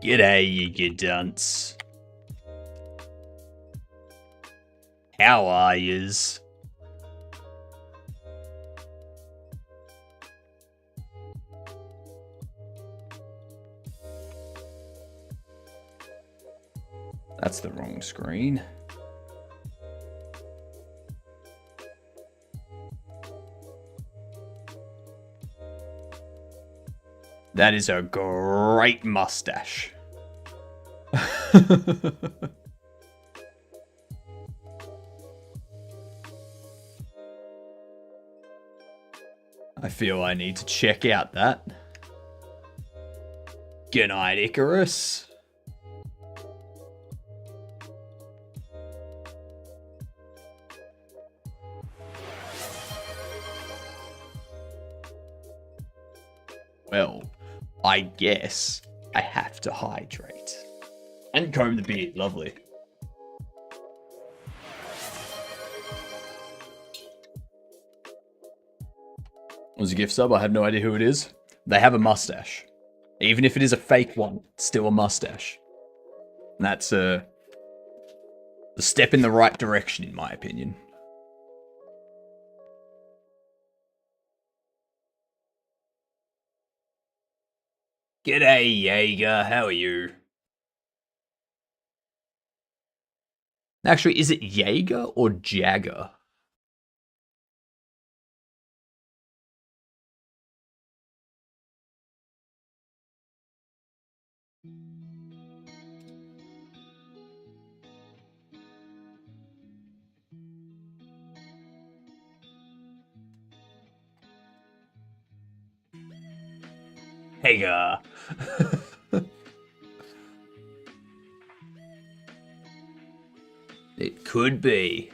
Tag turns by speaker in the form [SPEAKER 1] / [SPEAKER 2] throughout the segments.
[SPEAKER 1] G'day, you good dunce. How are yous? That's the wrong screen. That is a great mustache. I feel I need to check out that. Good night, Icarus. Well, I guess I have to hydrate. And comb the beard, lovely. It was a gift sub, I have no idea who it is. They have a mustache. Even if it is a fake one, it's still a mustache. And that's a step in the right direction, in my opinion. G'day, Jaeger. How are you? Actually, is it Jaeger or Jagger? Hager. It could be.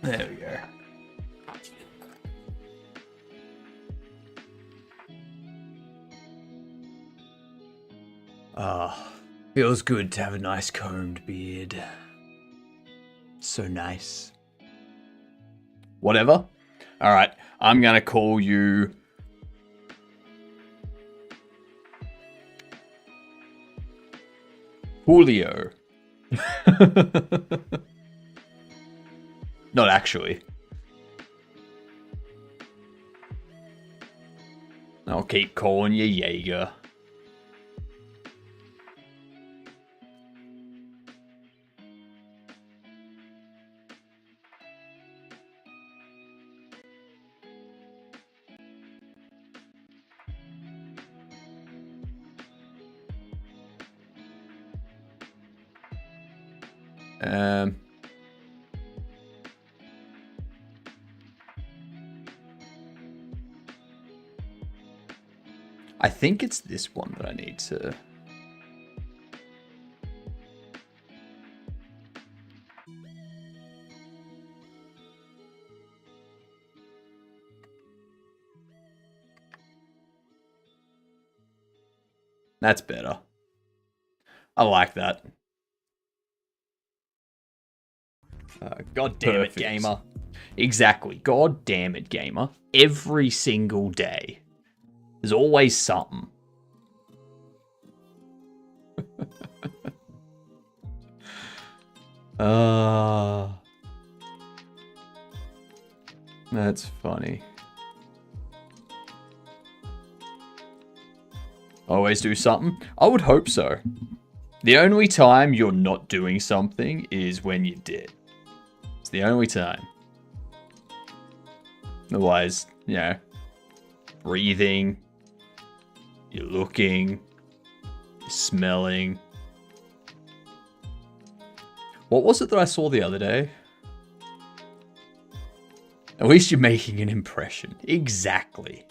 [SPEAKER 1] There we go. Ah, feels good to have a nice combed beard. So nice. Whatever. Alright, I'm gonna call you... Julio. Not actually. I'll keep calling you Jaeger. I think it's this one that I need to... That's better. I like that. God damn it, gamer. Exactly. God damn it, gamer. Every single day. There's always something. That's funny. Always do something? I would hope so. The only time you're not doing something is when you're dead. It's the only time. Otherwise, you know, breathing, you're looking, you're smelling. What was it that I saw the other day? At least you're making an impression. Exactly.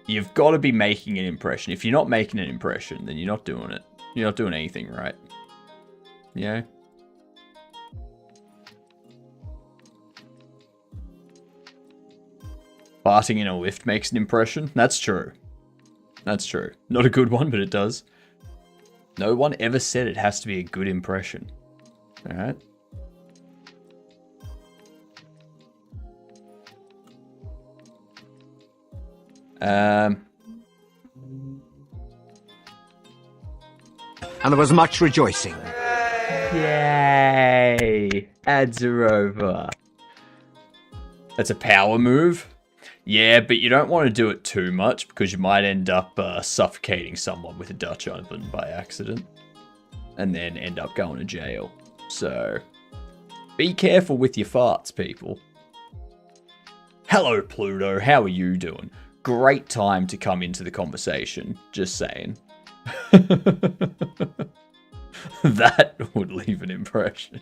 [SPEAKER 1] You've got to be making an impression. If you're not making an impression, then you're not doing it. You're not doing anything right. Yeah. Farting in a lift makes an impression. That's true. That's true. Not a good one, but it does. No one ever said it has to be a good impression. Alright. Um,
[SPEAKER 2] And there was much rejoicing.
[SPEAKER 1] Yay! Ads are over. That's a power move. Yeah, but you don't want to do it too much because you might end up suffocating someone with a Dutch oven by accident. And then end up going to jail. So, be careful with your farts, people. Hello, Pluto. How are you doing? Great time to come into the conversation. Just saying. That would leave an impression.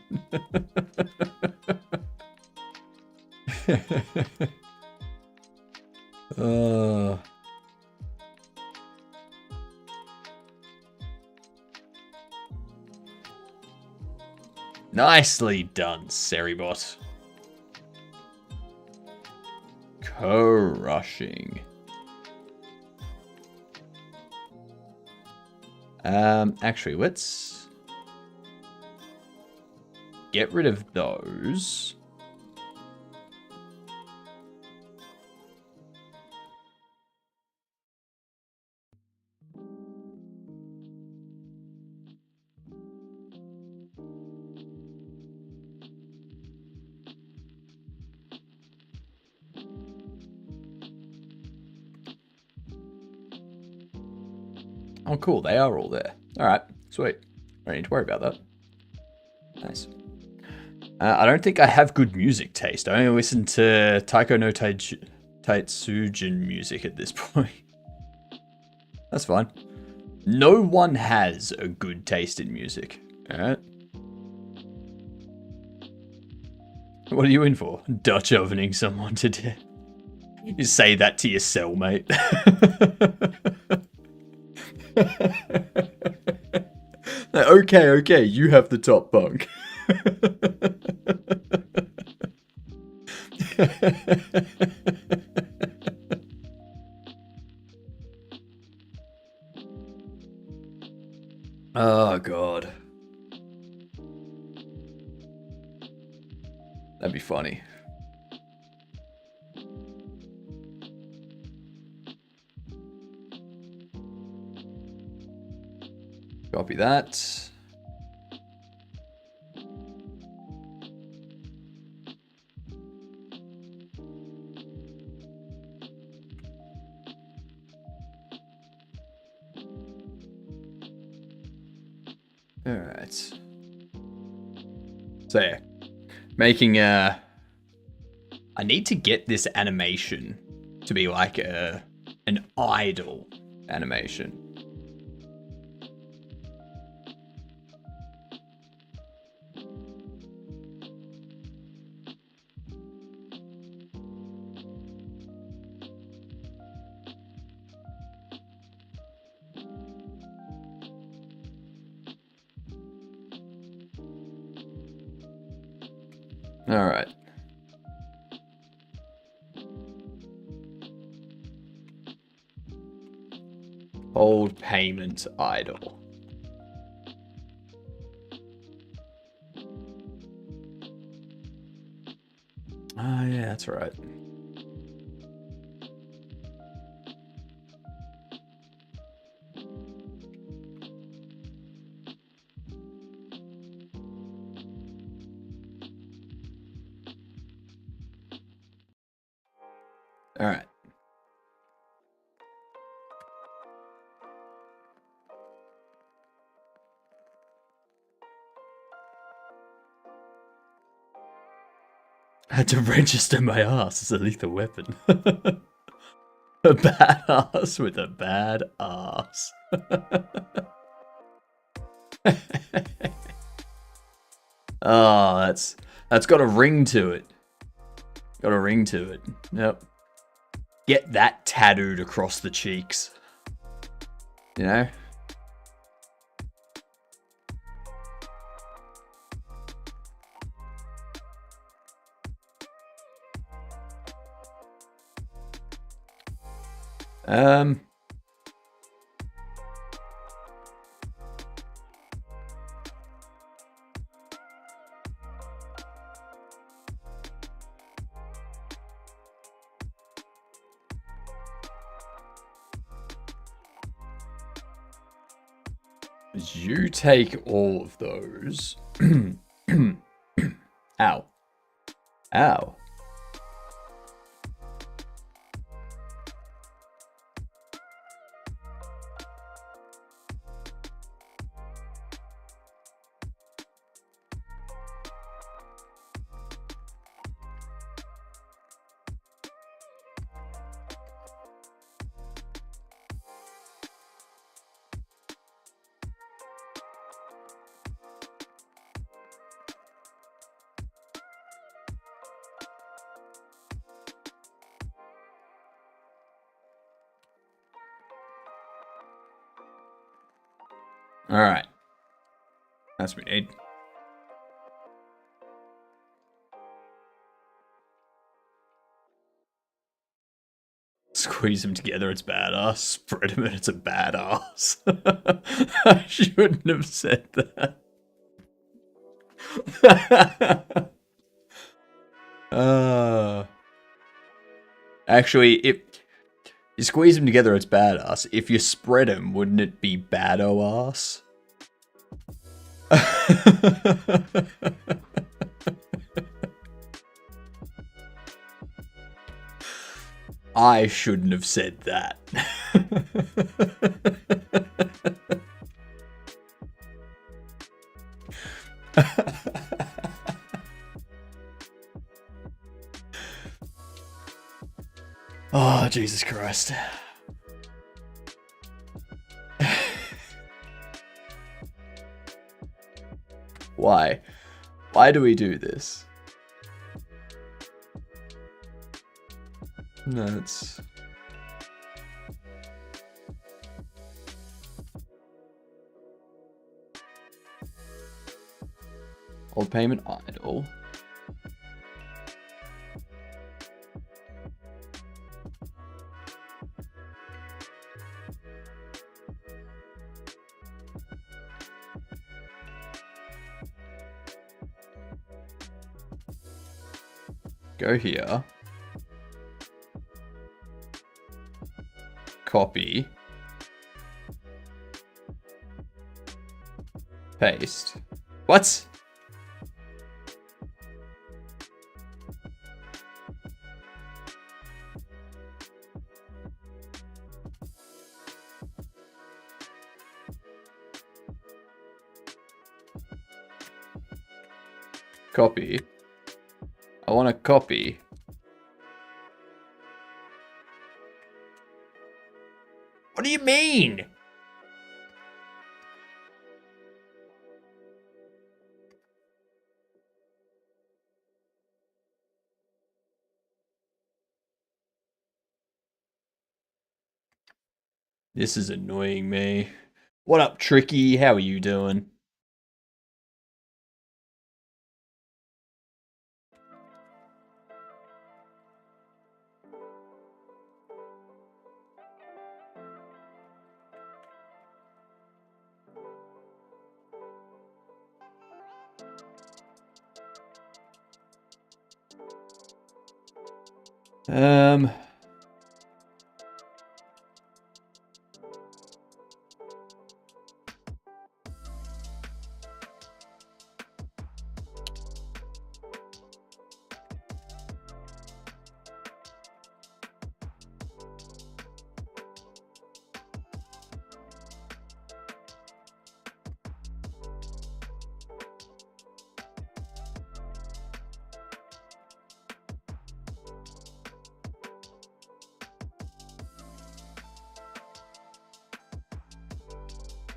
[SPEAKER 1] Nicely done, Seribot. Crushing. Actually, let's get rid of those. Oh, cool. They are all there. All right. Sweet. Don't need to worry about that. Nice. I don't think I have good music taste. I only listen to Taiko no Taitsujin music at this point. That's fine. No one has a good taste in music. All right. What are you in for? Dutch ovening someone to death. You say that to your cellmate. Like, okay, you have the top bunk. Oh, God. That'd be funny. Copy that. All right. So yeah, making I need to get this animation to be like an idle animation. All right. Hold payment idle. Ah, yeah, that's right. All right. I had to register my ass as a lethal weapon. A bad ass with a bad ass. Oh, that's got a ring to it. Got a ring to it. Yep. Get that tattooed across the cheeks. You know? You take all of those. Ow. Ow. Alright. That's what we need. Squeeze them together, it's badass. Spread them and it's a badass. I shouldn't have said that. Actually, if you squeeze them together, it's badass. If you spread them, wouldn't it be bado-ass? I shouldn't have said that. Oh, Jesus Christ. Why? Why do we do this? No, it's... Old payment idle. Go here. Copy. Paste. What? Copy. I want to copy. What do you mean? This is annoying me. What up, Tricky? How are you doing?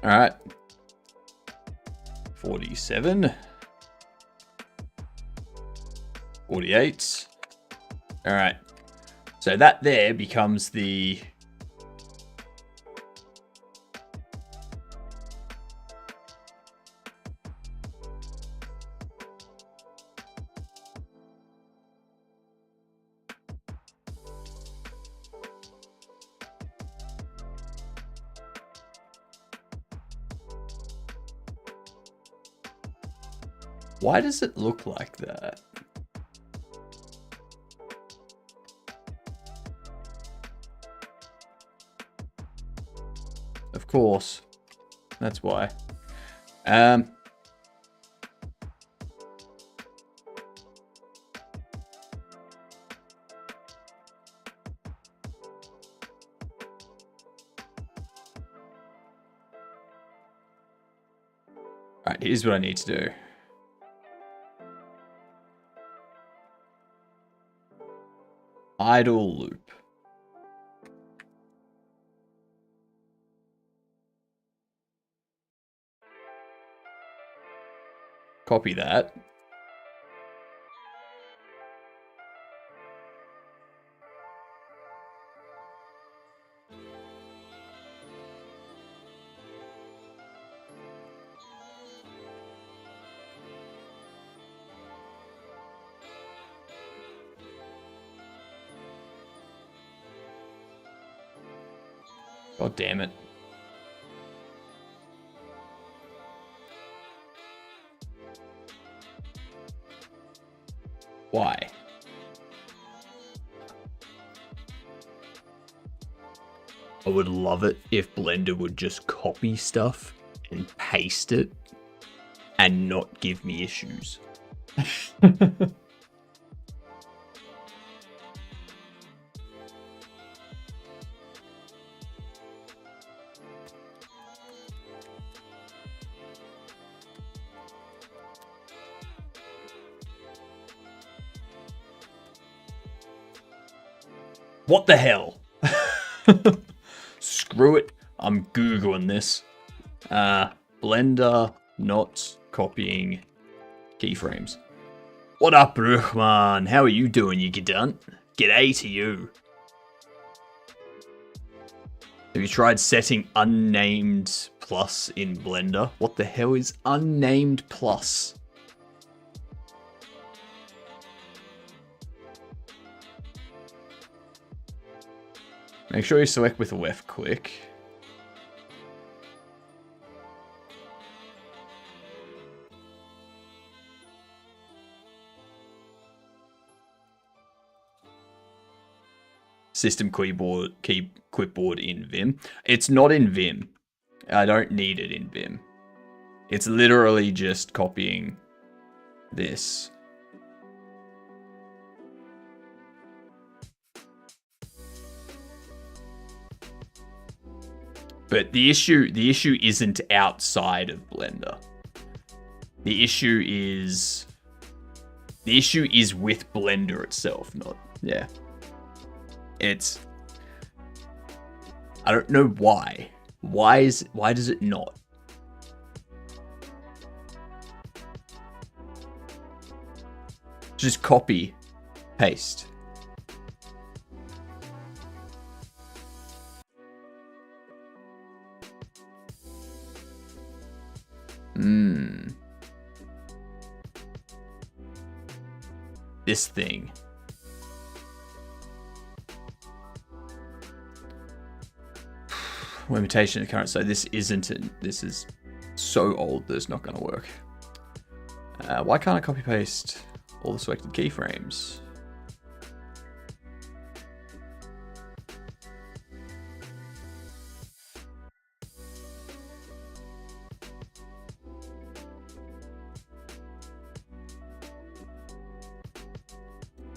[SPEAKER 1] All right. 47. 48. All right. So that there becomes the... Why does it look like that? Of course. That's why. Um, Alright, here's what I need to do. Idle loop. Copy that. God damn it. Why? I would love it if Blender would just copy stuff and paste it and not give me issues. What the hell? Screw it. I'm Googling this. Blender not copying keyframes. What up, Bruchman? How are you doing, you gedunt? G'day to you. Have you tried setting unnamed plus in Blender? What the hell is unnamed plus? Make sure you select with left click. System clipboard in Vim. It's not in Vim. I don't need it in Vim. It's literally just copying this. But the issue isn't outside of Blender. The issue is with Blender itself, not yeah. It's I don't know why. Why does it not? Just copy, paste. This thing. Limitation of current. So this isn't it. This is so old that it's not going to work. Why can't I copy paste all the selected keyframes?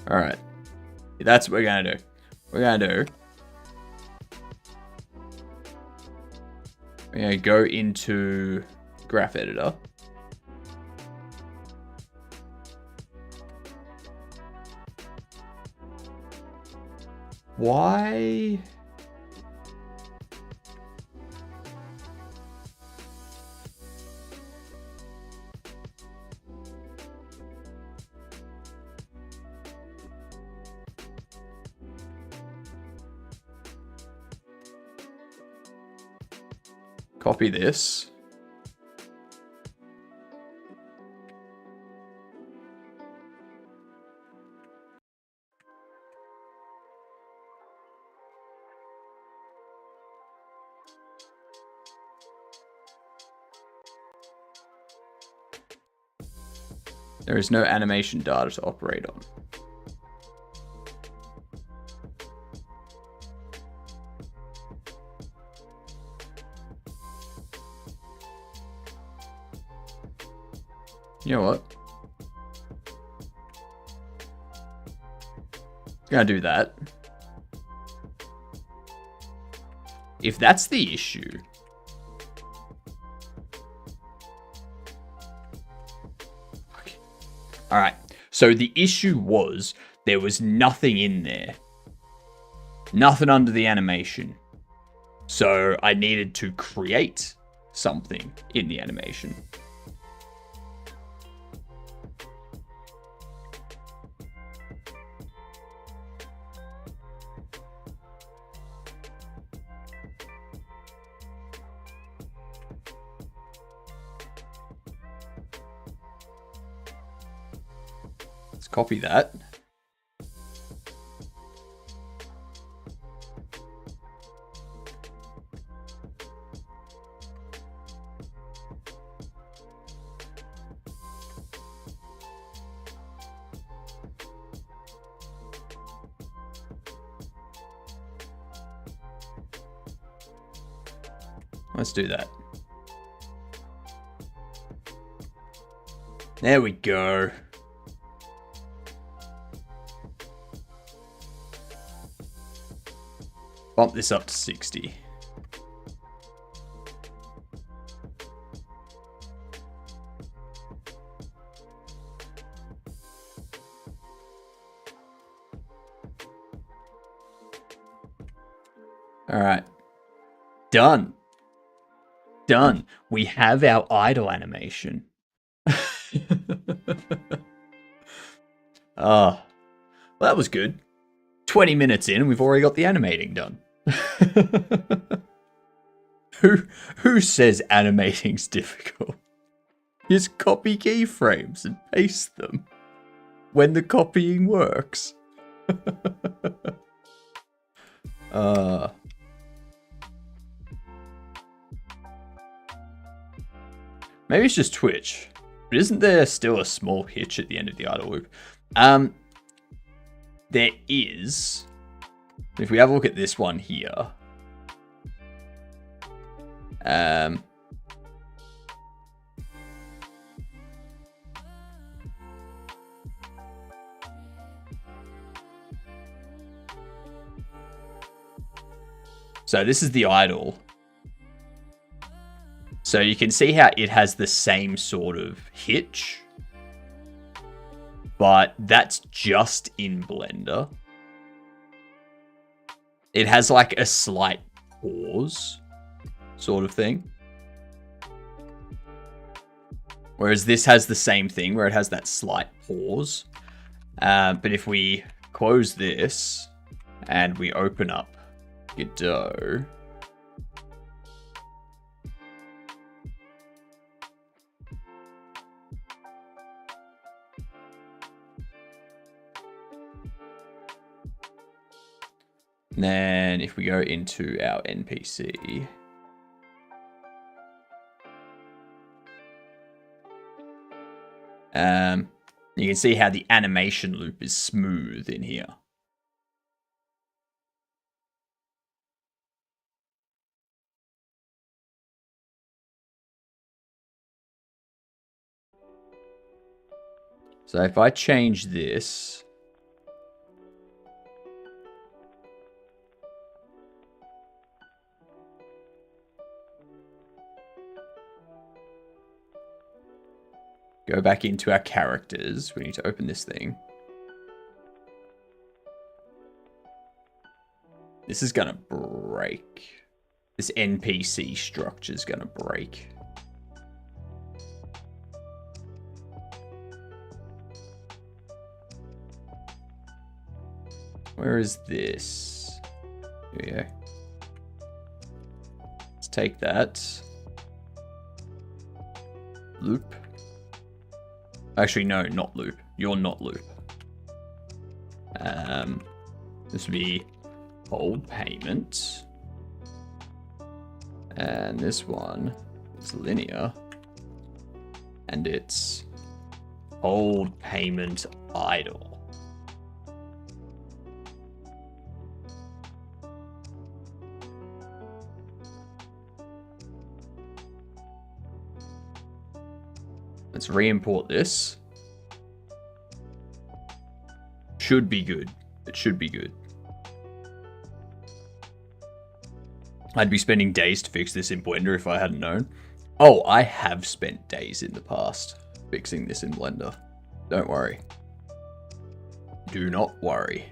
[SPEAKER 1] All right, that's what we're gonna do. We're gonna go into graph editor. Why? Copy this. There is no animation data to operate on. You know what? Gonna do that. If that's the issue. Okay. Alright. So the issue was there was nothing in there. Nothing under the animation. So I needed to create something in the animation. Let's copy that. Let's do that. There we go. Bump this up to 60. All right. Done. Done. We have our idle animation. Well, that was good. 20 minutes in, we've already got the animating done. Who says animating's difficult? Just copy keyframes and paste them when the copying works. Maybe it's just Twitch. But isn't there still a small hitch at the end of the idle loop? There is. If we have a look at this one here. So this is the idle. So you can see how it has the same sort of hitch. But that's just in Blender. It has like a slight pause sort of thing. Whereas this has the same thing where it has that slight pause. But if we close this and we open up Godot, and then if we go into our NPC, you can see how the animation loop is smooth in here. So if I change this, go back into our characters, we need to open this thing. This is gonna break. This NPC structure is gonna break. Where is this? Here we go. Let's take that. Loop. Actually, no, not loop. You're not loop. This would be hold payment. And this one is linear. And it's hold payment idle. Let's re-import this. Should be good. It should be good. I'd be spending days to fix this in Blender if I hadn't known. Oh, I have spent days in the past fixing this in Blender. Don't worry. Do not worry.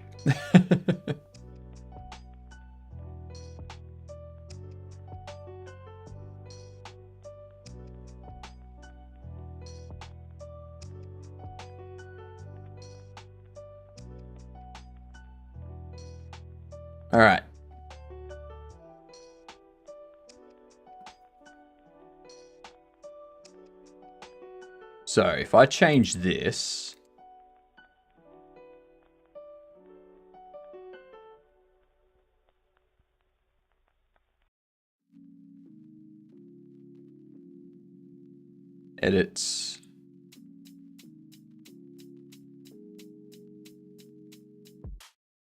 [SPEAKER 1] All right. So if I change this, edits,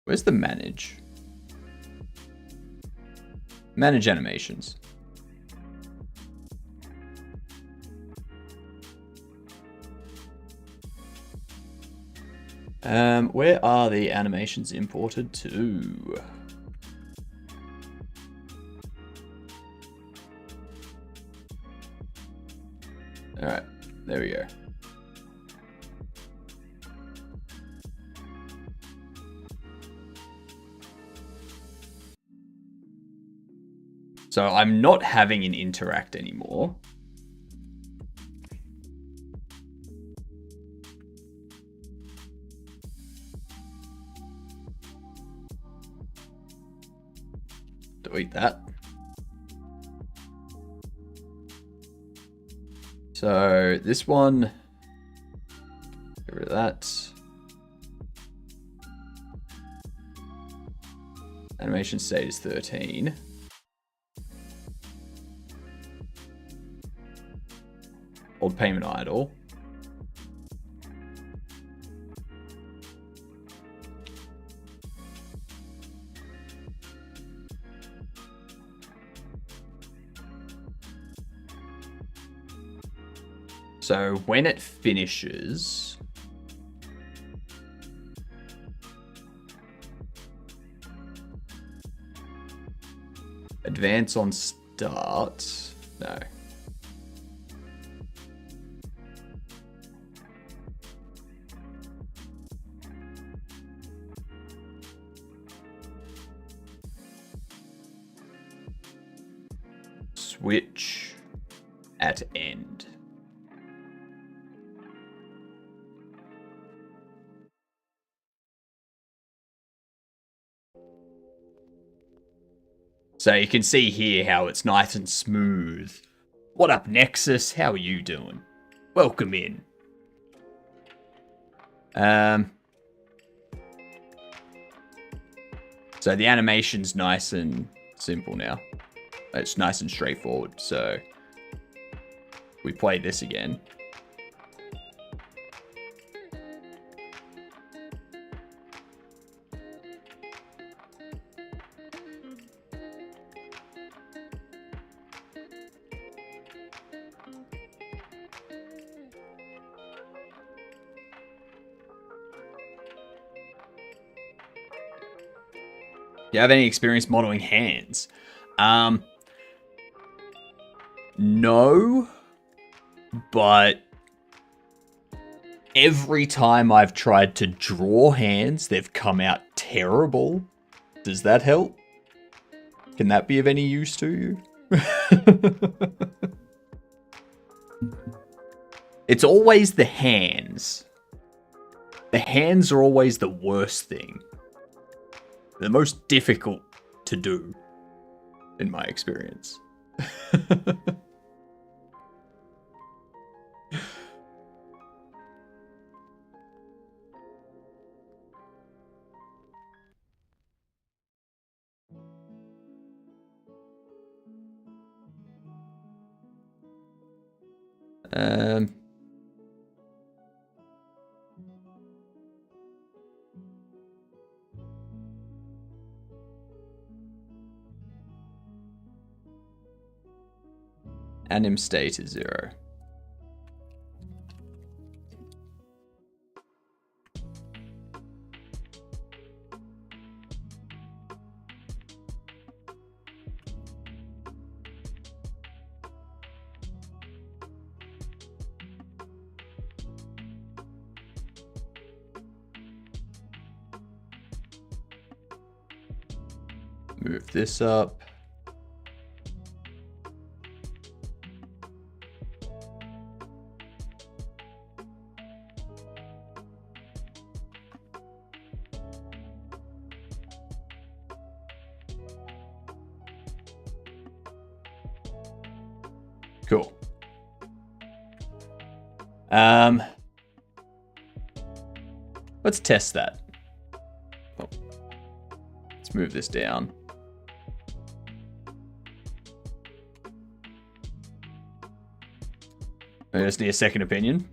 [SPEAKER 1] where's the manage? Manage animations. Where are the animations imported to? All right, there we go. So I'm not having an interact anymore. Delete that. So this one, get rid of that. Animation state is 13. Old payment idle. So when it finishes, advance on start, no. Switch at end. So you can see here how it's nice and smooth. What up, Nexus? How are you doing? Welcome in. So the animation's nice and simple now. It's nice and straightforward. So we play this again. Do you have any experience modeling hands? No, but every time I've tried to draw hands, they've come out terrible. Does that help? Can that be of any use to you? It's always the hands. The hands are always the worst thing. The most difficult to do, in my experience. Anim state is 0. Move this up. Cool. Let's test that. Oh. Let's move this down. I just need a second opinion.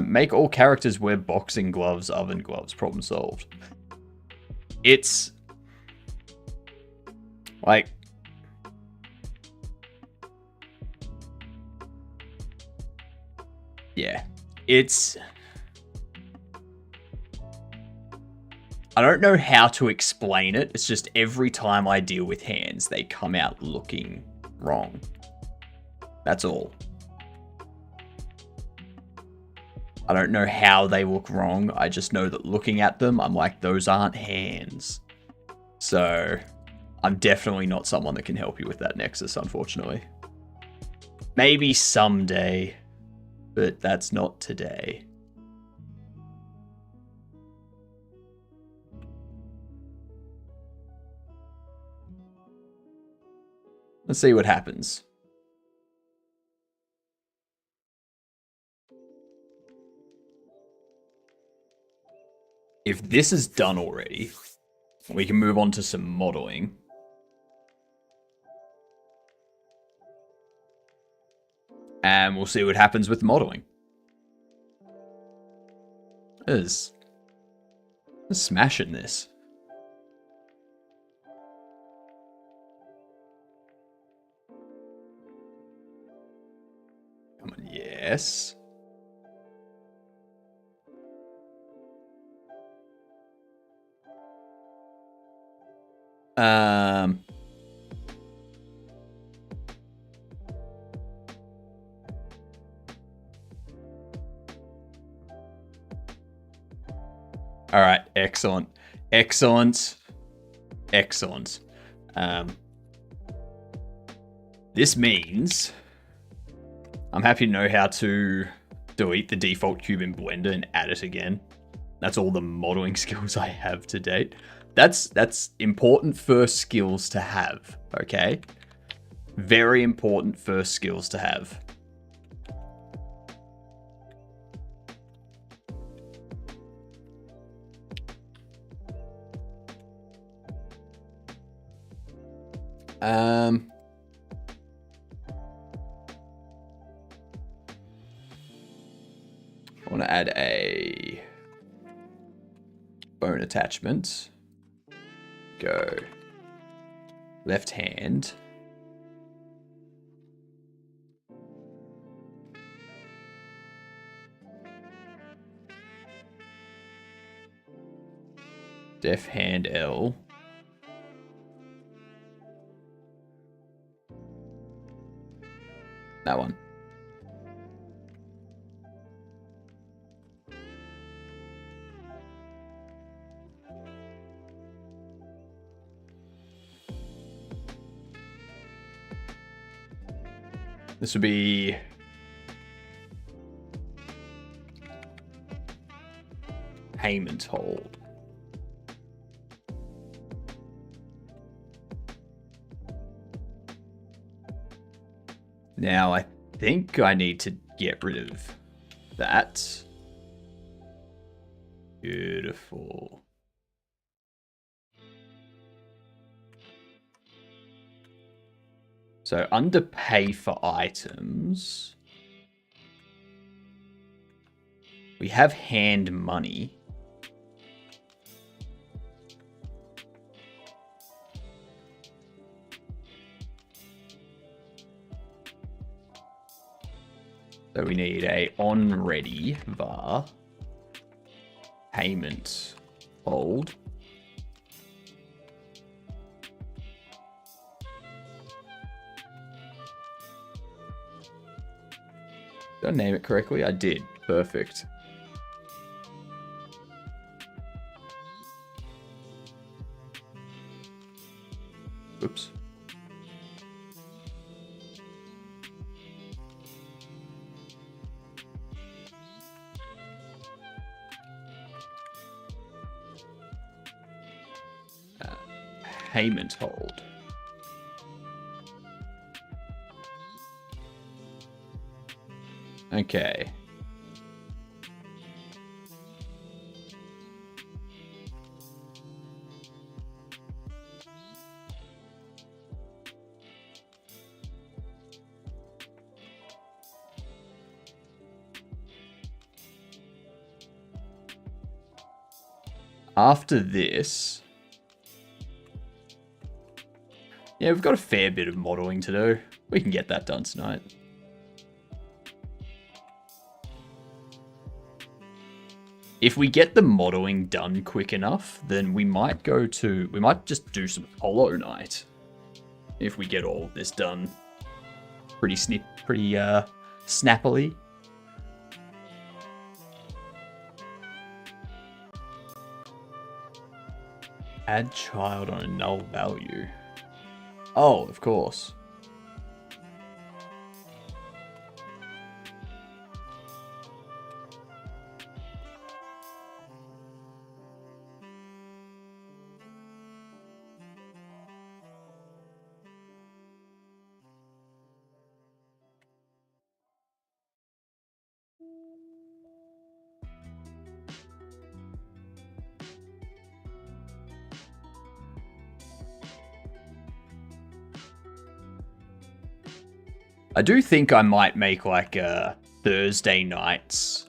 [SPEAKER 1] Make all characters wear boxing gloves, oven gloves. Problem solved. It's like, yeah, it's, I don't know how to explain it. It's just every time I deal with hands, they come out looking wrong. That's all. I don't know how they look wrong. I just know that looking at them, I'm like, those aren't hands. So I'm definitely not someone that can help you with that Nexus, unfortunately. Maybe someday, but that's not today. Let's see what happens. If this is done already, we can move on to some modeling. And we'll see what happens with modeling. Let's smashing this. Come on, yes. All right, excellent, excellent, excellent. This means I'm happy to know how to delete the default cube in Blender and add it again. That's all the modeling skills I have to date. That's important first skills to have, okay? Very important first skills to have. I want to add a bone attachment. Go left hand. Def hand L. That one. This would be payment hold. Now I think I need to get rid of that. Beautiful. So under pay for items, we have hand money. So we need a on ready var payment hold. Did I name it correctly? I did. Perfect. Oops. Payment hold. Okay. After this... Yeah, we've got a fair bit of modeling to do. We can get that done tonight. If we get the modeling done quick enough, then we might just do some Hollow Knight. If we get all of this done pretty snappily. Add child on a null value. Oh, of course. I do think I might make like a Thursday night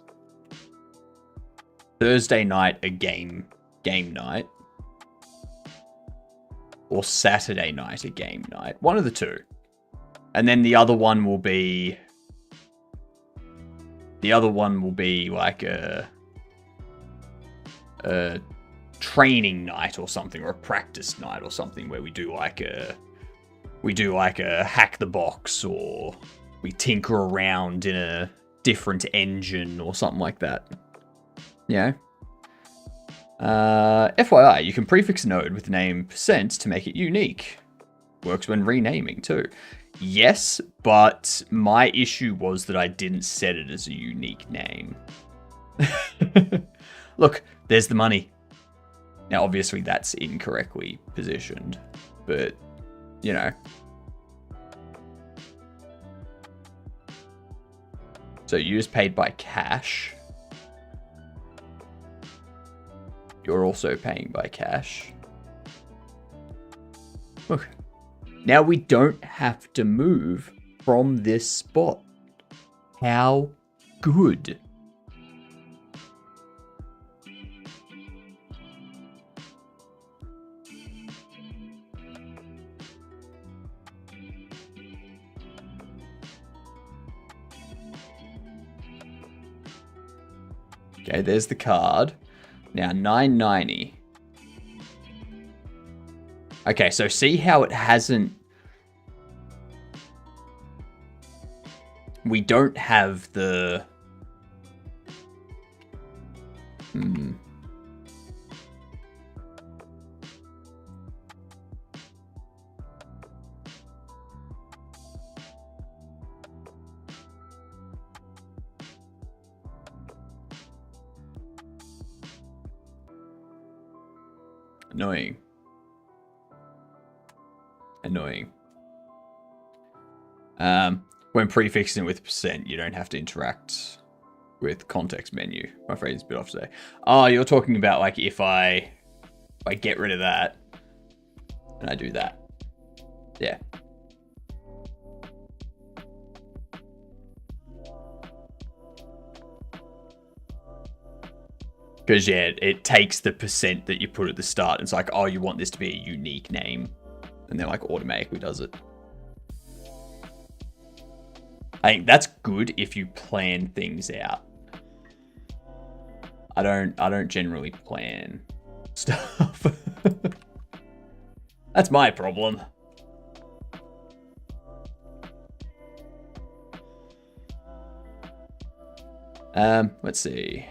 [SPEAKER 1] a game night, or Saturday night a game night. One of the two. And then the other one will be like a training night or something, or a practice night or something, where we do like a hack the box, or we tinker around in a different engine or something like that. Yeah. FYI, you can prefix a node with the name % to make it unique. Works when renaming too. Yes, but my issue was that I didn't set it as a unique name. Look, there's the money. Now, obviously, that's incorrectly positioned, but, you know. So you just paid by cash. You're also paying by cash. Look. Now we don't have to move from this spot. How good. Okay, there's the card. Now, $9.90. Okay, so see how it hasn't... We don't have the... Annoying. When prefixing it with %, you don't have to interact with context menu. My phrase is a bit off today. Oh, you're talking about like if I get rid of that and I do that. Yeah. Because, yeah, it takes the % that you put at the start. And it's like, oh, you want this to be a unique name. And then, like, automatically does it. I think that's good if you plan things out. I don't generally plan stuff. That's my problem. Let's see.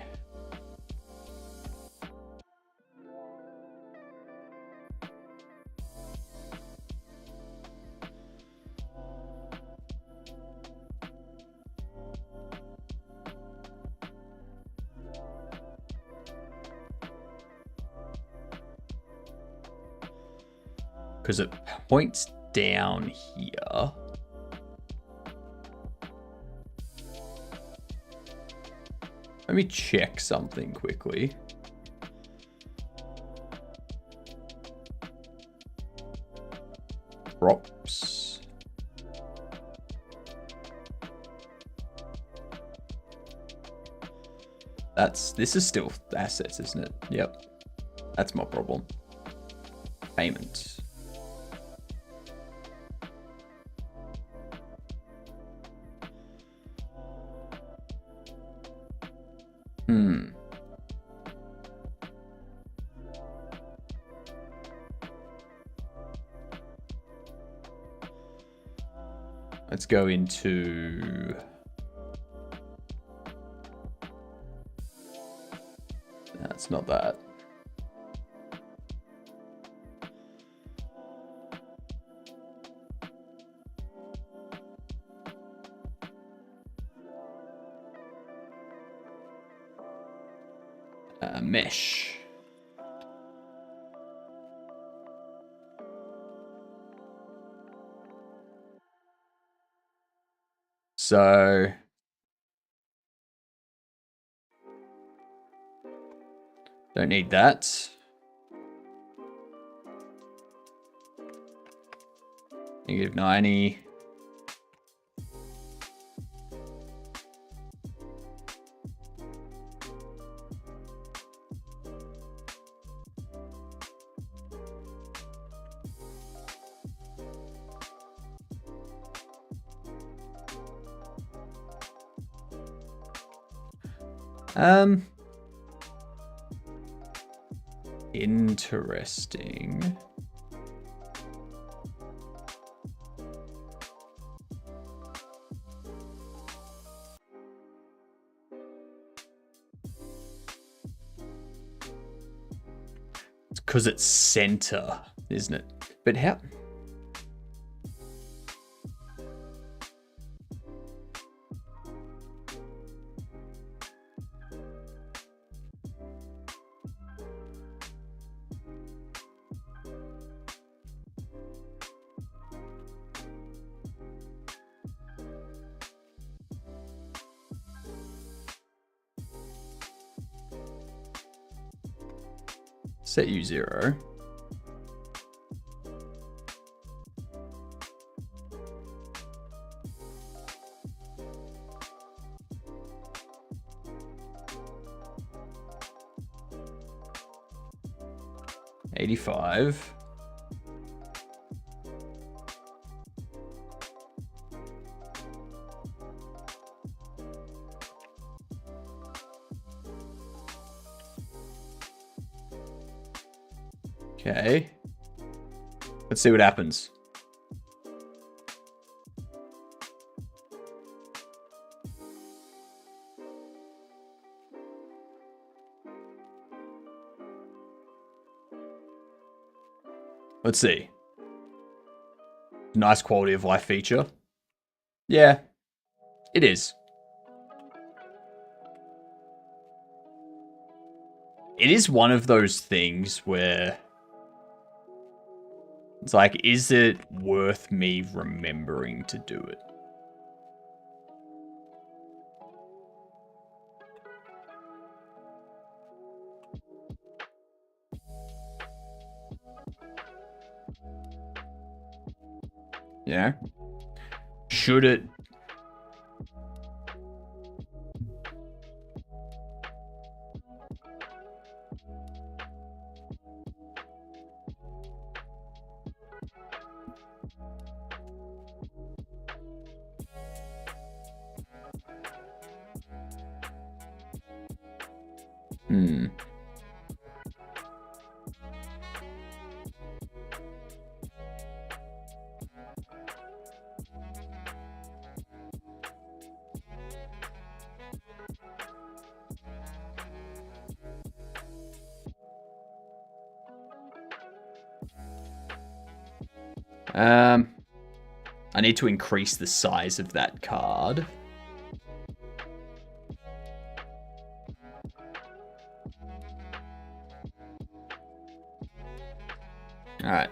[SPEAKER 1] because it points down here. Let me check something quickly. Props. This is still assets, isn't it? Yep. That's my problem. Payment. Let's go into... That's not that. Mesh. So don't need that. -90. Interesting. It's because it's center, isn't it? But how? Set you 0. $85. Okay. Let's see what happens. Let's see. Nice quality of life feature. Yeah, it is. It is one of those things where it's like, is it worth me remembering to do it? Yeah. Should it? I need to increase the size of that card. All right.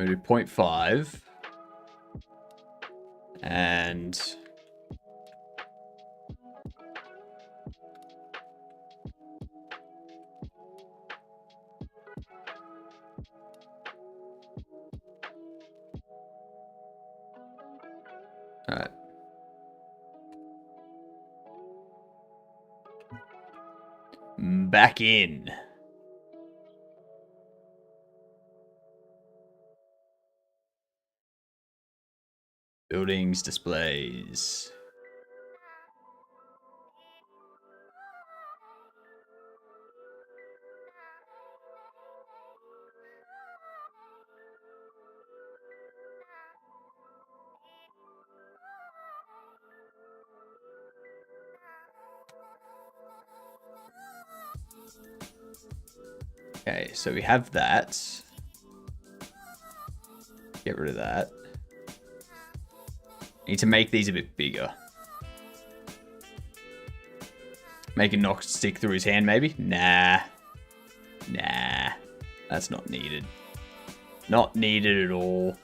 [SPEAKER 1] do 0.5. And... Alright. Back in. Buildings, displays. Okay, so we have that. Get rid of that. Need to make these a bit bigger. Make a knock stick through his hand, maybe? Nah. Nah. That's not needed. Not needed at all.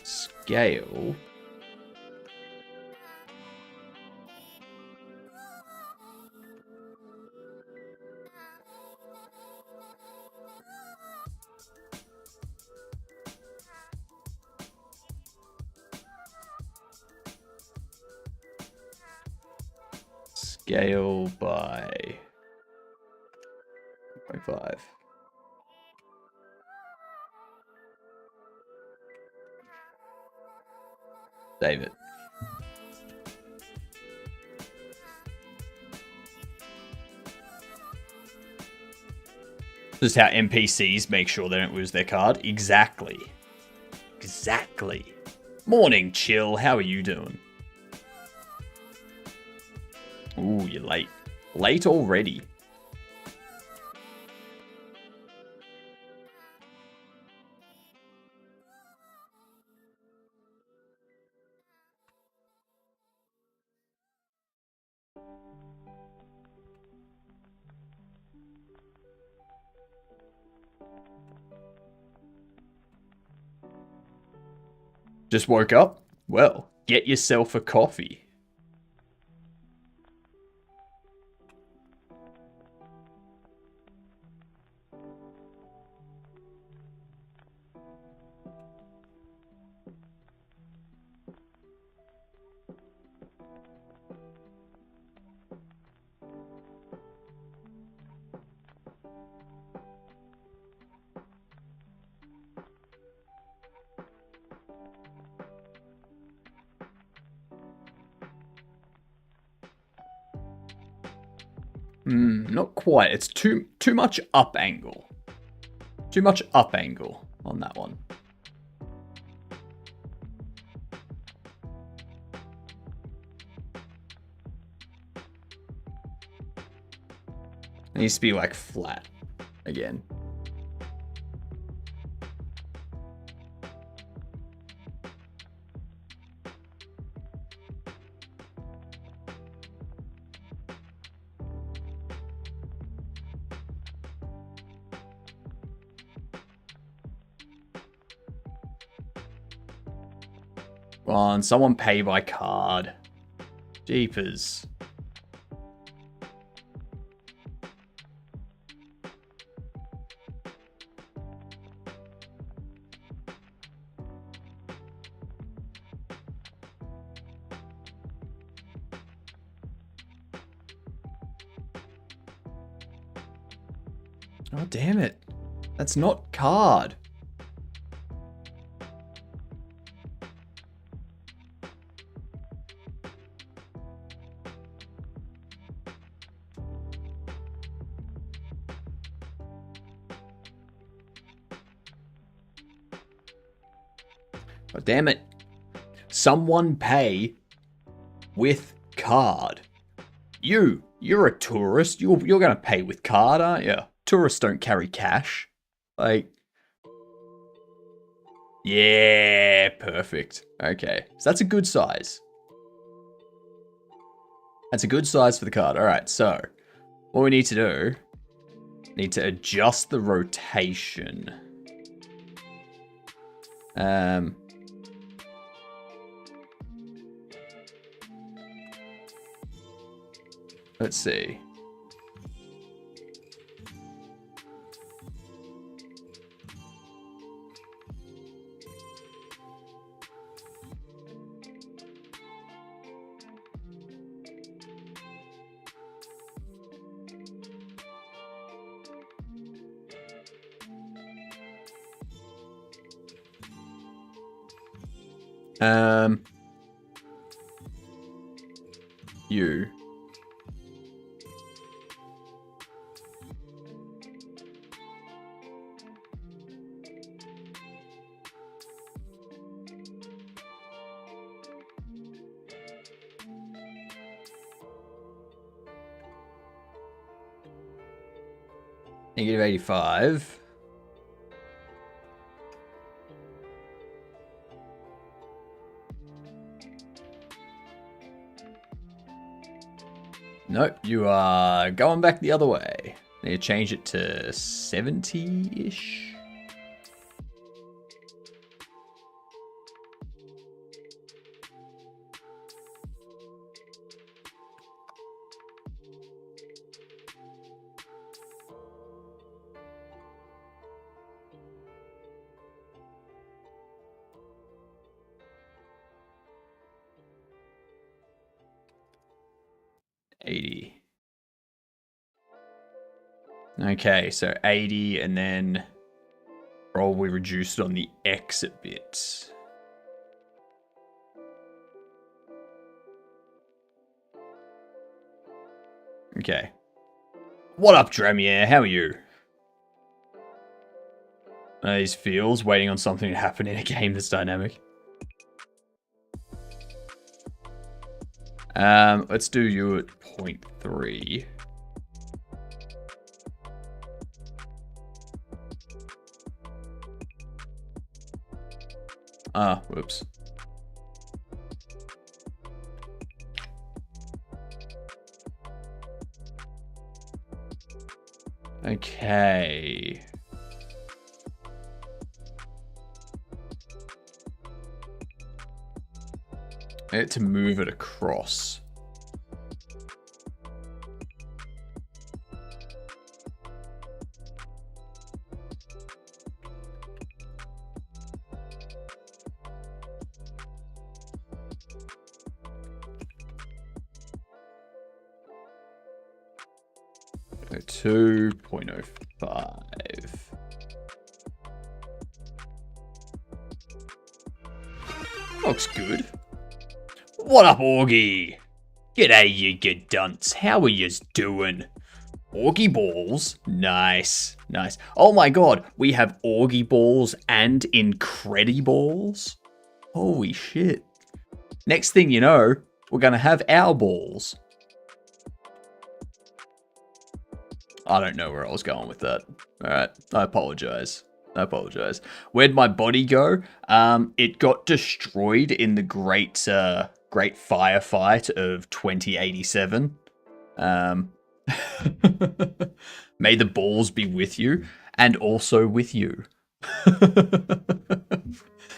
[SPEAKER 1] Scale. Scale by 0.5. Save it. This is how NPCs make sure they don't lose their card. Exactly. Exactly. Morning, Chill. How are you doing? Ooh, you're late. Late already. Just woke up? Well, get yourself a coffee. Not quite. It's too much up angle. Too much up angle on that one. It needs to be like flat again. Come on, someone pay by card. Jeepers. Oh, damn it. That's not card. Oh, damn it. Someone pay with card. You're a tourist. You're going to pay with card, aren't you? Tourists don't carry cash. Like, yeah, perfect. Okay, so that's a good size. That's a good size for the card. All right, so what we need to do, need to adjust the rotation. Let's see. You. Negative 85. Nope, you are going back the other way. Need to change it to 70-ish. Okay, so 80 and then probably reduced on the exit bits. Okay. What up, Dremier? How are you? These feels waiting on something to happen in a game that's dynamic. Let's do you at 0.3. Whoops. Okay. I need to move it across. So 2.05. Looks good. What up, Augie? G'day, you good dunce. How are yous doing? Augie balls? Nice. Nice. Oh my god, we have Augie balls and Incrediballs? Holy shit. Next thing you know, we're gonna have our balls. I don't know where I was going with that. Alright, I apologize. Where'd my body go? It got destroyed in the great firefight of 2087. May the balls be with you, and also with you.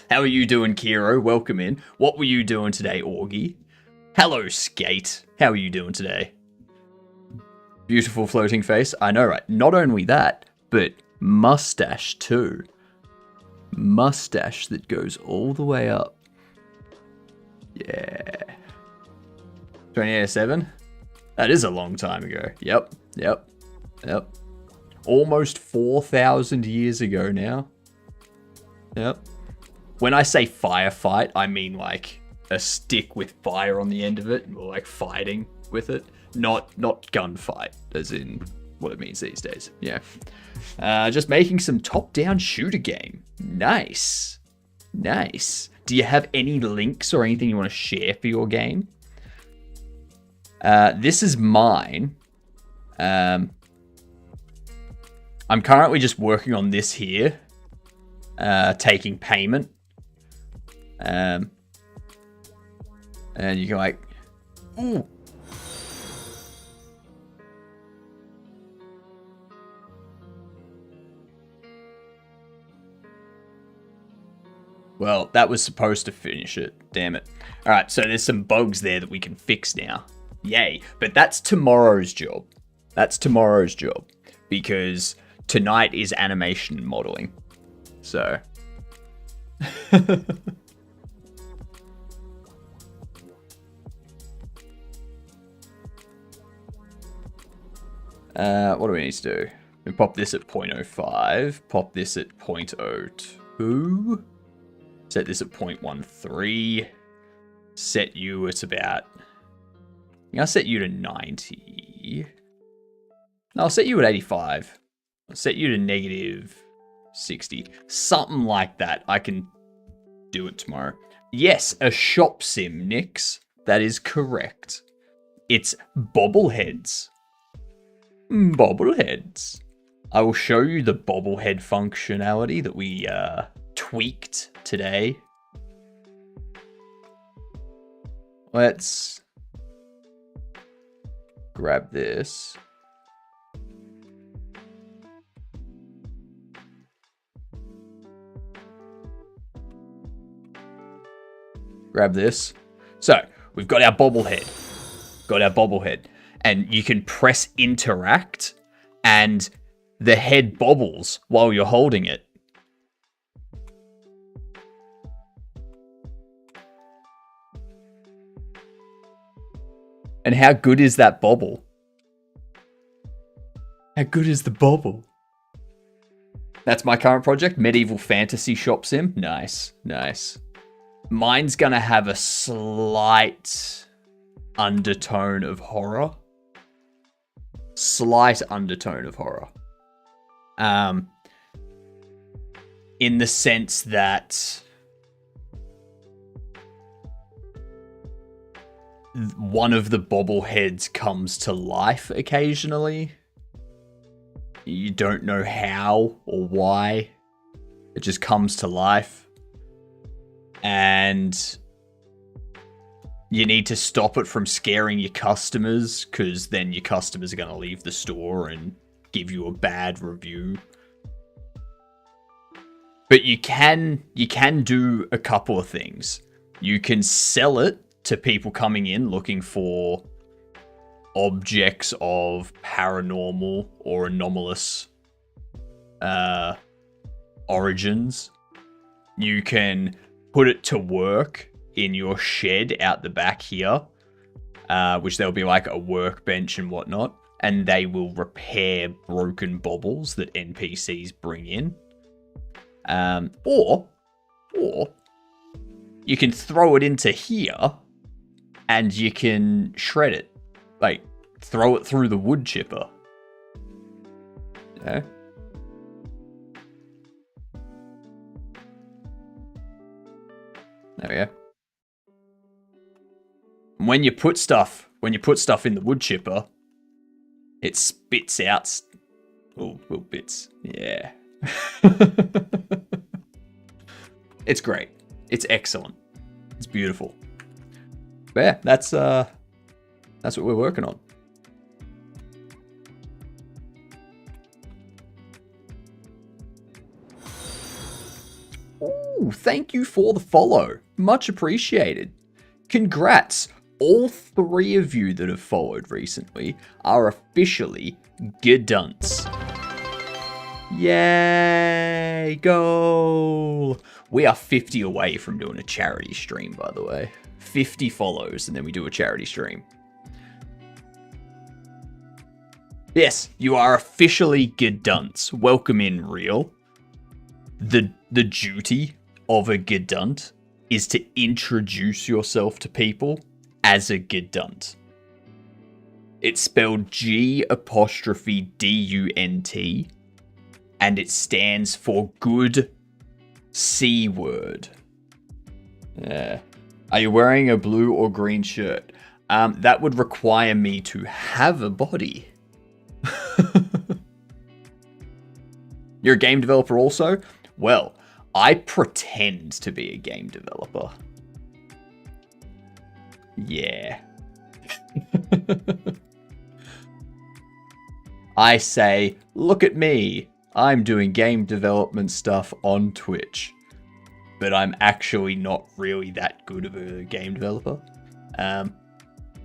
[SPEAKER 1] How are you doing, Kiro? Welcome in. What were you doing today, Augie? Hello, Skate. How are you doing today? Beautiful floating face. I know, right? Not only that, but mustache too. Mustache that goes all the way up. Yeah. 2087? That is a long time ago. Yep. Almost 4,000 years ago now. Yep. When I say firefight, I mean like a stick with fire on the end of it, or like fighting with it. Not gunfight, as in what it means these days. Yeah. Just making some top-down shooter game. Nice. Do you have any links or anything you want to share for your game? This is mine. I'm currently just working on this here. Taking payment. And you can like... Ooh. Well, that was supposed to finish it. Damn it. All right, so there's some bugs there that we can fix now. Yay. But that's tomorrow's job. That's tomorrow's job. Because tonight is animation and modeling. So. What do we need to do? We pop this at 0.05. Pop this at 0.02. Set this at 0.13. Set you at about... I'll set you to 90. No, I'll set you at 85. I'll set you to negative 60. Something like that. I can do it tomorrow. Yes, a shop sim, Nix. That is correct. It's bobbleheads. Bobbleheads. I will show you the bobblehead functionality that we tweaked today. Let's grab this. Grab this. So, we've got our bobblehead. And you can press interact and the head bobbles while you're holding it. And how good is that bobble? How good is the bobble? That's my current project, Medieval Fantasy Shop Sim. Nice, nice. Mine's gonna have a slight undertone of horror. Slight undertone of horror. In the sense that one of the bobbleheads comes to life occasionally. You don't know how or why. It just comes to life. And you need to stop it from scaring your customers, because then your customers are going to leave the store and give you a bad review. But you can do a couple of things. You can sell it to people coming in looking for objects of paranormal or anomalous origins. You can put it to work in your shed out the back here, which there'll be like a workbench and whatnot, and they will repair broken baubles that NPCs bring in. Or you can throw it into here and you can shred it. Like, throw it through the wood chipper. Yeah. There we go. When you put stuff in the wood chipper, it spits out little bits. Yeah. It's great. It's excellent. It's beautiful. But yeah, that's what we're working on. Ooh, thank you for the follow. Much appreciated. Congrats. All three of you that have followed recently are officially Gedunts. Yay, goal. We are 50 away from doing a charity stream, by the way. 50 follows, and then we do a charity stream. Yes, you are officially Gedunts. Welcome in, Real. The duty of a Gedunt is to introduce yourself to people as a Gedunt. It's spelled G''DUNT, and it stands for good C word. Yeah. Are you wearing a blue or green shirt? That would require me to have a body. You're a game developer also? Well, I pretend to be a game developer. Yeah. I say, look at me. I'm doing game development stuff on Twitch. but I'm actually not really that good of a game developer.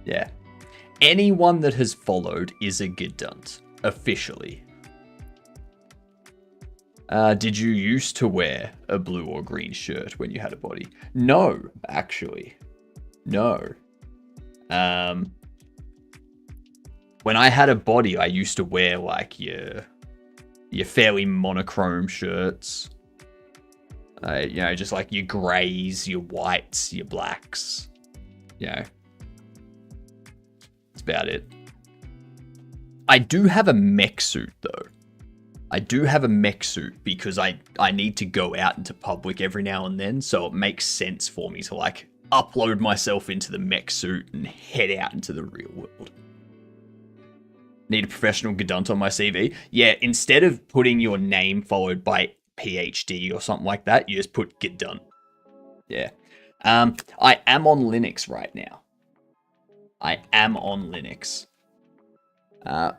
[SPEAKER 1] Yeah. Anyone that has followed is a Gedunt, officially. Did you used to wear a blue or green shirt when you had a body? No, actually. No. When I had a body, I used to wear like your fairly monochrome shirts. You know, just like your greys, your whites, your blacks. You know, that's about it. I do have a mech suit though. I do have a mech suit because I need to go out into public every now and then, so it makes sense for me to like upload myself into the mech suit and head out into the real world. Need a professional Gedunt on my CV? Yeah, instead of putting your name followed by PhD or something like that, you just put Gedunt. Yeah. I am on Linux right now. I am on Linux.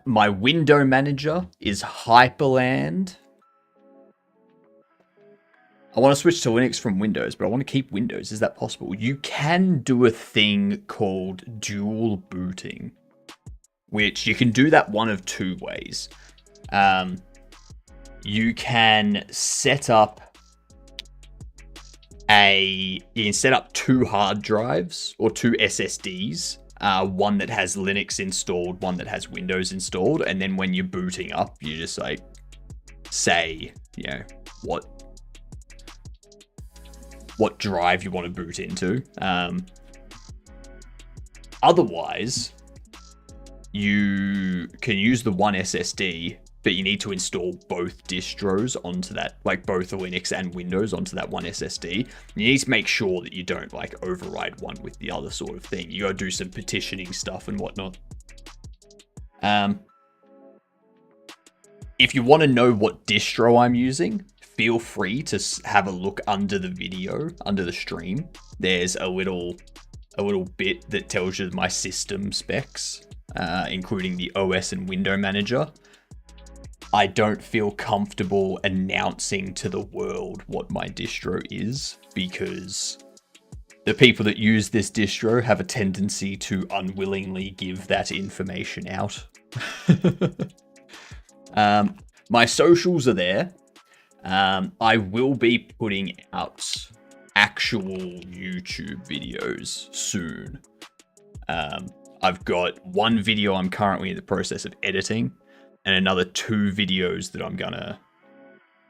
[SPEAKER 1] My window manager is Hyperland. I want to switch to Linux from Windows, but I want to keep Windows. Is that possible? You can do a thing called dual booting, which you can do that one of two ways. You can set up two hard drives or two SSDs. One that has Linux installed, one that has Windows installed, and then when you're booting up, you just like say, you know, what drive you want to boot into. Otherwise, you can use the one SSD, but you need to install both distros onto that, like both Linux and Windows onto that one SSD. You need to make sure that you don't like override one with the other sort of thing. You gotta do some petitioning stuff and whatnot. If you want to know what distro I'm using, feel free to have a look under the video, under the stream. There's a little bit that tells you my system specs, including the OS and window manager. I don't feel comfortable announcing to the world what my distro is because the people that use this distro have a tendency to unwillingly give that information out. My socials are there. I will be putting out actual YouTube videos soon. I've got one video I'm currently in the process of editing, and another 2 videos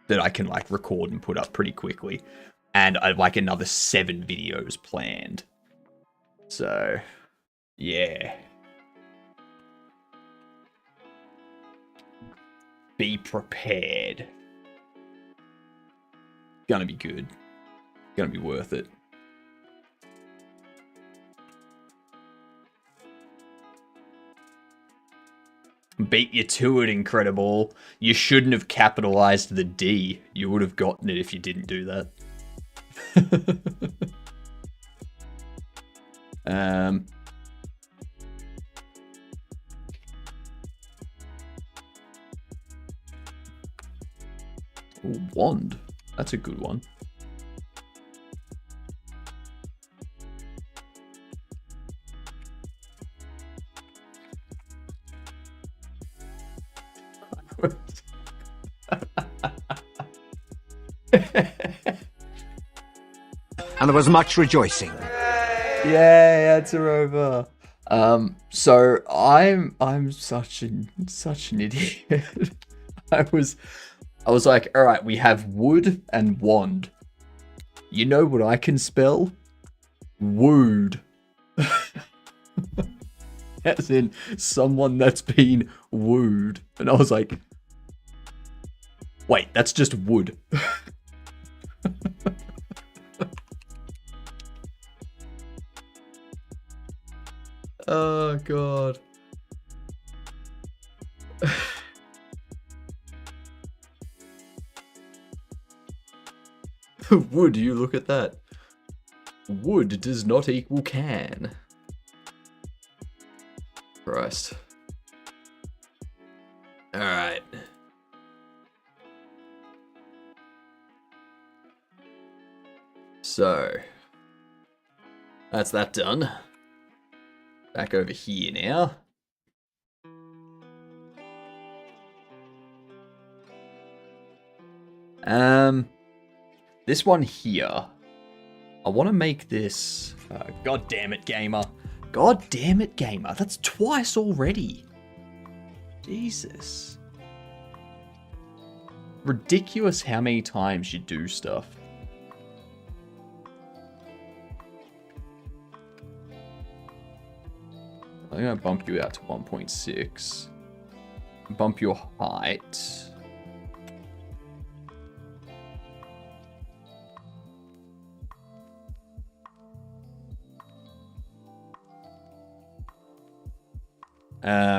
[SPEAKER 1] that I can like record and put up pretty quickly. And I've like another 7 videos planned. So, yeah. Be prepared. Gonna be good. Gonna be worth it. Beat you to it, Incredible. You shouldn't have capitalized the D. You would have gotten it if you didn't do that. Ooh, wand. That's a good one.
[SPEAKER 2] And there was much rejoicing.
[SPEAKER 1] Yay, ads are over. So I'm such an idiot. I was like, all right, we have wood and wand. You know what I can spell? Wooed. As in someone that's been wooed. And I was like, wait, that's just wood. Oh, God. Would you look at that? Would does not equal can. Christ. Alright. So, that's that done. Back over here now. This one here. I want to make this... God damn it, gamer. God damn it, gamer. That's twice already. Jesus. Ridiculous how many times you do stuff. I'm going to bump you out to 1.6. Bump your height.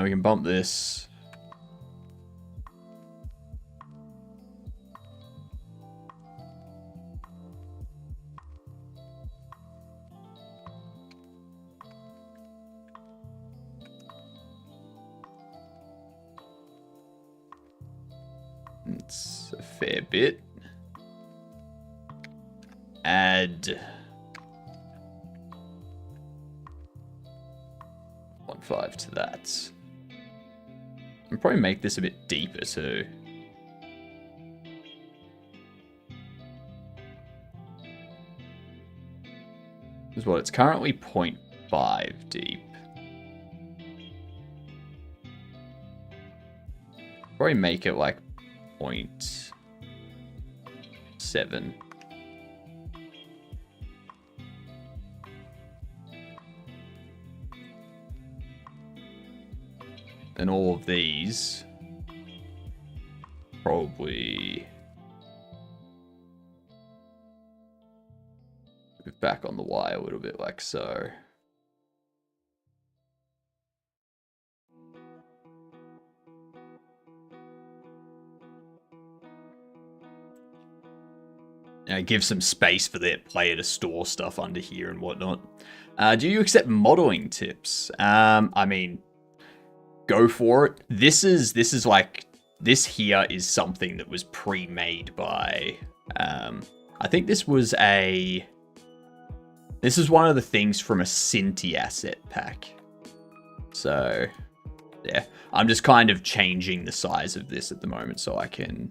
[SPEAKER 1] We can bump this. It's a fair bit. Add 1.5 to that. I'll probably make this a bit deeper too. Is what it's currently 0.5 deep. Probably make it like 0.7. And all of these probably move back on the Y a little bit like so. Give some space for the player to store stuff under here and whatnot. Do you accept modeling tips? I mean, go for it. This is like, this here is something that was pre-made by, I think this is one of the things from a Cinti asset pack. So, yeah, I'm just kind of changing the size of this at the moment so I can,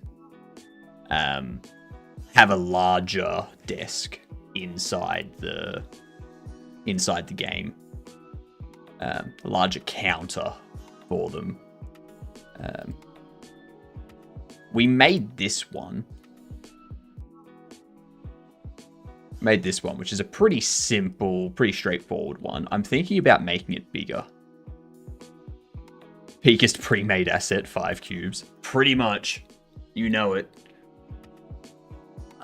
[SPEAKER 1] have a larger desk inside the game, a larger counter for them. We made this one, which is a pretty simple, pretty straightforward one. I'm thinking about making it bigger. Peakest pre-made asset, 5 cubes. Pretty much, you know it.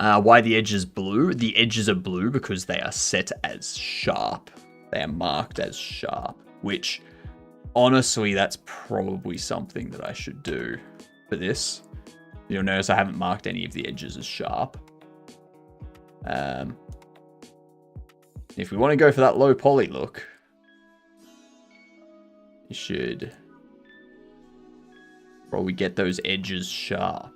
[SPEAKER 1] Why the edge is blue? The edges are blue because they are set as sharp. They are marked as sharp, which honestly, that's probably something that I should do for this. You'll notice I haven't marked any of the edges as sharp. If we want to go for that low poly look, you should probably get those edges sharp.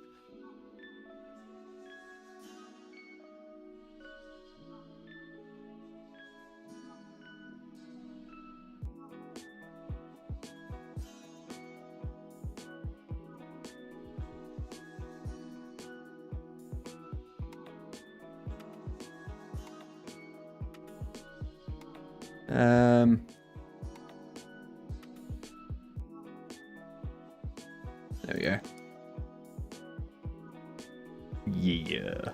[SPEAKER 1] There we go. Yeah.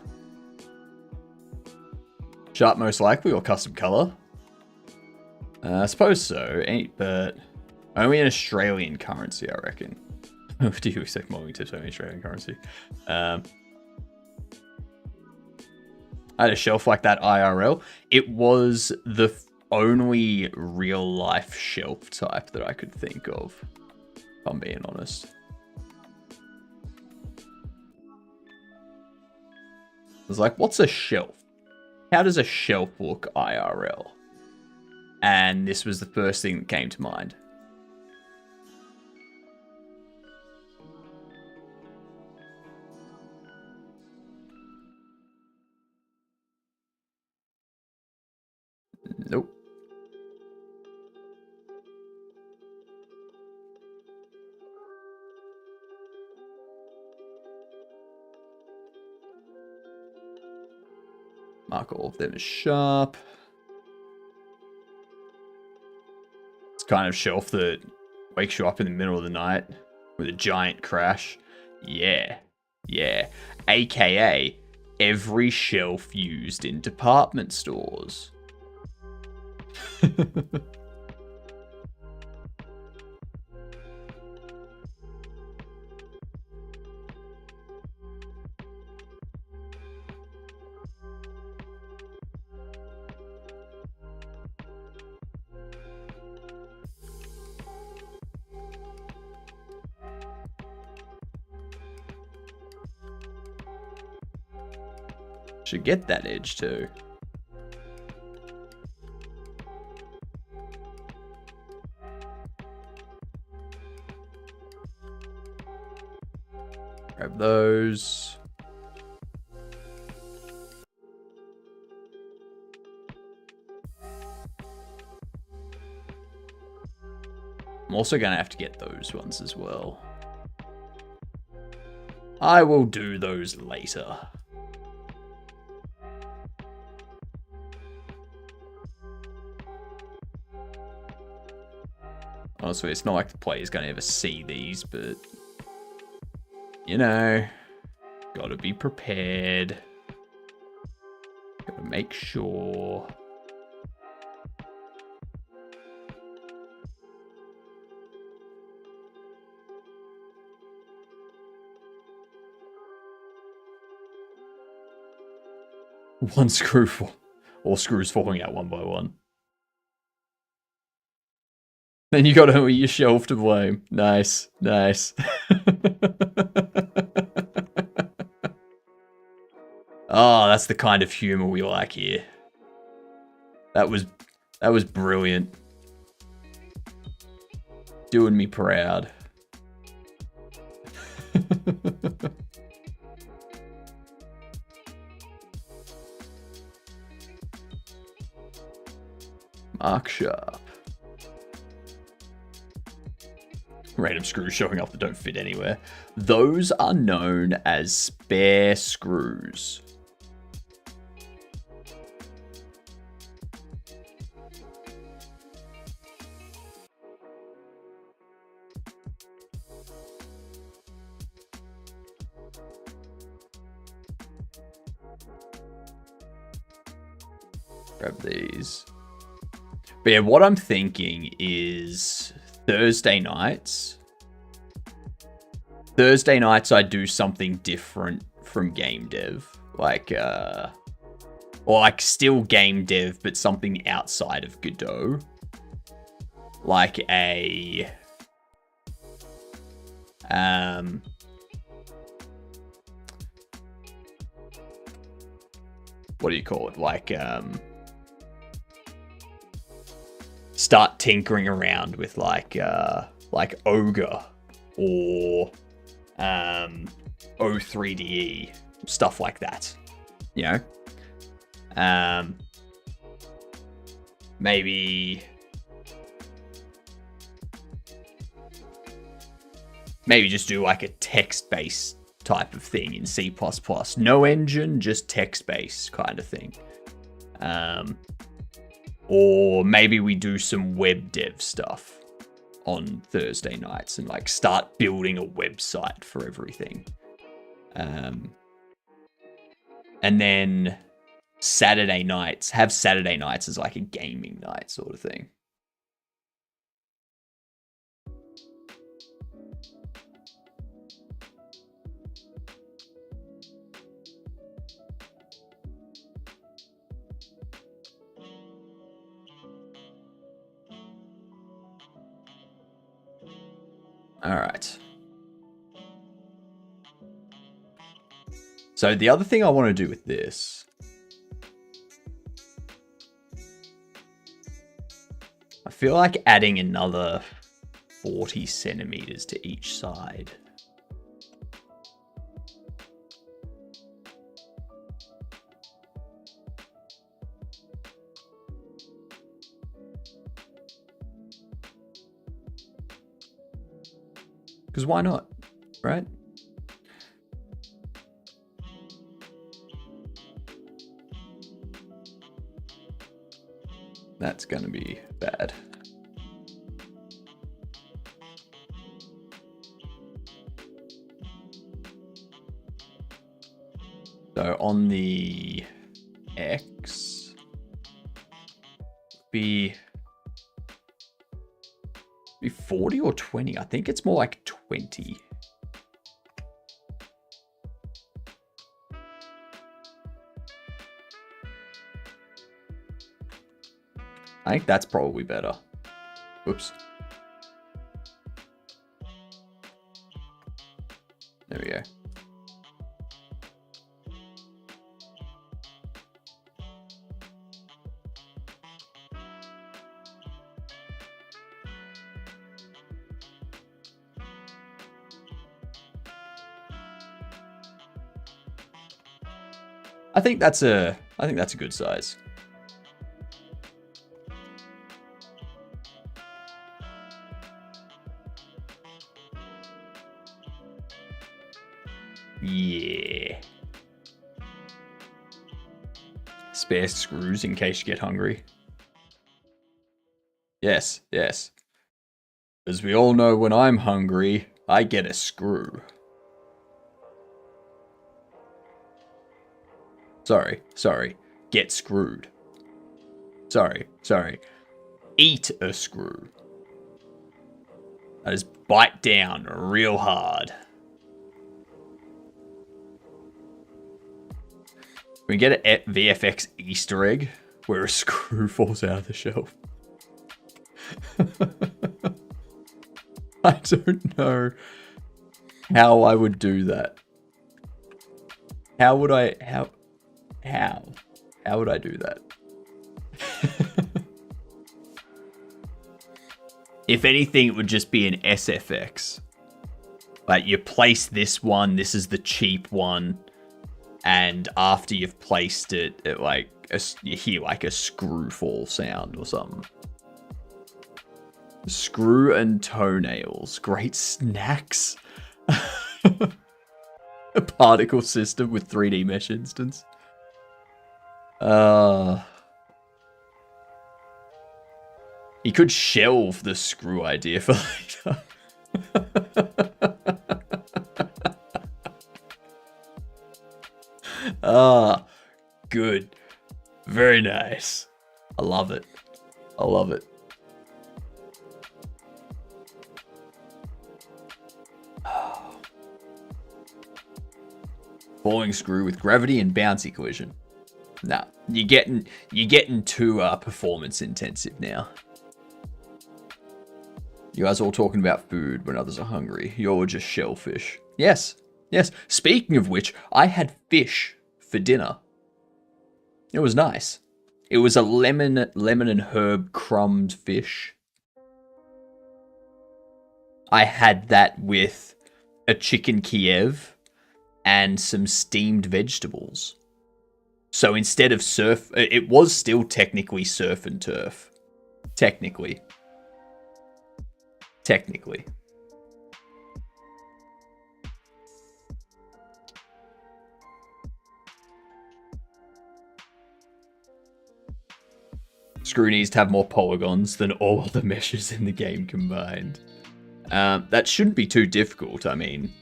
[SPEAKER 1] Sharp most likely, or custom color? I suppose so, but only in Australian currency, I reckon. Do you accept modeling tips only Australian currency? I had a shelf like that IRL. It was the only real life shelf type that I could think of, if I'm being honest. I was like, what's a shelf? How does a shelf look IRL? And this was the first thing that came to mind. Nope. Mark all of them as sharp. It's kind of shelf that wakes you up in the middle of the night with a giant crash. Yeah. Yeah. AKA every shelf used in department stores. Should get that edge too. Grab those. I'm also going to have to get those ones as well. I will do those later. Honestly, it's not like the player's going to ever see these, but, you know, gotta be prepared. Gotta make sure. One screw fall. All screws falling out one by one. Then you got only your shelf to blame. Nice, nice. Oh, that's the kind of humor we like here. That was brilliant. Doing me proud. Mark sharp. Random screws showing up that don't fit anywhere. Those are known as spare screws. Grab these. But yeah, what I'm thinking is Thursday nights I do something different from GamDev. Like, or like still GamDev, but something outside of Godot. Like a, what do you call it? Like, start tinkering around with like Ogre or O3DE, stuff like that, you know. Maybe just do like a text-based type of thing in C++. No engine, just text-based kind of thing. Or maybe we do some web dev stuff on Thursday nights and like start building a website for everything. And then Saturday nights as like a gaming night sort of thing. All right. So the other thing I want to do with this, I feel like adding another 40 centimeters to each side. Because why not, right? That's going to be bad. So on the X, be 40 or 20? I think it's more like 20. I think that's probably better. Whoops. There we go. I think that's a good size. Yeah. Spare screws in case you get hungry. Yes, yes. As we all know, when I'm hungry, I get a screw. Sorry. Get screwed. Sorry. Eat a screw. That is bite down real hard. We get a VFX Easter egg where a screw falls out of the shelf. I don't know how I would do that. How would I do that? If anything, it would just be an SFX. Like, you place this one, this is the cheap one, and after you've placed it, you hear like a screw fall sound or something. Screw and toenails. Great snacks. A particle system with 3D mesh instance. He could shelve the screw idea for later. Good. Very nice. I love it. Falling screw with gravity and bouncy collision. Nah, you're getting too performance intensive now. You guys are all talking about food when others are hungry. You're just shellfish. Yes. Speaking of which, I had fish for dinner. It was nice. It was a lemon and herb crumbed fish. I had that with a chicken Kiev and some steamed vegetables. So instead of surf, it was still technically surf and turf. Technically. Screw needs to have more polygons than all of the meshes in the game combined. That shouldn't be too difficult. I mean,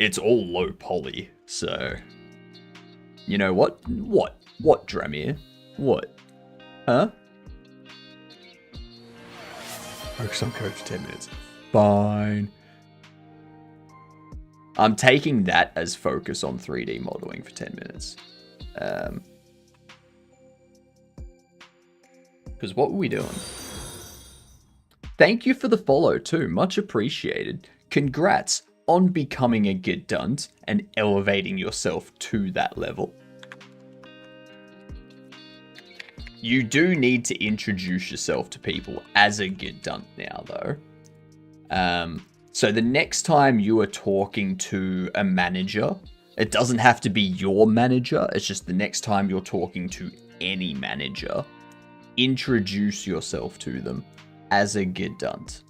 [SPEAKER 1] it's all low poly, so... You know what? What, Dramir? What? Huh? Focus on code for 10 minutes. Fine. I'm taking that as focus on 3D modeling for 10 minutes. Because what were we doing? Thank you for the follow too. Much appreciated. Congrats on becoming a Gedunt and elevating yourself to that level. You do need to introduce yourself to people as a Gedunt now, though. So the next time you are talking to a manager, it doesn't have to be your manager. It's just the next time you're talking to any manager, introduce yourself to them as a Gedunt.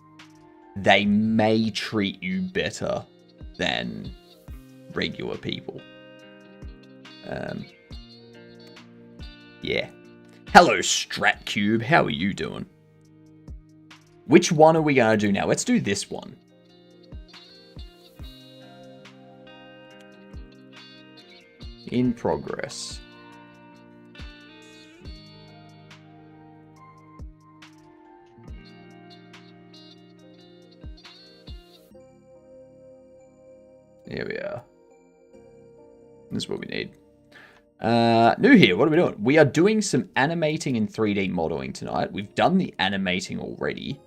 [SPEAKER 1] they may treat you better than regular people. Yeah. Hello, StratCube. How are you doing? Which one are we going to do now? Let's do this one. In progress. Here we are. This is what we need. New here, what are we doing? We are doing some animating and 3D modeling tonight. We've done the animating already.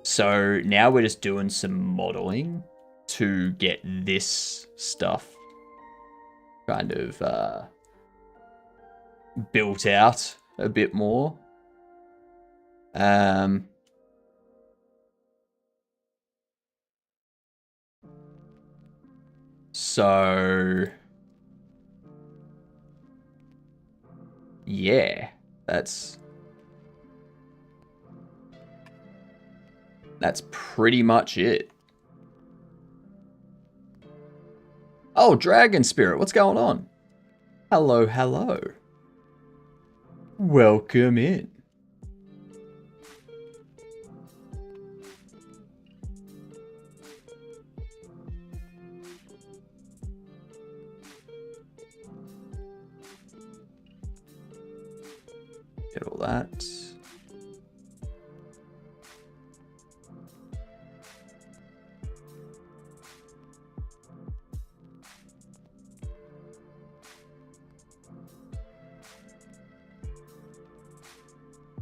[SPEAKER 1] So now we're just doing some modeling to get this stuff kind of built out a bit more. So yeah, that's pretty much it. Oh, Dragon Spirit, what's going on? Hello, hello. Welcome in. Get all that.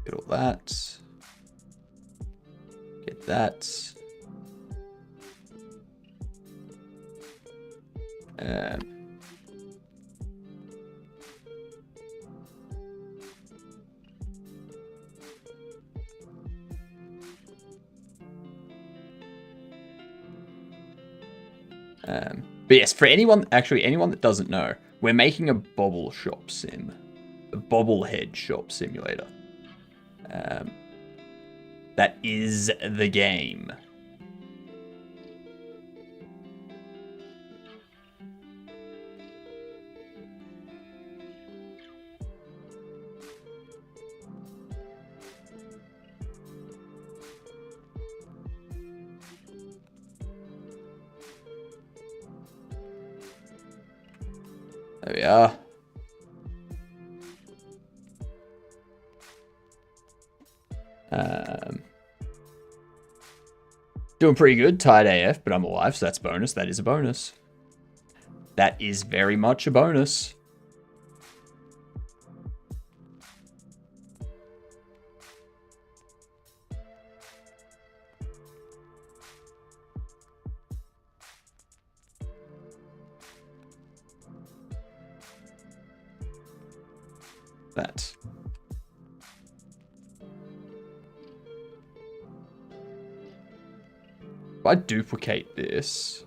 [SPEAKER 1] Get all that. Get that. But yes, for anyone that doesn't know, we're making a Bobble Shop Sim. A Bobblehead Shop Simulator. That is the game. There we are. Doing pretty good, tired AF, but I'm alive, so that's a bonus. That is a bonus. That is very much a bonus. That. If I duplicate this,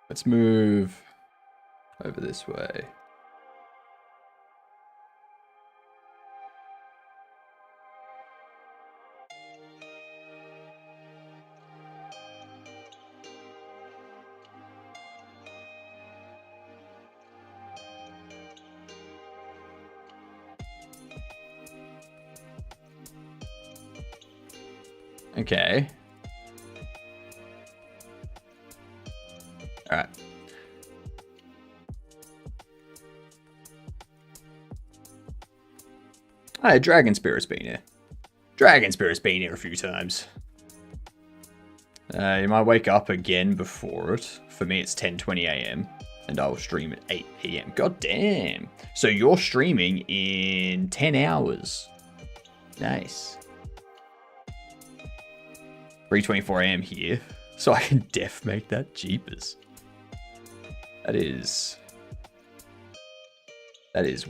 [SPEAKER 1] let's move over this way. Okay. All right. Hi, Dragon Spirit's been here. Dragon Spirit's been here a few times. You might wake up again before it. For me, it's 10:20 a.m. and I will stream at 8 p.m. God damn. So you're streaming in 10 hours. Nice. 3:24 a.m. here. So I can def make that jeepers. That is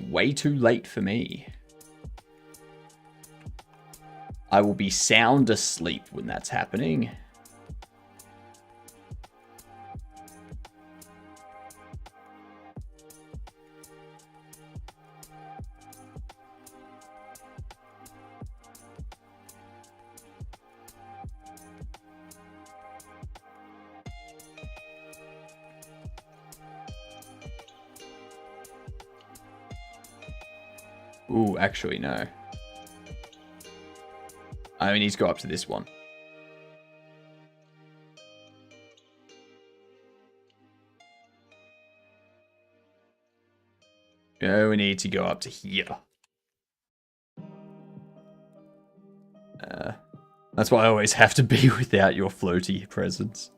[SPEAKER 1] way too late for me. I will be sound asleep when that's happening. Ooh, actually, no. I only need to go up to this one. No, we need to go up to here. That's why I always have to be without your floaty presence.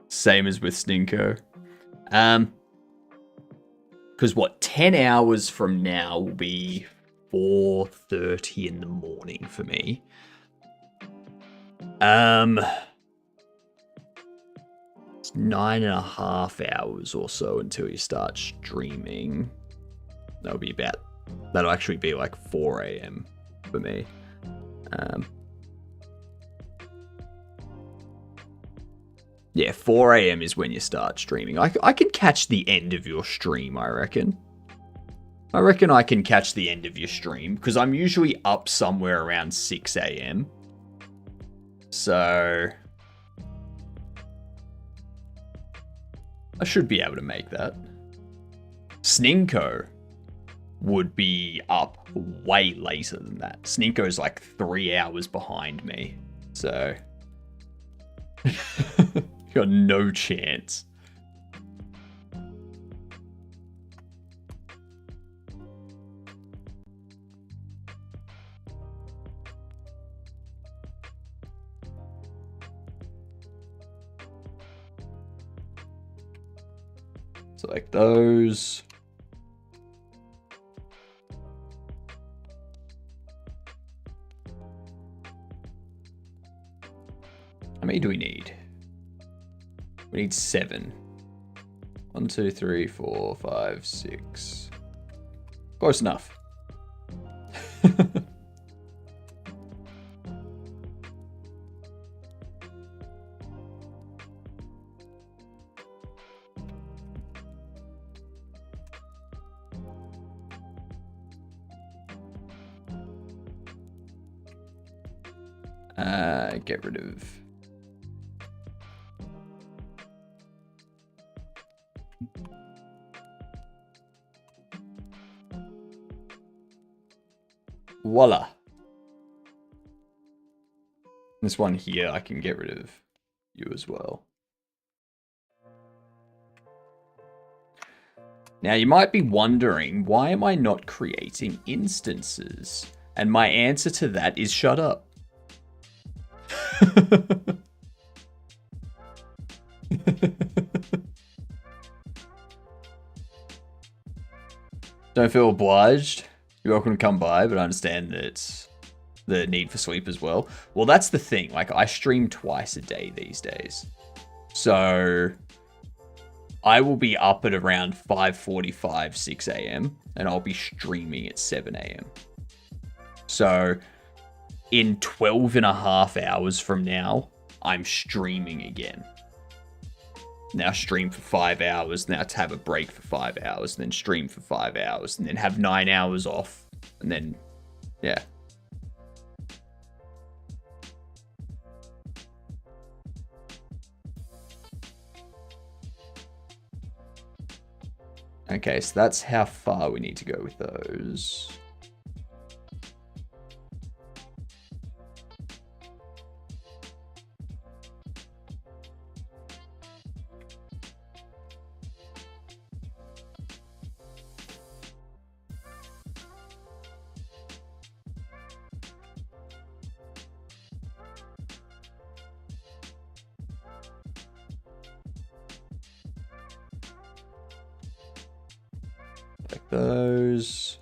[SPEAKER 1] Same as with Stinko. Because what, 10 hours from now will be 4:30 in the morning for me. It's 9.5 hours or so until you start streaming. That'll actually be like 4 a.m. for me. Yeah, 4 a.m. is when you start streaming. I can catch the end of your stream, I reckon. I can catch the end of your stream, because I'm usually up somewhere around 6 a.m. So I should be able to make that. Sninko would be up way later than that. Sninko's like 3 hours behind me. So got no chance. Select those. How many do we need? We need 7. 1, 2, 3, 4, 5, 6. Close enough. Get rid of... Voila. This one here, I can get rid of you as well. Now, you might be wondering, why am I not creating instances? And my answer to that is shut up. Don't feel obliged. You're welcome to come by, but I understand that it's the need for sleep as well. Well, that's the thing. Like, I stream twice a day these days. So I will be up at around 5:45, 6 a.m. and I'll be streaming at 7 a.m. So in 12.5 hours from now, I'm streaming again. Now stream for 5 hours, now to have a break for 5 hours, and then stream for 5 hours, and then have 9 hours off, and then, yeah. Okay, so that's how far we need to go with those. Like those.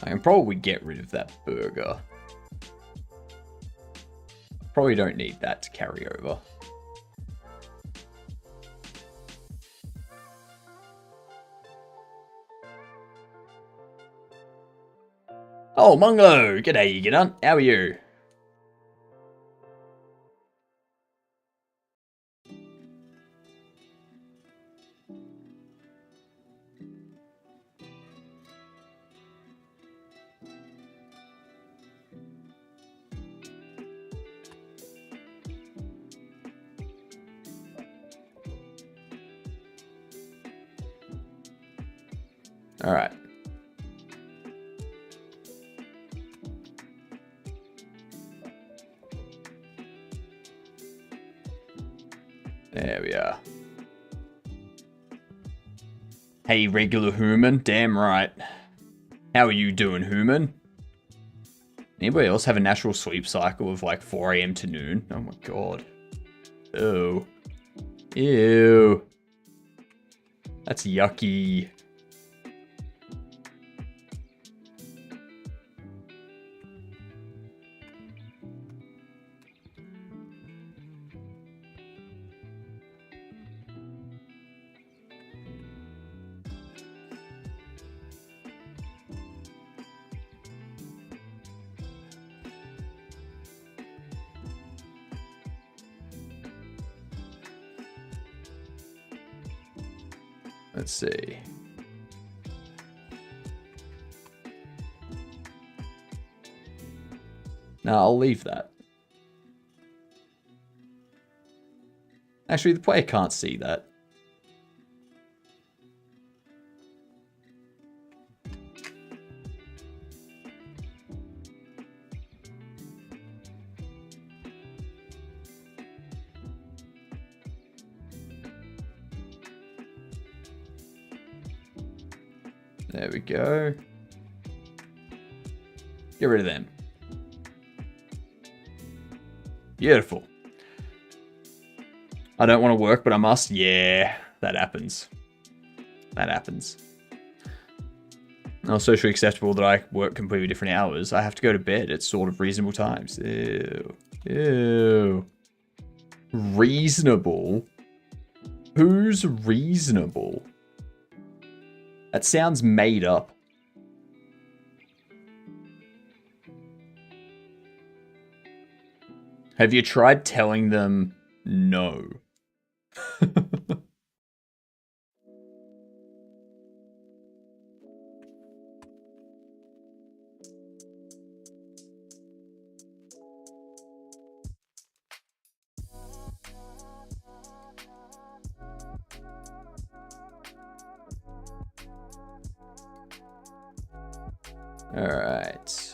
[SPEAKER 1] I can probably get rid of that burger. Probably don't need that to carry over. Oh, Mungo! G'day, you get on. How are you? All right. There we are. Hey, regular human. Damn right. How are you doing, human? Anybody else have a natural sleep cycle of like 4 a.m. to noon? Oh my god. Ew. Ew. That's yucky. Let's see. No, I'll leave that. Actually, the player can't see that. There we go. Get rid of them. Beautiful. I don't want to work, but I must. Yeah, that happens. That happens. Not socially acceptable that I work completely different hours. I have to go to bed at sort of reasonable times. Ew. Ew. Reasonable? Who's reasonable? That sounds made up. Have you tried telling them no? All right.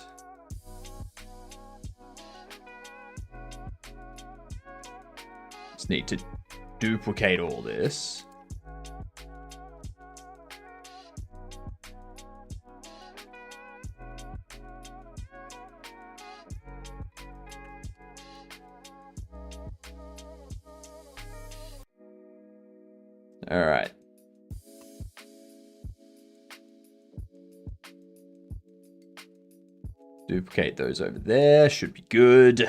[SPEAKER 1] Just need to duplicate all this. All right. Duplicate those over there. Should be good.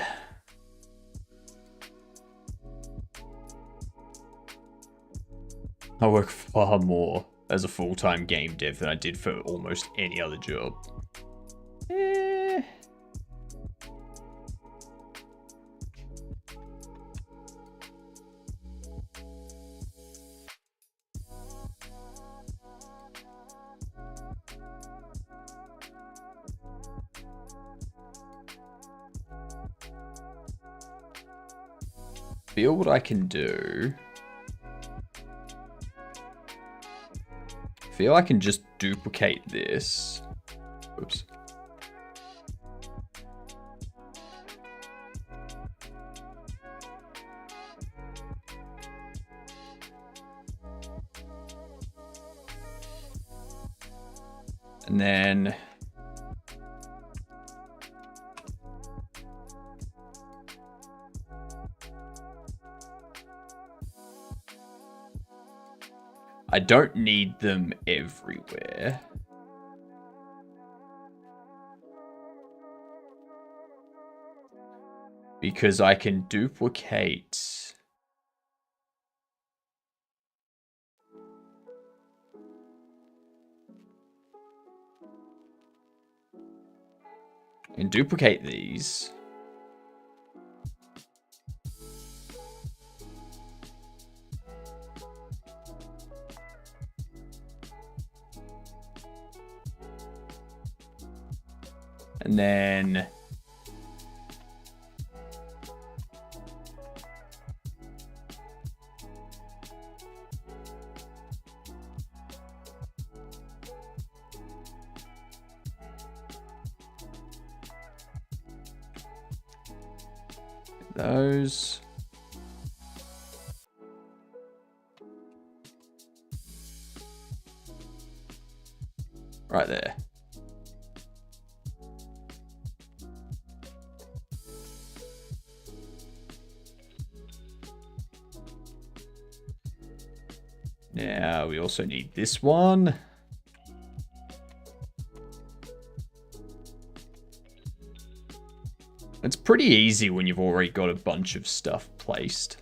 [SPEAKER 1] I work far more as a full-time game dev than I did for almost any other job. Feel what I can do. Feel I can just duplicate this. Oops. And then I don't need them everywhere. Because I can duplicate. And duplicate these. And then those. Right there. Now we also need this one. It's pretty easy when you've already got a bunch of stuff placed.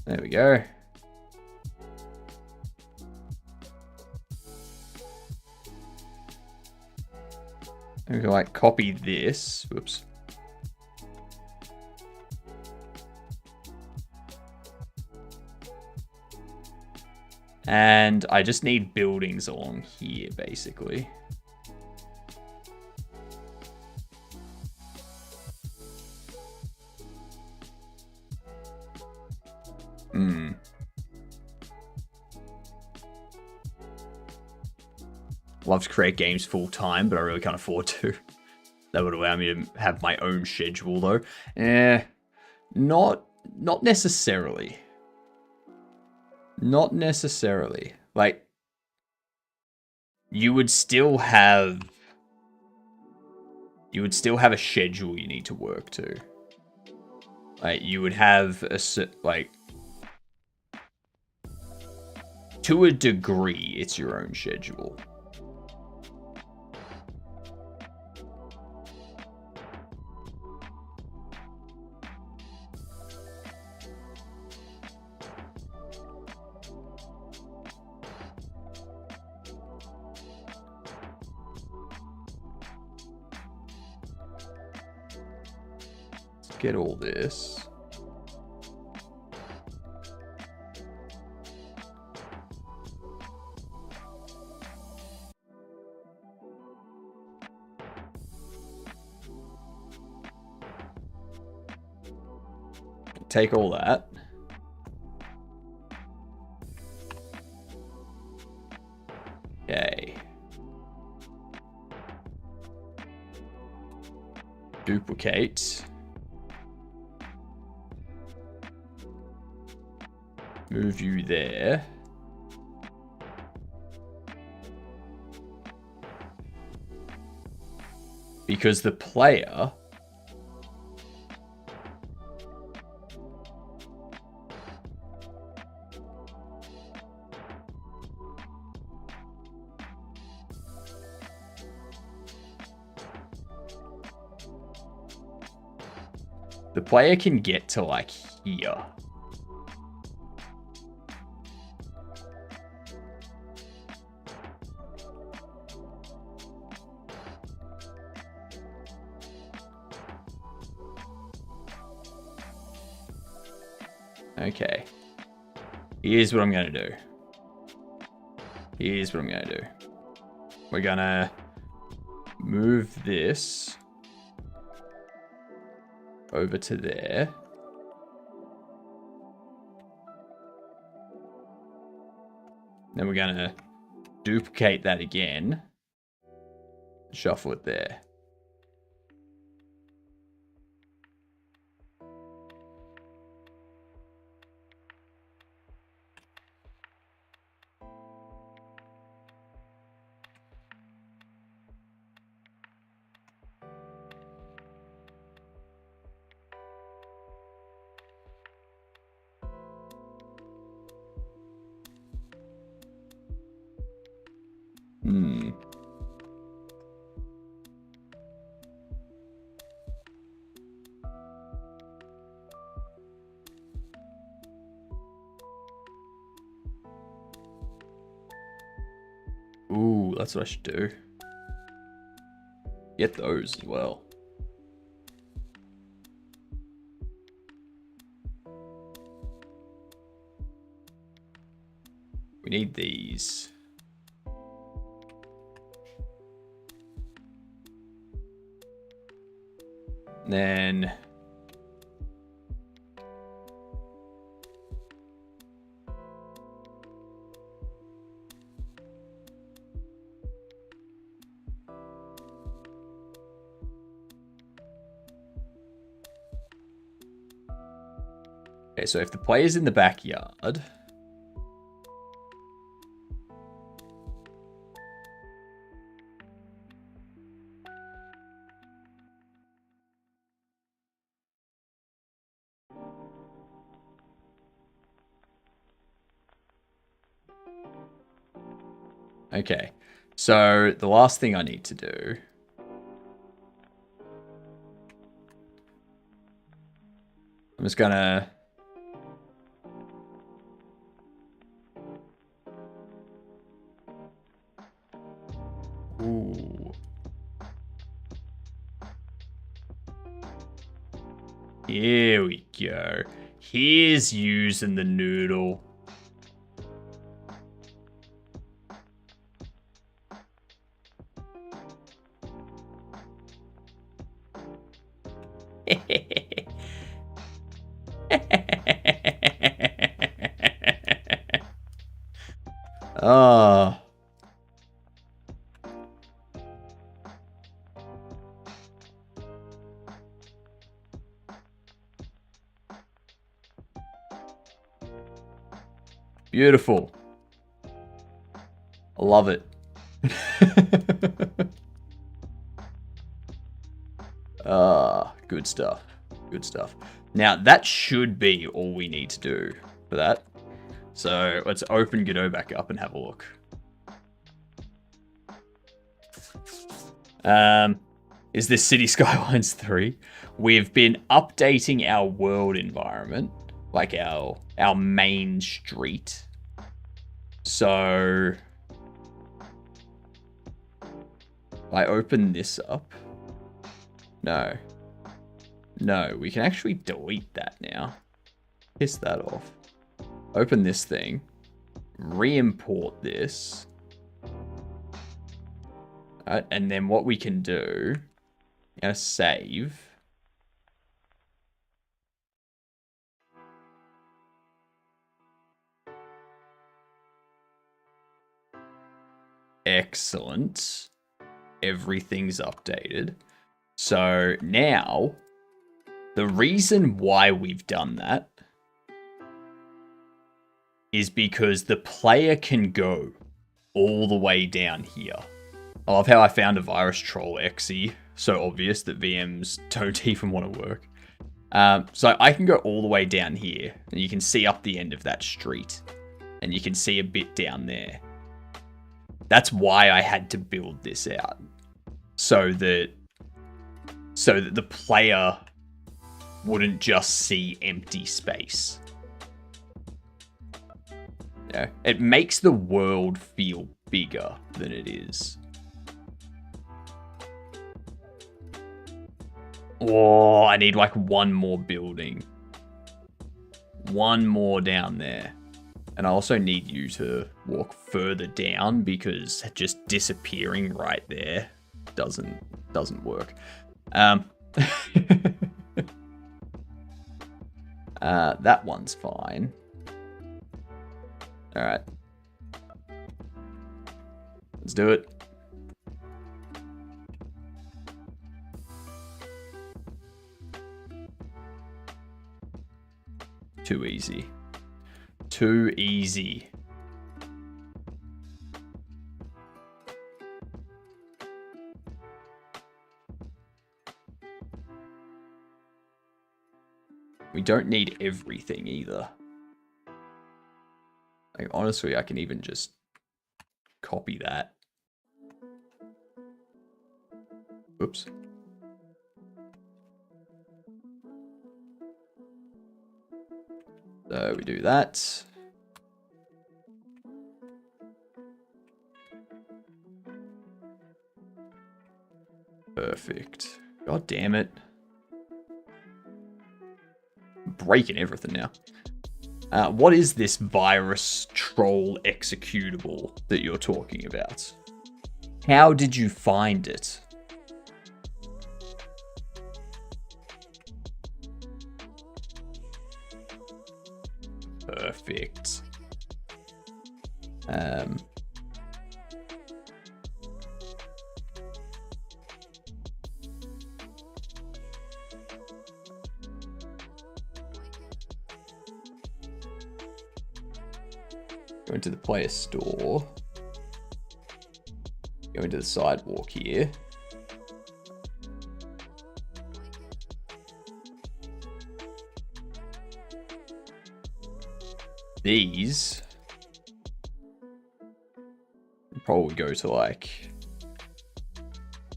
[SPEAKER 1] There we go. We can like copy this. Whoops. And I just need buildings along here, basically. Love to create games full time, but I really can't afford to. That would allow me to have my own schedule, though. Not necessarily. Not necessarily. Like, you would still have a schedule you need to work to. Like, you would have a like, to a degree, it's your own schedule. Get all this. Take all that. Okay. Duplicate. Move you there. Because the player can get to like here. Okay. Here's what I'm going to do. We're going to move this over to there. Then we're going to duplicate that again. Shuffle it there. Ooh, that's what I should do. Get those as well. We need these. Then Okay, so if the player's in the backyard... Okay, so the last thing I need to do... I'm just gonna... Ooh. Here we go. Here's using the noodle. Oh. Beautiful. I love it. Good stuff. Good stuff. Now, that should be all we need to do for that. So, let's open Godot back up and have a look. Is this City Skylines 3? We've been updating our world environment, like our main street. So, I open this up. No. No, we can actually delete that now. Piss that off. Open this thing. Re-import this. Alright, and then what we can do... I'm gonna save. Excellent. Everything's updated. So now, the reason why we've done that is because the player can go all the way down here. I love how I found a virus troll exe. So obvious that VMs don't even want to work. So I can go all the way down here, and you can see up the end of that street, and you can see a bit down there. That's why I had to build this out, so that the player wouldn't just see empty space. Yeah, it makes the world feel bigger than it is. Oh, I need like one more building. One more down there. And I also need you to walk further down because just disappearing right there doesn't work. That one's fine. All right. Let's do it. Too easy. Too easy. We don't need everything either. Like, honestly, I can even just copy that. Oops. So we do that. Perfect. God damn it. Breaking everything now. What is this virus troll executable that you're talking about? How did you find it? Perfect. Go into the player store. Go into the sidewalk here. These probably go to like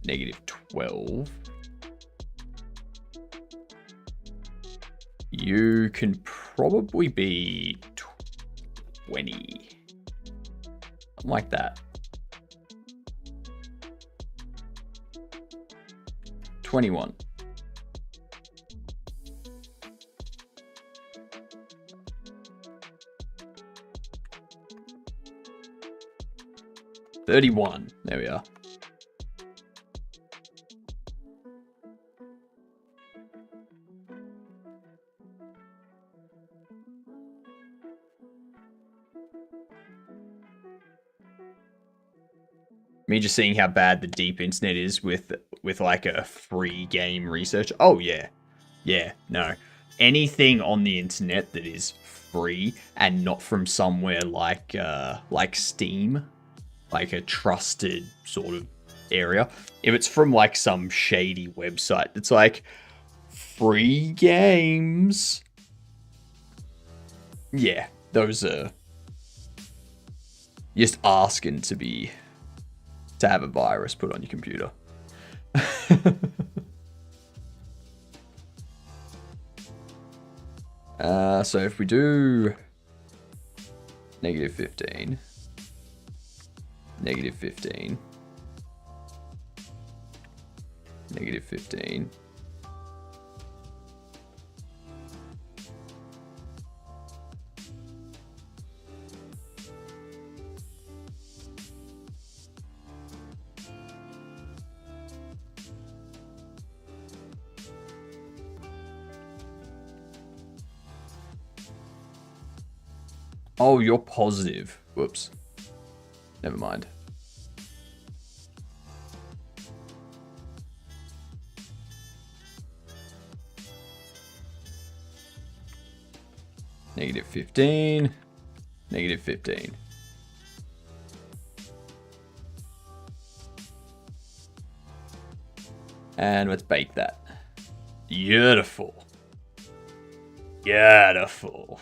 [SPEAKER 1] -12. You can probably be 20. Something like that. 21. $31. There we are. Me just seeing how bad the deep internet is with like a free game research. Oh yeah. Yeah, no. Anything on the internet that is free and not from somewhere like Steam, like a trusted sort of area. If it's from like some shady website that's like free games. Yeah, those are just asking to have a virus put on your computer. So if we do -15, -15, -15. Oh, you're positive. Whoops. Never mind. -15. -15. And let's bake that. Beautiful. Beautiful.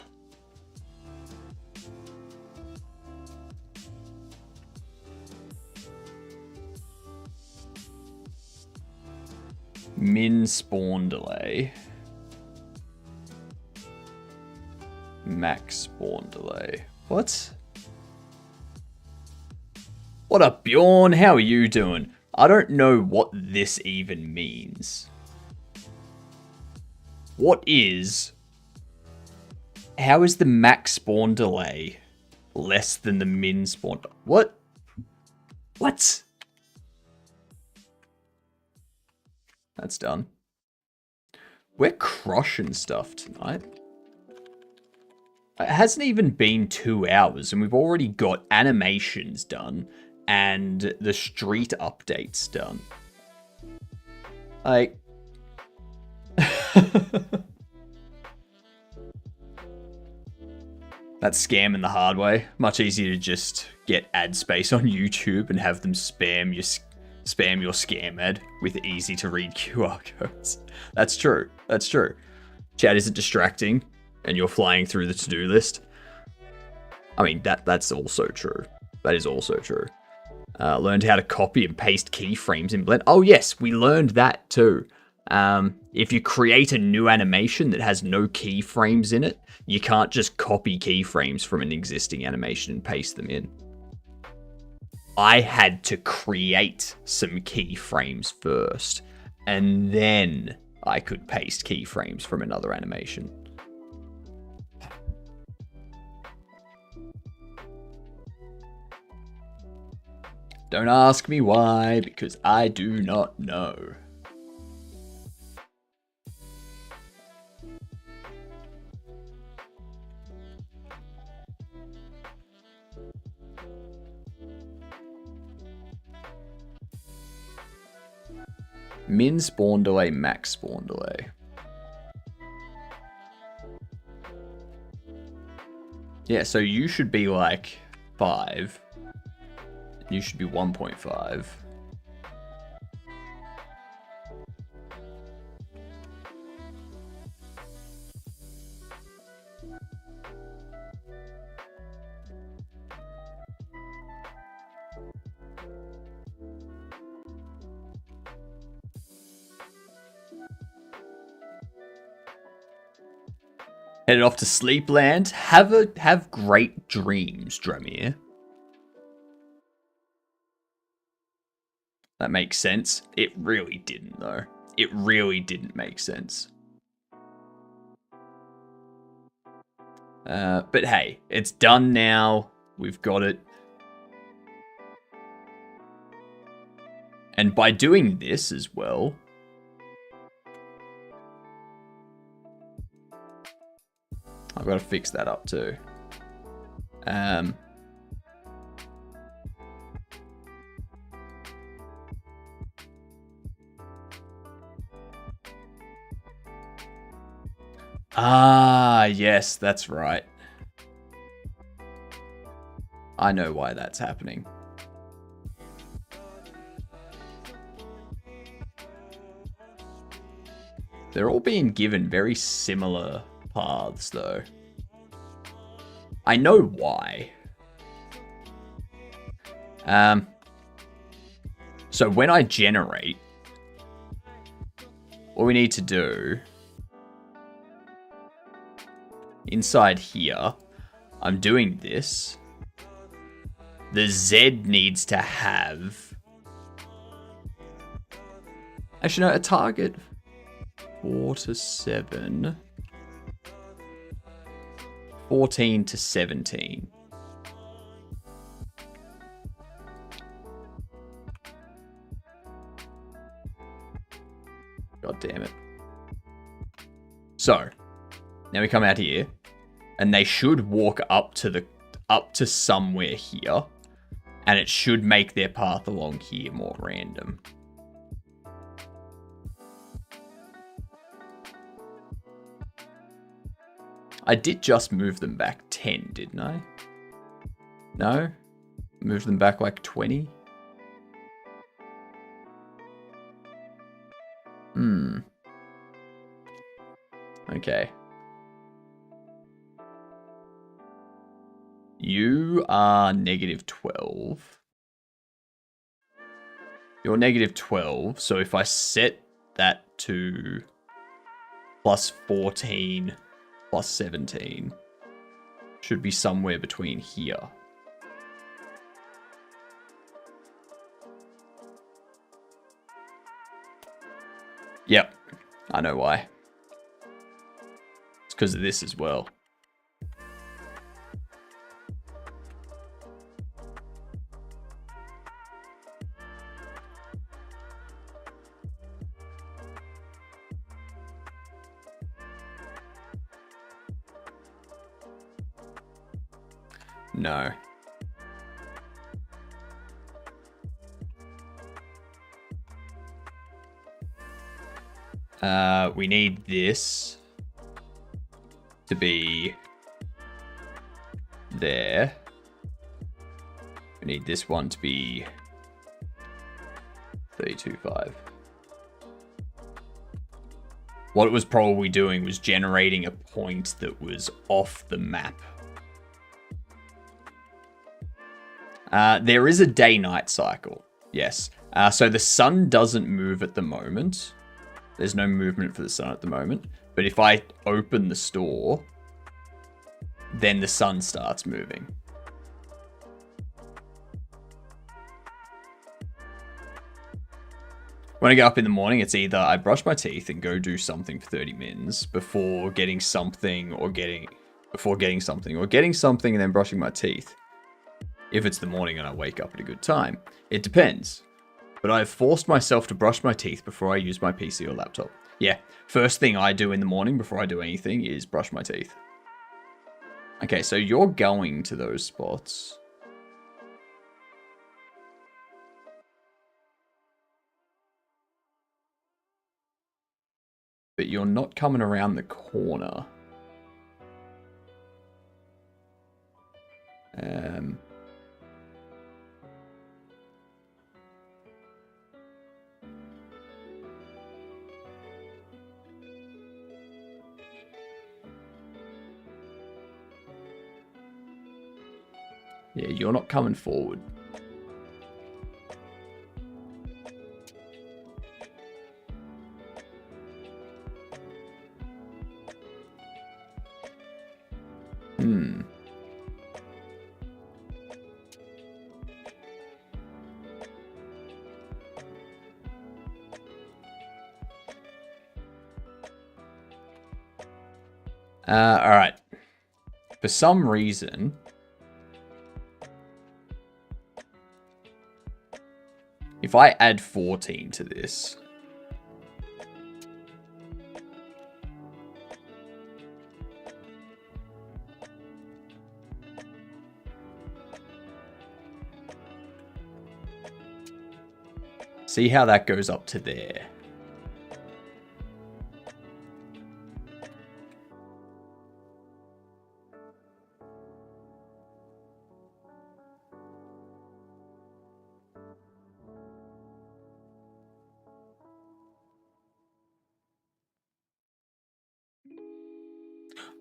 [SPEAKER 1] Min spawn delay. Max spawn delay. What? What up, Bjorn? How are you doing? I don't know what this even means. How is the max spawn delay less than the min spawn? What? What? That's done. We're crushing stuff tonight. It hasn't even been 2 hours and we've already got animations done and the street updates done. Like... That's scamming the hard way. Much easier to just get ad space on YouTube and have them spam your scam ad with easy to read QR codes. That's true. That's true. Chat isn't distracting and you're flying through the to-do list. I mean, that's also true. That is also true. Learned how to copy and paste keyframes in Blend. Oh yes, we learned that too. If you create a new animation that has no keyframes in it, you can't just copy keyframes from an existing animation and paste them in. I had to create some keyframes first, and then I could paste keyframes from another animation. Don't ask me why, because I do not know. Min spawn delay, max spawn delay. Yeah, so you should be like 5. You should be 1.5. Headed off to Sleepland. Have great dreams, Dremir. That makes sense. It really didn't, though. It really didn't make sense. But hey, it's done now. We've got it. And by doing this as well, I've got to fix that up too. Yes, that's right. I know why that's happening. They're all being given very similar paths, though. I know why. So when I generate, what we need to do inside here, I'm doing this. The Z needs to have, actually no, a target 4 to 7, 14 to 17. God damn it. So, now we come out here, and they should walk up to somewhere here, and it should make their path along here more random. I did just move them back 10, didn't I? No? Moved them back like 20? Okay. You are -12. You're -12, so if I set that to +14, +17, should be somewhere between here. Yep, I know why. It's because of this as well. No. We need this to be there. We need this one to be 325. What it was probably doing was generating a point that was off the map. There is a day-night cycle. Yes. So the sun doesn't move at the moment. There's no movement for the sun at the moment. But if I open the store, then the sun starts moving. When I get up in the morning, it's either I brush my teeth and go do something for 30 minutes before getting something or getting something and then brushing my teeth. If it's the morning and I wake up at a good time. It depends. But I've forced myself to brush my teeth before I use my PC or laptop. Yeah, first thing I do in the morning before I do anything is brush my teeth. Okay, so you're going to those spots. But you're not coming around the corner. Um, yeah, you're not coming forward. All right. For some reason, if I add 14 to this, see how that goes up to there.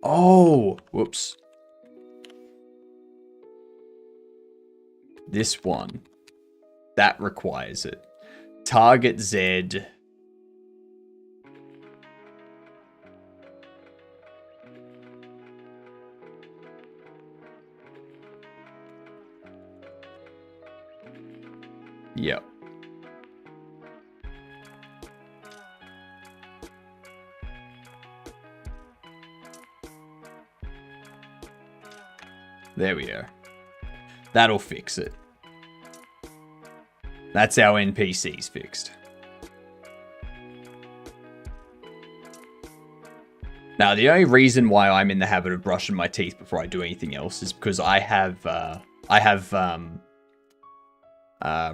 [SPEAKER 1] Oh, whoops. This one, that requires it. Target Z. Yep. There we go. That'll fix it. That's our NPCs fixed. Now, the only reason why I'm in the habit of brushing my teeth before I do anything else is because I have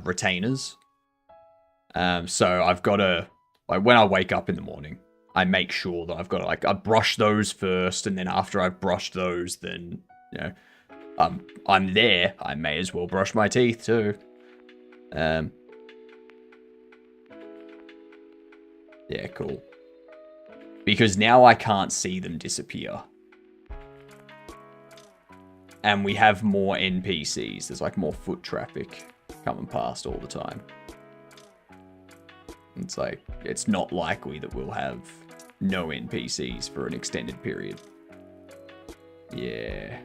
[SPEAKER 1] retainers. So I've got to, like, when I wake up in the morning, I make sure that I've got to, like, I brush those first, and then after I've brushed those, then, you know, I'm there. I may as well brush my teeth too. Yeah, cool. Because now I can't see them disappear. And we have more NPCs. There's like more foot traffic coming past all the time. It's like, it's not likely that we'll have no NPCs for an extended period. Yeah.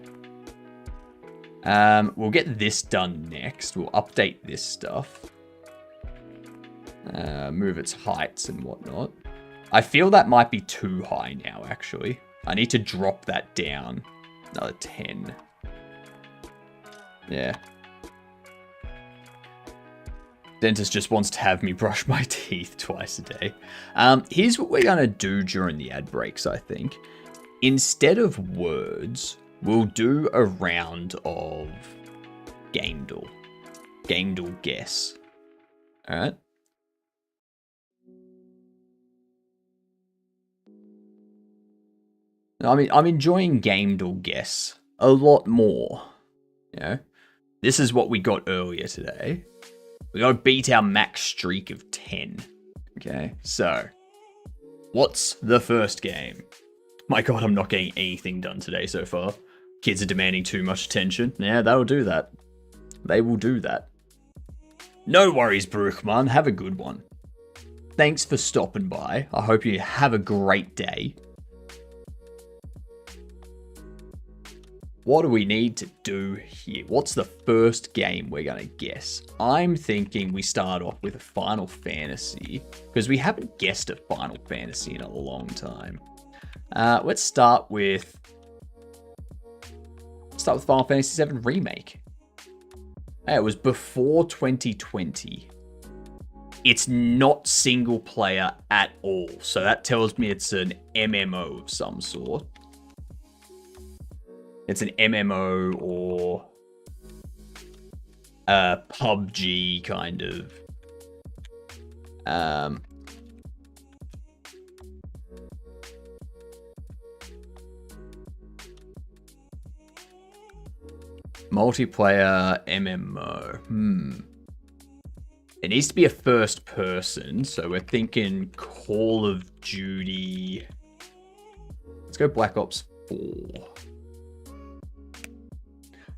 [SPEAKER 1] We'll get this done next. We'll update this stuff. Move its heights and whatnot. I feel that might be too high now, actually. I need to drop that down. Another 10. Yeah. Dentist just wants to have me brush my teeth twice a day. Here's what we're going to do during the ad breaks, I think. Instead of words, we'll do a round of GamDev. GamDev guess. Alright? I mean, I'm enjoying GamDev guess a lot more. You know? This is what we got earlier today. We got to beat our max streak of 10. Okay, so what's the first game? My god, I'm not getting anything done today so far. Kids are demanding too much attention. Yeah, they'll do that. They will do that. No worries, Bruchman. Have a good one. Thanks for stopping by. I hope you have a great day. What do we need to do here? What's the first game we're going to guess? I'm thinking we start off with a Final Fantasy, because we haven't guessed a Final Fantasy in a long time. Let's start with Final Fantasy VII Remake. Hey, it was before 2020. It's not single player at all, so that tells me it's an MMO of some sort. It's an MMO or a PUBG kind of. Multiplayer MMO. It needs to be a first person, so we're thinking Call of Duty. Let's go Black Ops 4.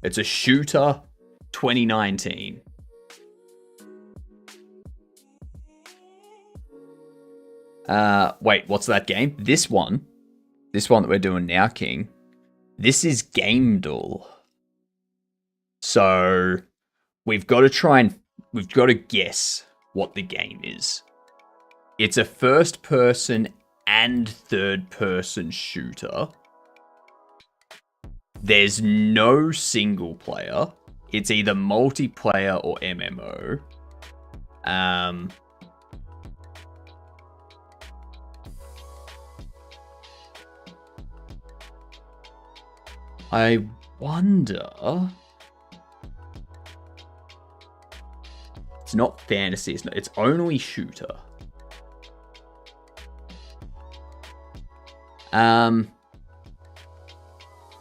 [SPEAKER 1] It's a shooter, 2019. Wait, what's that game? This one that we're doing now, King. This is GamDev. So we've got to guess what the game is. It's a first person and third person shooter. There's no single player. It's either multiplayer or MMO. I wonder. It's not fantasy. It's only shooter. I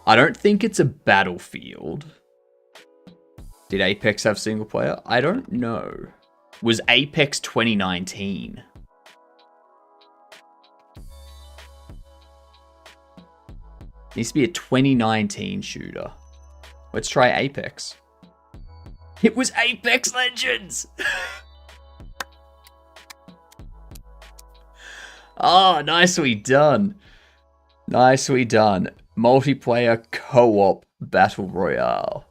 [SPEAKER 1] don't think it's a Battlefield. Did Apex have single player? I don't know. Was Apex 2019? Needs to be a 2019 shooter. Let's try Apex. It was Apex Legends! Oh, nicely done. Nicely done. Multiplayer co-op battle royale.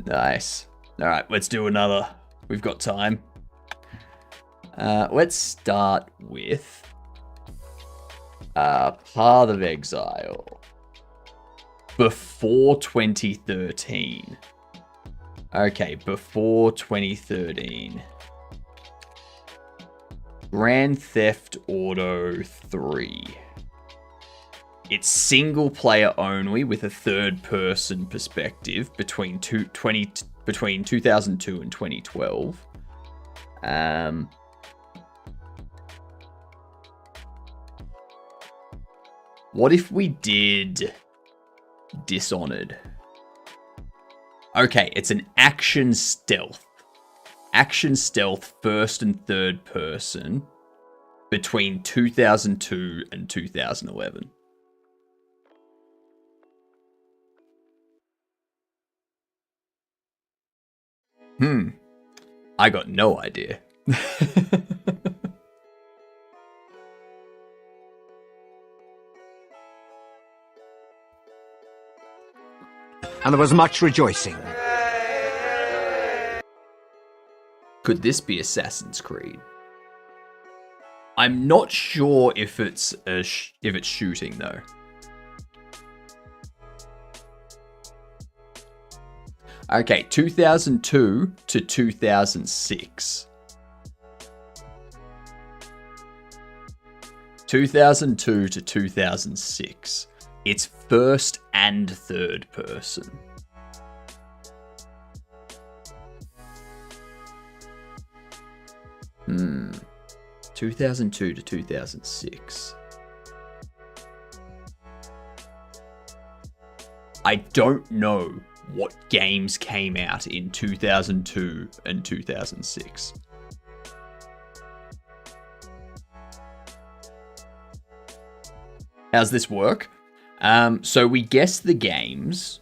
[SPEAKER 1] Nice. Alright, let's do another. We've got time. Let's start with Path of Exile. Before 2013. Okay, before 2013. Grand Theft Auto 3. It's single player only with a third person perspective between 2002 and 2012. What if we did Dishonored? Okay, it's an action stealth. Action stealth first and third person between 2002 and 2011. I got no idea.
[SPEAKER 2] And there was much rejoicing.
[SPEAKER 1] Could this be Assassin's Creed? I'm not sure if it's shooting though. Okay, 2002 to 2006. 2002 to 2006. It's first and third person. Hmm. 2002 to 2006. I don't know what games came out in 2002 and 2006. How's this work? So we guess the games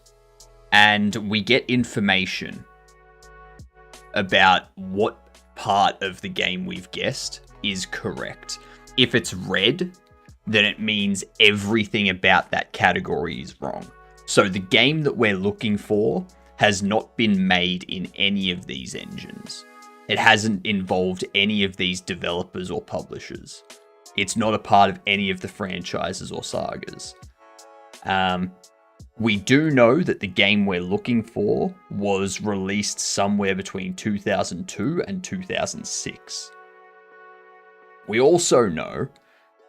[SPEAKER 1] and we get information about what part of the game we've guessed is correct. If it's red, then it means everything about that category is wrong. So the game that we're looking for has not been made in any of these engines. It hasn't involved any of these developers or publishers. It's not a part of any of the franchises or sagas. We do know that the game we're looking for was released somewhere between 2002 and 2006. We also know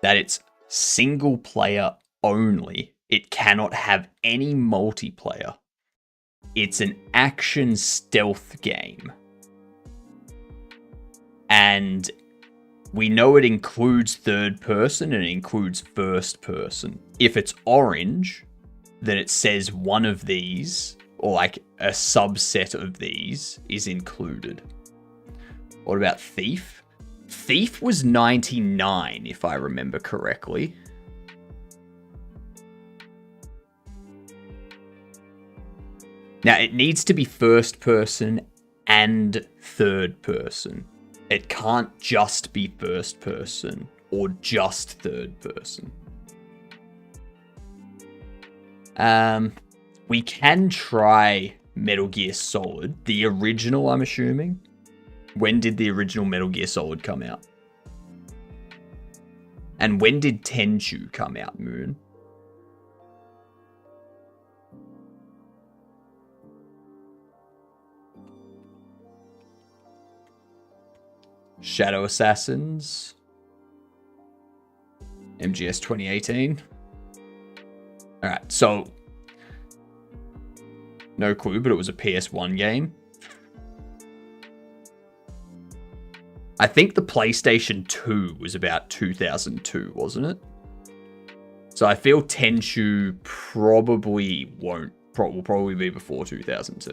[SPEAKER 1] that it's single player only. It cannot have any multiplayer. It's an action stealth game. And we know it includes third person and it includes first person. If it's orange, then it says one of these or like a subset of these is included. What about Thief? Thief was 99, if I remember correctly. Now, it needs to be first person and third person. It can't just be first person or just third person. We can try Metal Gear Solid, the original, I'm assuming. When did the original Metal Gear Solid come out? And when did Tenchu come out, Moon? Shadow Assassins. MGS 2018. Alright, so... no clue, but it was a PS1 game. I think the PlayStation 2 was about 2002, wasn't it? So I feel Tenchu probably will probably be before 2002.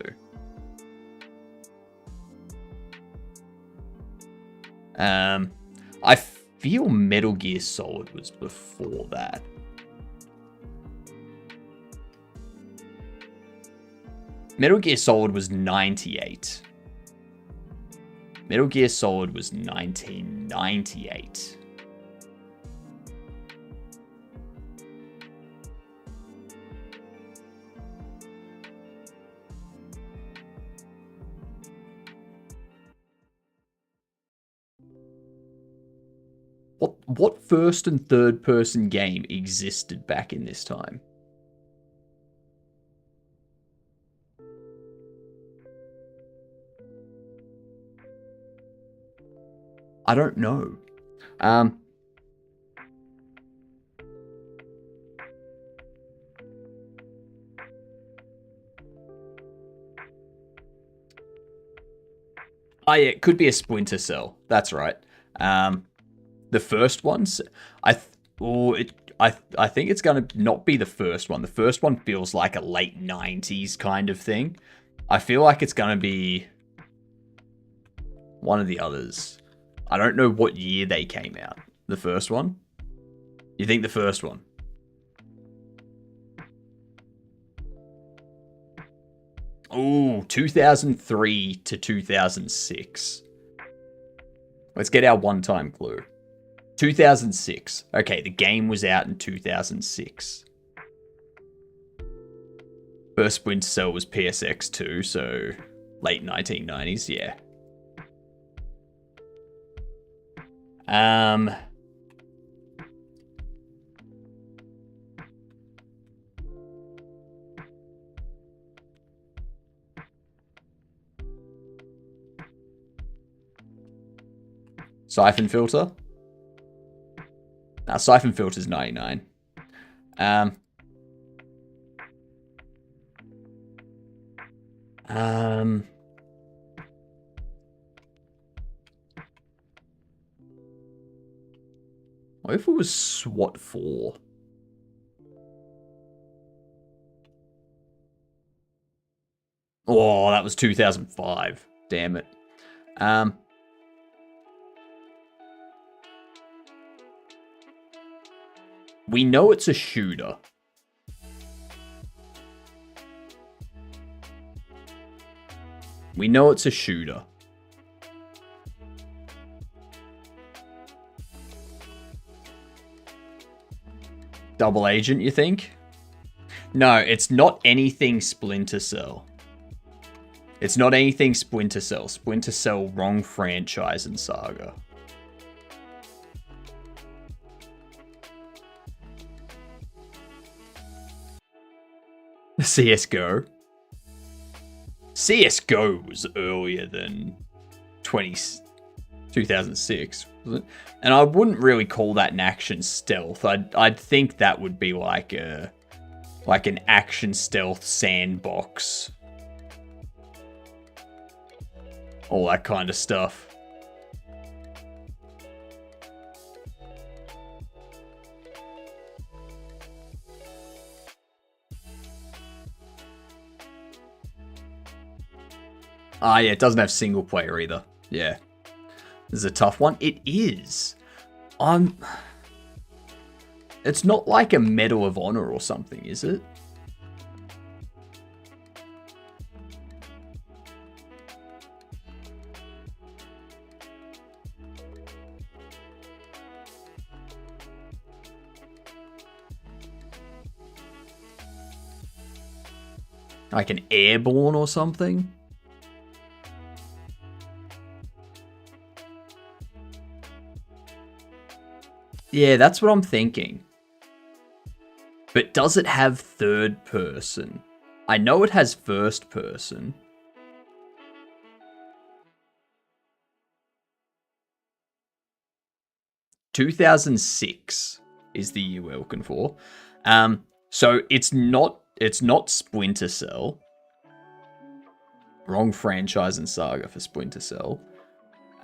[SPEAKER 1] I feel Metal Gear Solid was before that. Metal Gear Solid was 98. Metal Gear Solid was 1998. What first and third person game existed back in this time? I don't know. Oh yeah, it could be a Splinter Cell. That's right. The first ones, I think it's gonna not be the first one. The first one feels like a late 90s kind of thing. I feel like it's gonna be one of the others. I don't know what year they came out. The first one? You think the first one? Ooh, 2003 to 2006. Let's get our one-time clue. 2006. Okay, the game was out in 2006. First Splinter Cell was PSX 2, so late 1990s, yeah. Siphon Filter? Now, Siphon Filter's 99. What if it was SWAT 4? Oh, that was 2005. Damn it. We know it's a shooter. We know it's a shooter. Double Agent, you think? No, it's not anything Splinter Cell. It's not anything Splinter Cell. Splinter Cell, wrong franchise and saga. CSGO. CSGO was earlier than 2006, wasn't it? And I wouldn't really call that an action stealth. I'd think that would be like an action stealth sandbox. All that kind of stuff. Ah, yeah, it doesn't have single player either. Yeah. This is a tough one. It is. It's not like a Medal of Honor or something, is it? Like an Airborne or something? Yeah, that's what I'm thinking. But does it have third person? I know it has first person. "2006 is the year we're looking for. So it's not Splinter Cell. Wrong franchise and saga for Splinter Cell.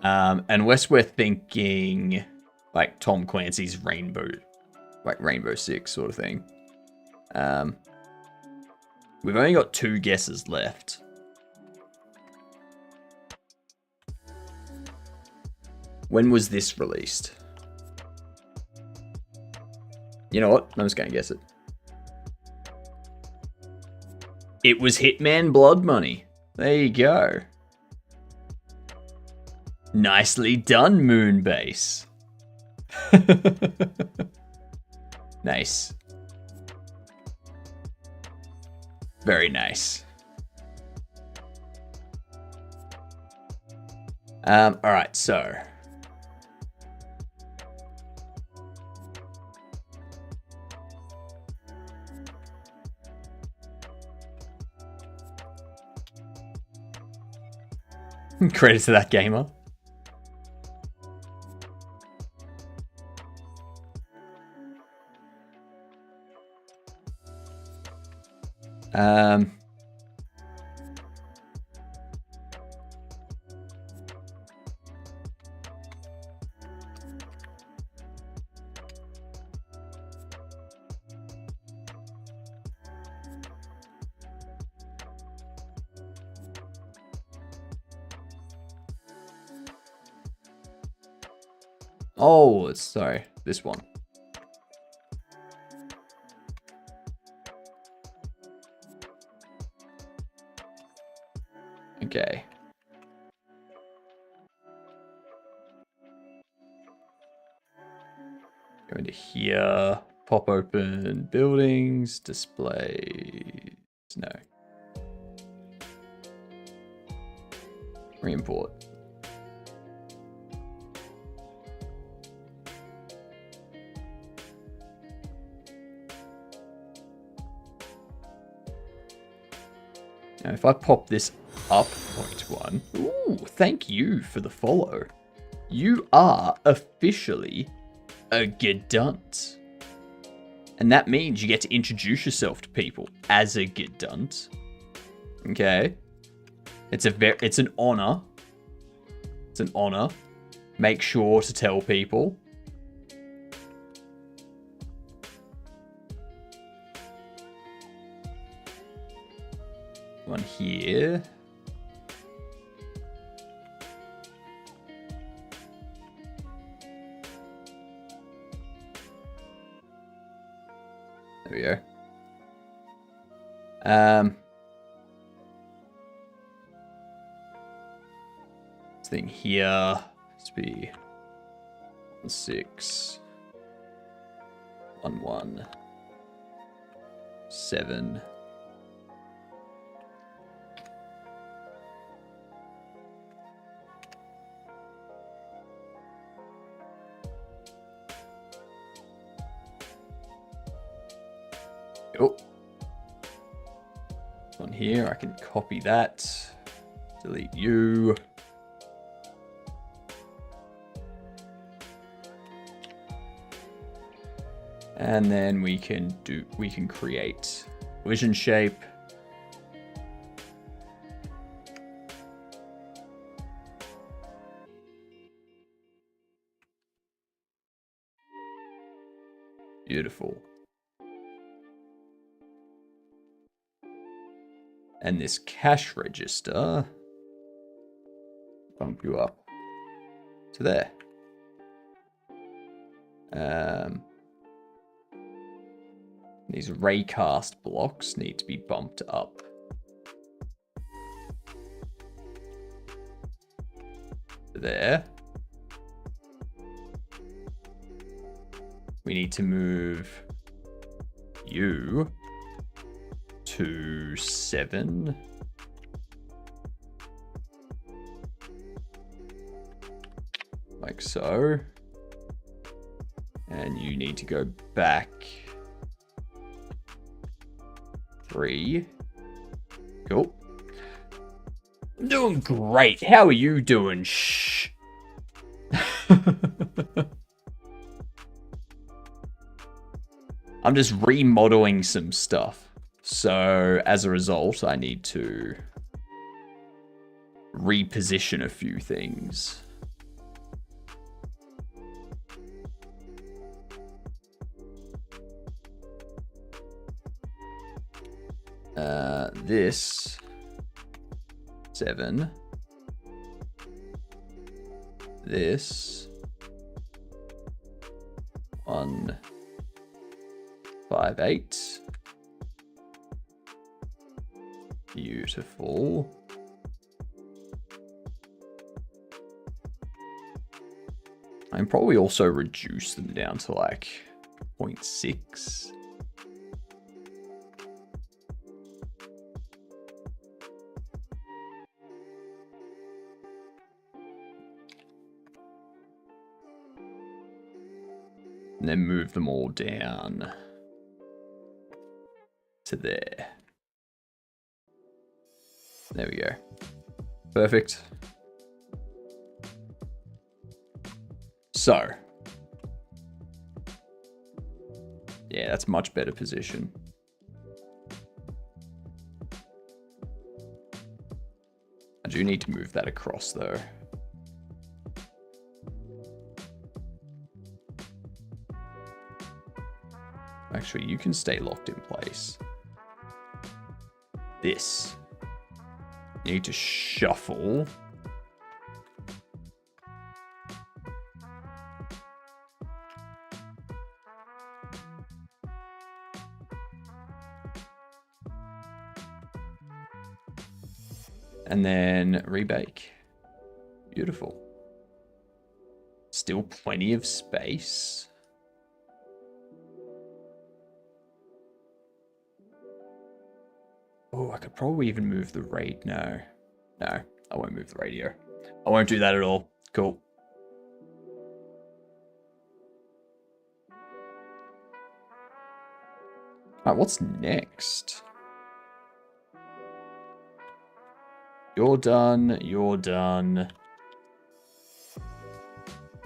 [SPEAKER 1] Unless we're thinking like Tom Clancy's Rainbow Six sort of thing. We've only got 2 guesses left. When was this released? You know what? I'm just going to guess it. It was Hitman Blood Money. There you go. Nicely done, Moonbase. Nice. Very nice. Alright, so. Credit to that gamer. Oh, sorry, this one. Okay. Go into here, pop open buildings, display. No. Re-import. Now, if I pop this up 0.1, ooh, thank you for the follow. You are officially a Gedunt. And that means you get to introduce yourself to people as a Gedunt. Okay. It's an honor. It's an honor. Make sure to tell people. One here. There we go. This thing here. Let's be 6 1 1 7. Oh, on here, I can copy that, delete you. And then we can create collision shape. Beautiful. And this cash register, bump you up to there. These raycast blocks need to be bumped up. There. We need to move you to 7. Like so. And you need to go back 3. Cool. I'm doing great. How are you doing? Shh. I'm just remodeling some stuff. So as a result, I need to reposition a few things. This 7. This 1, 5, 8. Beautiful. I can probably also reduce them down to like 0.6. And then move them all down to there. There we go. Perfect. So. Yeah, that's much better position. I do need to move that across though. Actually, you can stay locked in place. This. You need to shuffle. And then rebake. Beautiful. Still plenty of space. Oh, I could probably even move the radio. No, I won't move the radio. I won't do that at all. Cool. Alright, what's next? You're done. You're done.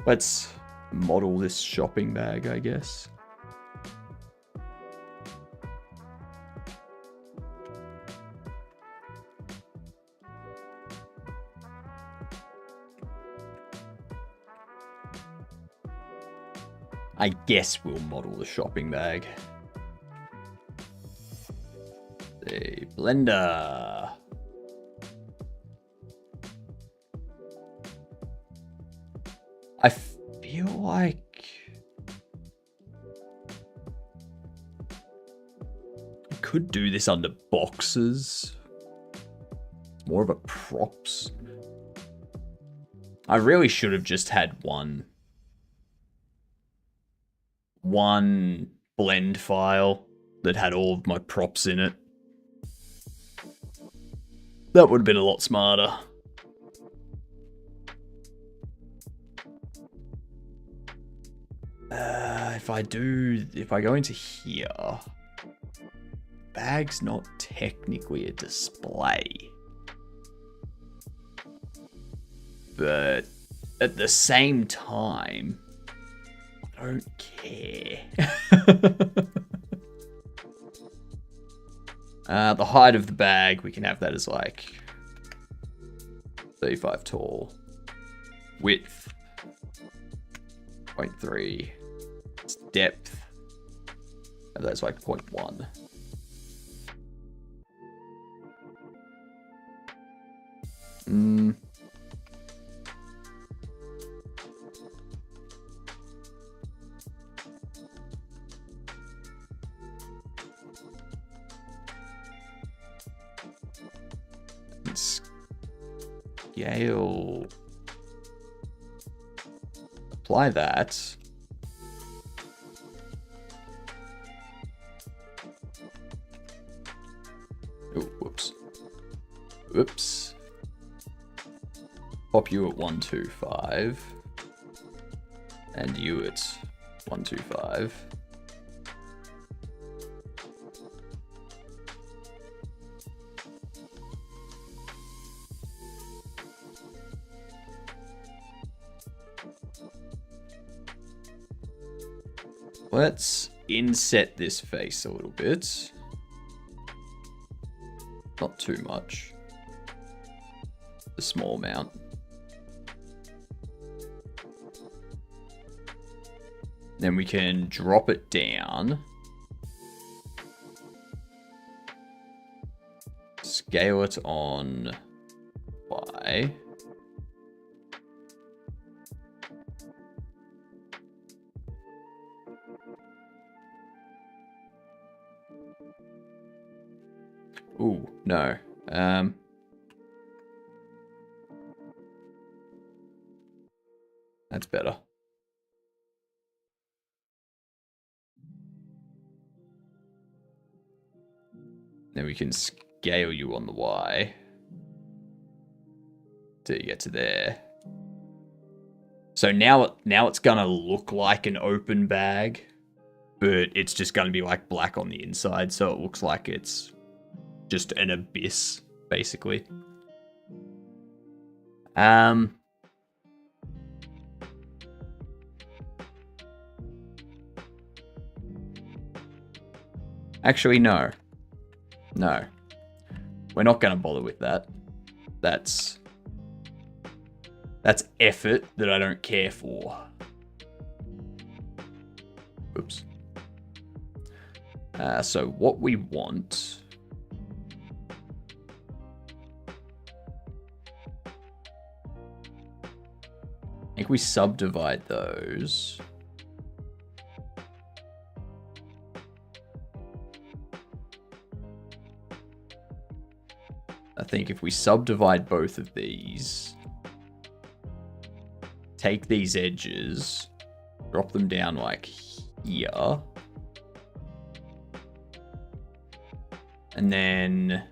[SPEAKER 1] Let's model this shopping bag, I guess. I guess we'll model the shopping bag. The blender. I feel like I could do this under boxes. More of a props. I really should have just had one blend file that had all of my props in it. That would have been a lot smarter. If I go into here, bag's not technically a display. But at the same time, I don't care. The height of the bag, we can have that as like 35 tall. Width, 0.3. Its depth, that's like 0.1. scale. Apply that. Oh, whoops. Whoops. Pop you at 125. And you at 125. Let's inset this face a little bit. Not too much. A small amount. Then we can drop it down. Scale it on Y. Ooh, no. That's better. Then we can scale you on the Y till you get to there. So now it's gonna look like an open bag, but it's just gonna be like black on the inside, so it looks like it's just an abyss, basically. Actually, no. No. We're not going to bother with that. That's effort that I don't care for. Oops. So what we want... I think we subdivide those. I think if we subdivide both of these, take these edges, drop them down like here, and then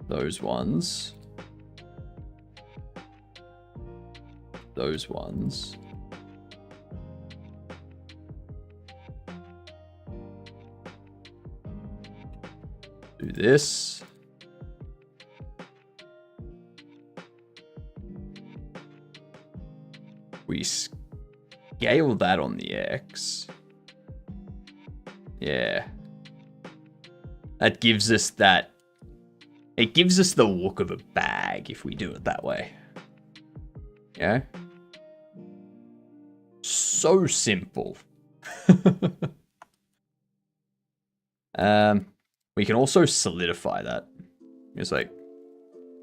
[SPEAKER 1] those ones, those ones. Do this. We scale that on the X. Yeah. That gives us that. It gives us the look of a bag if we do it that way. Yeah. So simple. We can also solidify that. Just like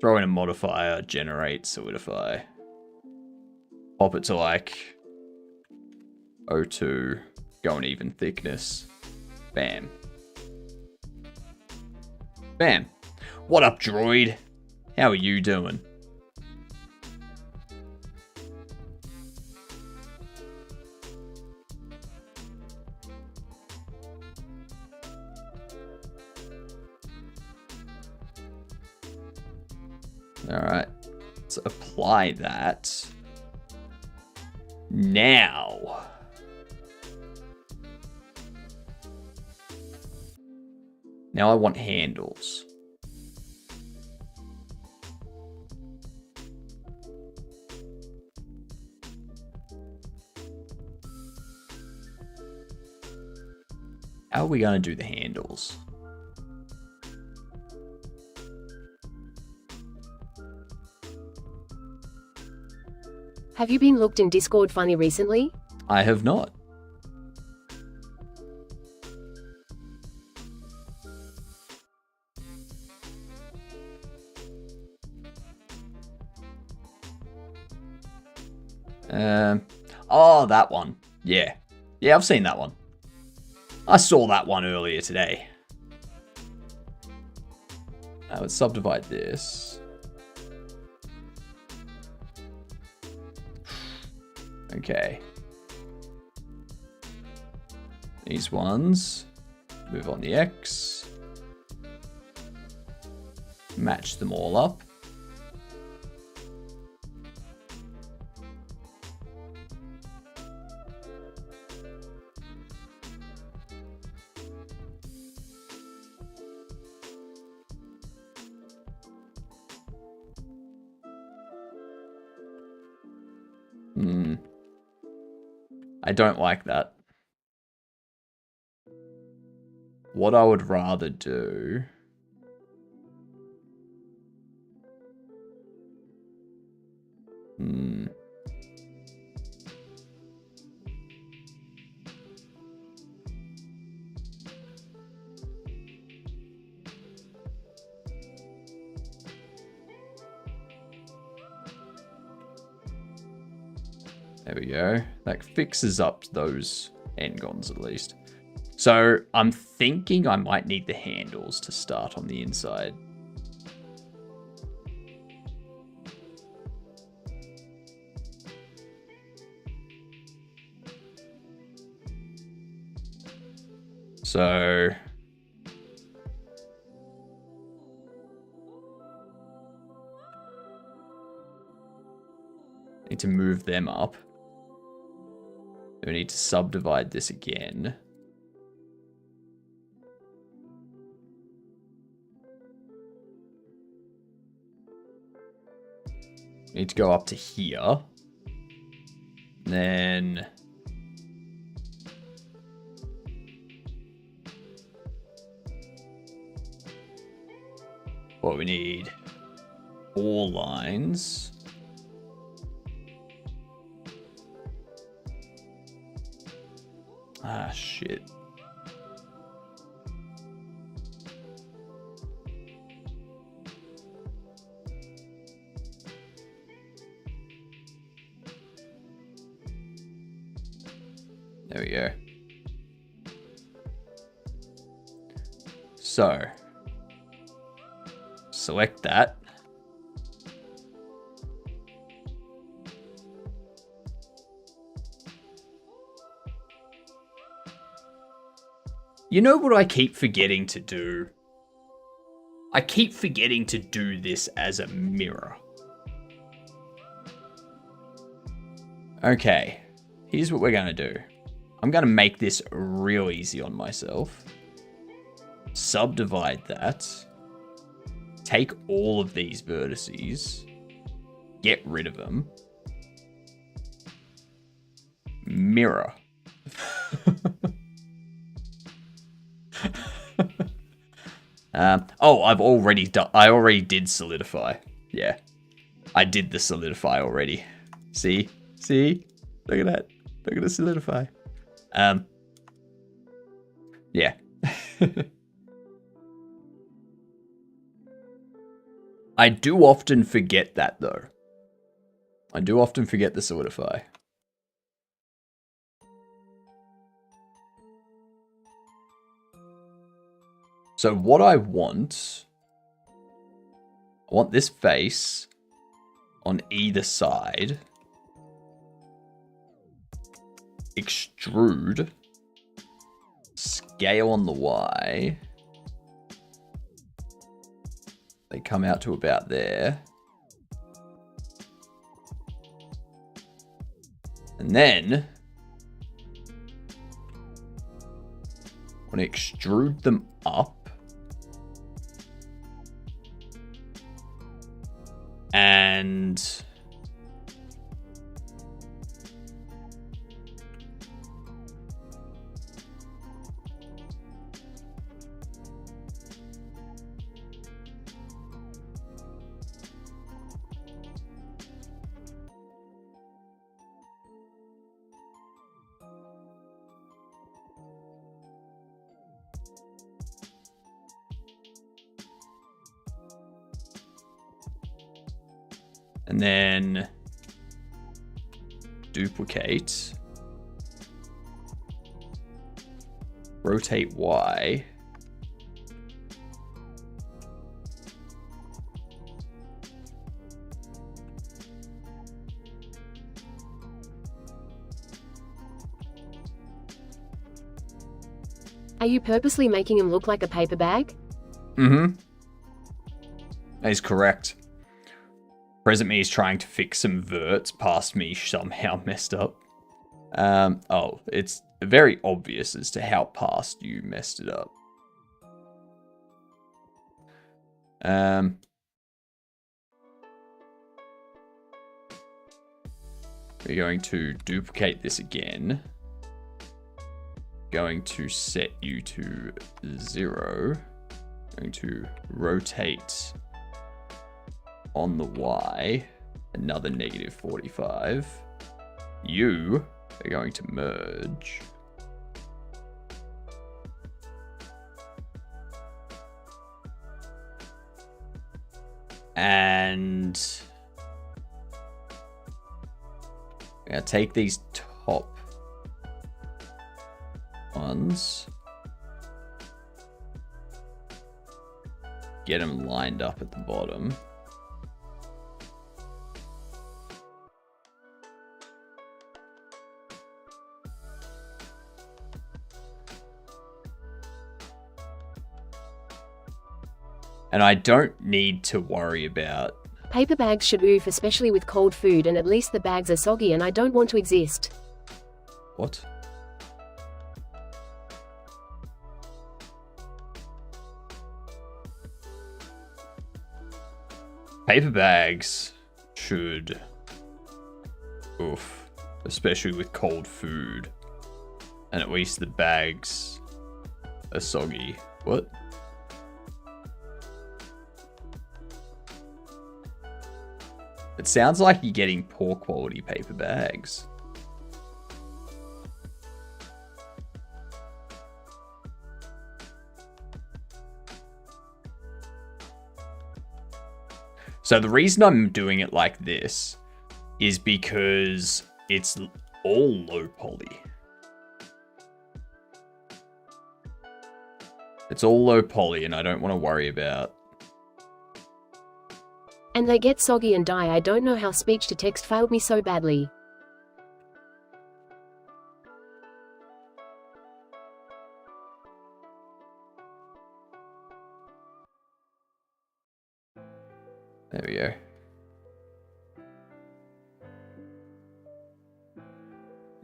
[SPEAKER 1] throw in a modifier, generate, solidify. Pop it to like 02, go an even thickness. Bam. Bam. What up, droid? How are you doing? Alright, let's apply that. Now. Now I want handles. How are we going to do the handles?
[SPEAKER 3] Have you been looked in Discord funny recently?
[SPEAKER 1] I have not. Oh, that one. Yeah. Yeah, I've seen that one. I saw that one earlier today. Let's subdivide this. Okay. These ones. Move on the X. Match them all up. I don't like that. What I would rather do... There we go. That fixes up those n-gons at least. So I'm thinking I might need the handles to start on the inside. So need to move them up. We need to subdivide this again. We need to go up to here. Then what we need, 4 lines. Ah, shit. There we go. So, select that. You know what I keep forgetting to do? I keep forgetting to do this as a mirror. Okay, here's what we're gonna do. I'm gonna make this real easy on myself. Subdivide that. Take all of these vertices. Get rid of them. Mirror. Oh, I already did solidify. Yeah. I did the solidify already. See? Look at that. Look at the solidify. Yeah. I do often forget that though. I do often forget the solidify. So what I want this face on either side. Extrude. Scale on the Y. They come out to about there. And then I want to extrude them up. And then duplicate. rotate Y.
[SPEAKER 3] Are you purposely making him look like a paper bag?
[SPEAKER 1] Mm-hmm. That is correct. Present me is trying to fix some verts past me somehow messed up. Oh, it's very obvious as to how past you messed it up. We're going to duplicate this again. Going to set you to 0. Going to rotate on the Y, another negative 45. You are going to merge. And I'm going to take these top ones, get them lined up at the bottom. And I don't need to worry about...
[SPEAKER 3] Paper bags should oof, especially with cold food, and at least the bags are soggy and I don't want to exist.
[SPEAKER 1] What? Paper bags should oof, especially with cold food. And at least the bags are soggy. What? It sounds like you're getting poor quality paper bags. So the reason I'm doing it like this is because it's all low poly. It's all low poly and I don't want to worry about...
[SPEAKER 3] And they get soggy and die. I don't know how speech to text failed me so badly.
[SPEAKER 1] There we go.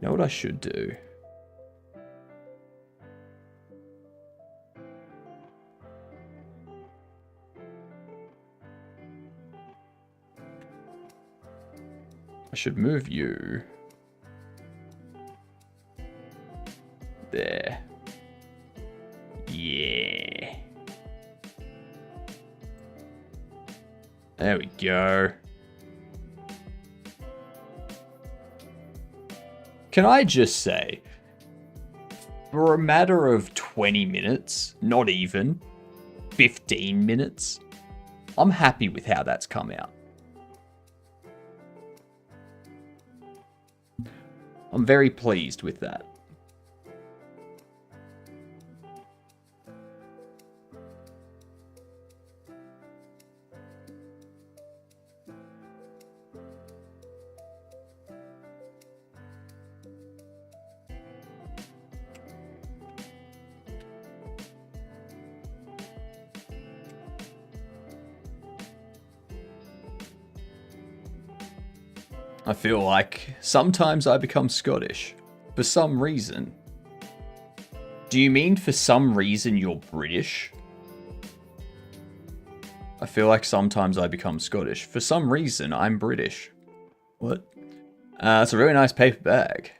[SPEAKER 1] You know what I should do? I should move you there. Yeah. There we go. Can I just say, for a matter of 20 minutes, not even 15 minutes, I'm happy with how that's come out. I'm very pleased with that. I feel like sometimes I become Scottish. For some reason. Do you mean for some reason you're British? I feel like sometimes I become Scottish. For some reason, I'm British. What? It's a really nice paper bag.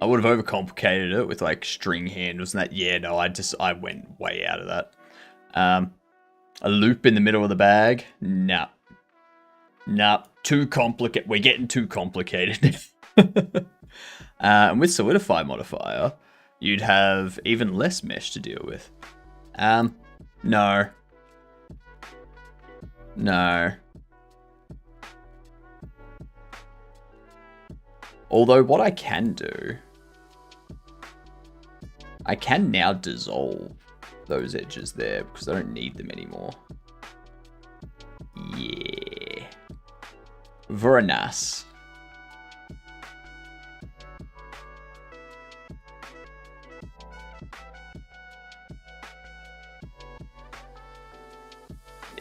[SPEAKER 1] I would have overcomplicated it with like string handles and that. Yeah, no, I went way out of that. A loop in the middle of the bag? Nah. Nah, too complicated. We're getting too complicated. And with Solidify modifier, you'd have even less mesh to deal with. No. No. Although what I can do I can now dissolve those edges there because I don't need them anymore. Yeah. Very nice.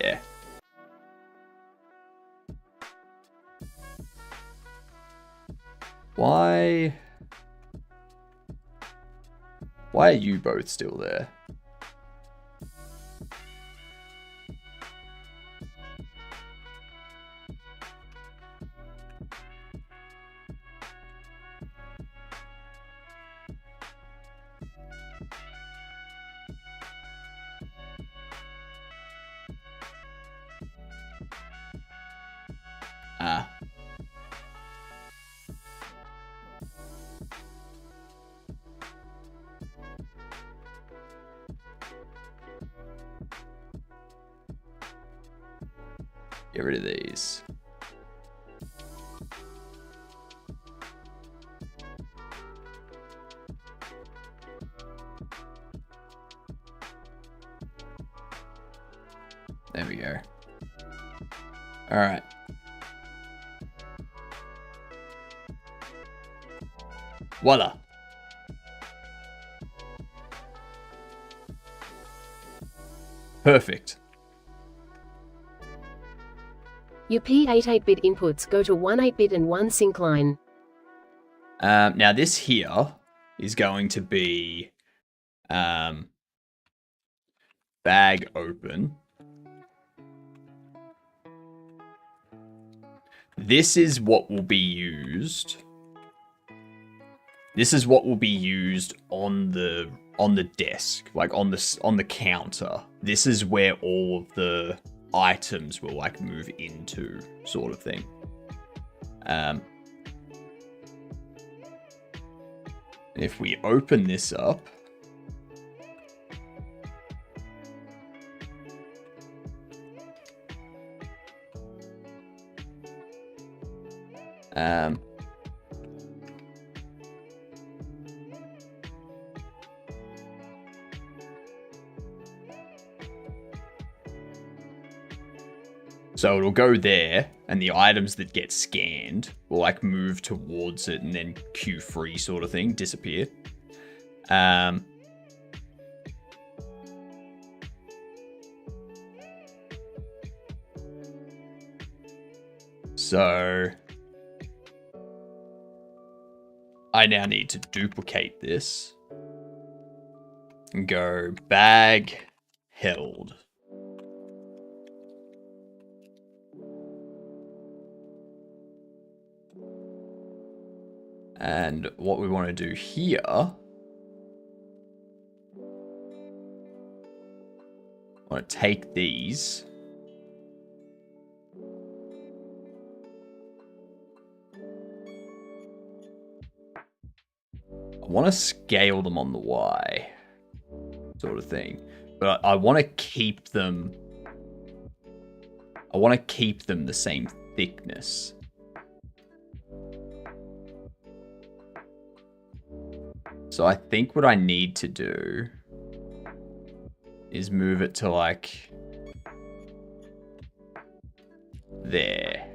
[SPEAKER 1] Yeah. Why are you both still there? Ah. Get rid of these. There we go. All right. Voila. Perfect.
[SPEAKER 3] Your P8 8-bit inputs go to one 8-bit and one sync line.
[SPEAKER 1] Now this here is going to be bag open. This is what will be used. This is what will be used on the desk, like on the counter. This is where all of the items will like move into, sort of thing. If we open this up, so it'll go there, and the items that get scanned will like move towards it, and then queue free sort of thing, disappear. So I now need to duplicate this and go bag held. And what we want to do here, I want to take these. I want to scale them on the Y, sort of thing. But I want to keep them. I want to keep them the same thickness. So I think what I need to do is move it to like there.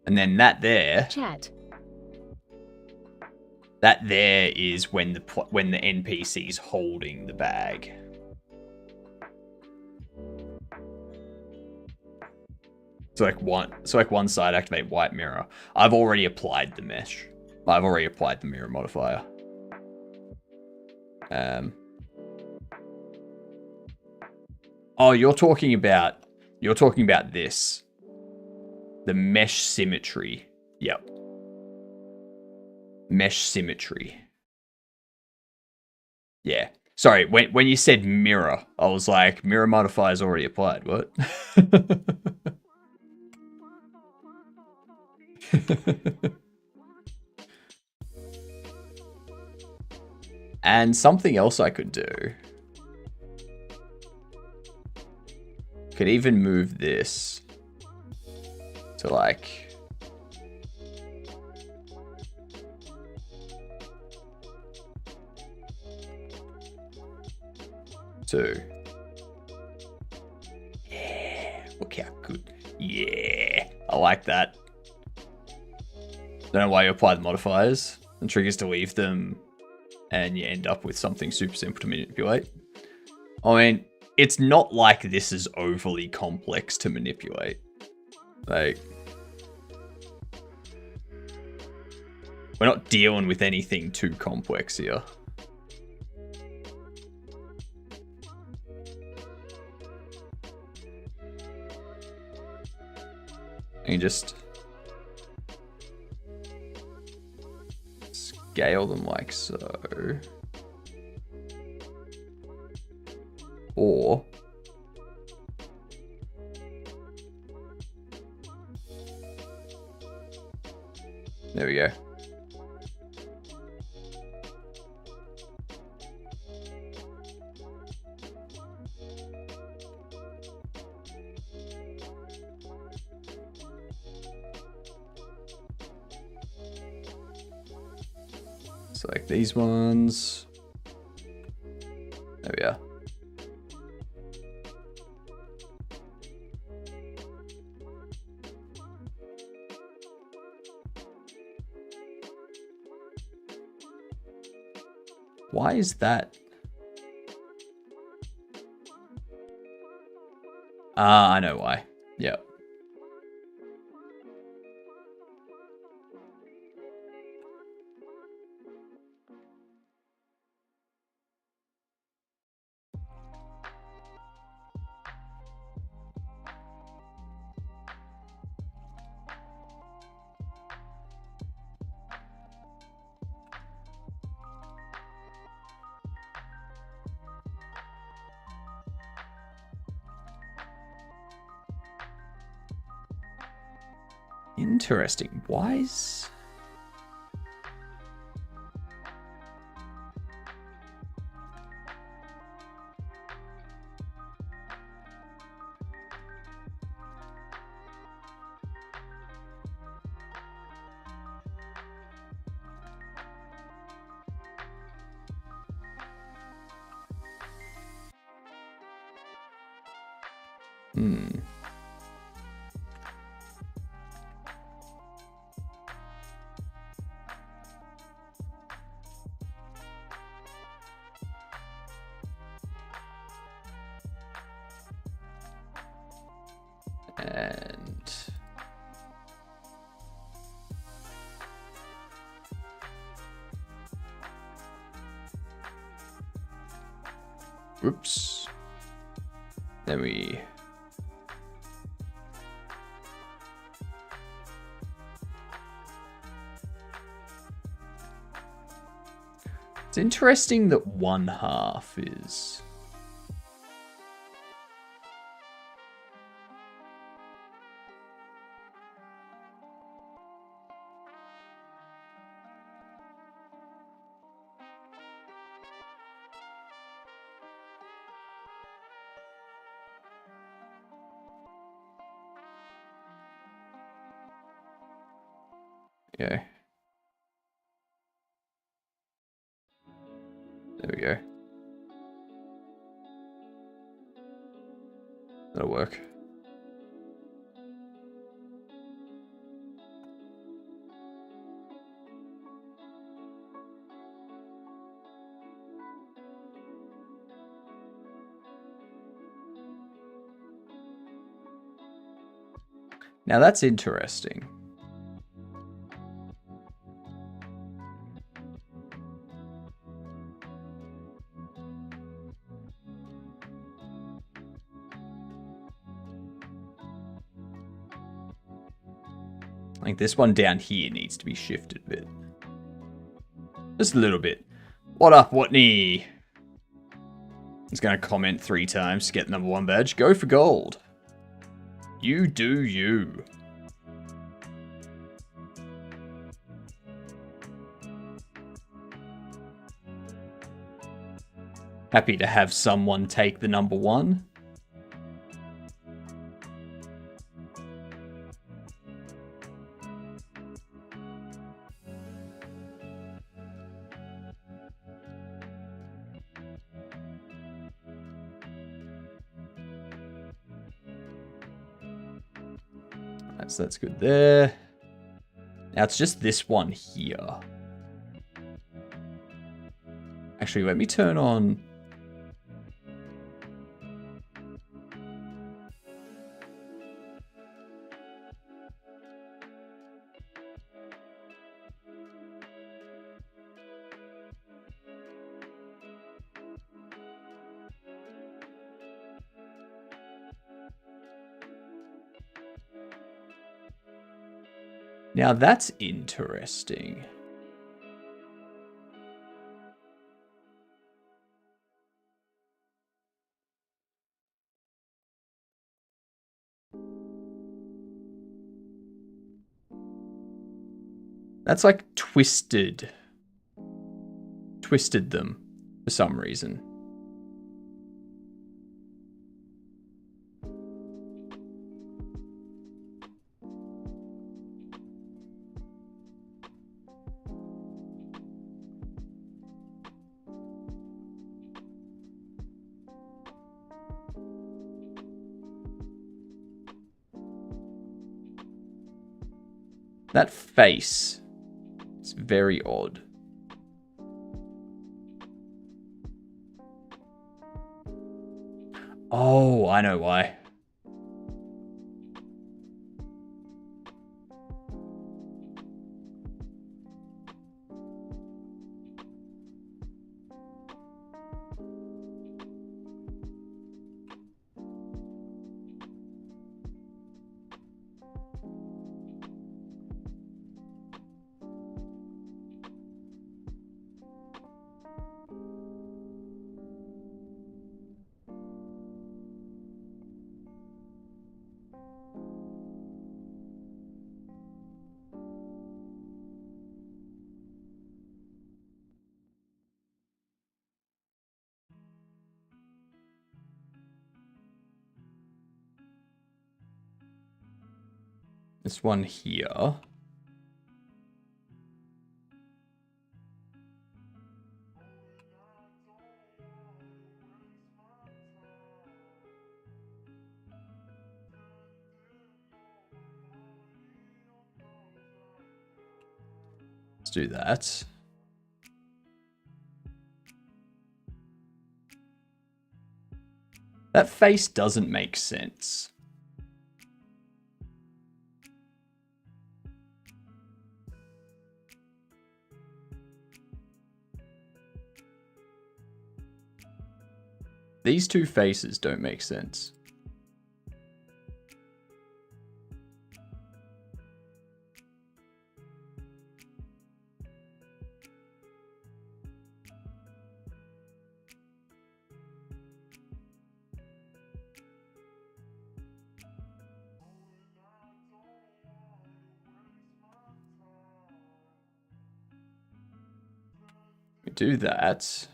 [SPEAKER 1] And then that there,
[SPEAKER 3] Chat.
[SPEAKER 1] that there is when the NPC is holding the bag. So like one side activate white mirror. I've already applied the mesh. I've already applied the mirror modifier. Oh, you're talking about this. The mesh symmetry. Yep. Mesh symmetry. Yeah. Sorry, when you said mirror, I was like, mirror modifier is already applied. What? And something else I could do. Could even move this to like... two. Yeah, look how good. Yeah, I like that. Don't know why you apply the modifiers and triggers to leave them, and you end up with something super simple to manipulate. I mean, it's not like this is overly complex to manipulate. Like, we're not dealing with anything too complex here. And just scale them like so. Or there we go. Select these ones. There we are. Why is that? Ah, I know why. Yep. Interesting. Why is... And whoops. Then we it's interesting that 1/2 is okay. There we go. That'll work. Now that's interesting. Like this one down here needs to be shifted a bit. Just a little bit. What up, Watney? He's going to comment 3 times to get the #1 badge. Go for gold. You do you. Happy to have someone take the #1. So that's good there. Now it's just this one here. Actually, let me turn on... Now that's interesting. That's like twisted them for some reason. That face is very odd. Oh, I know why. This one here. Let's do that. That face doesn't make sense. These two faces don't make sense. We do that.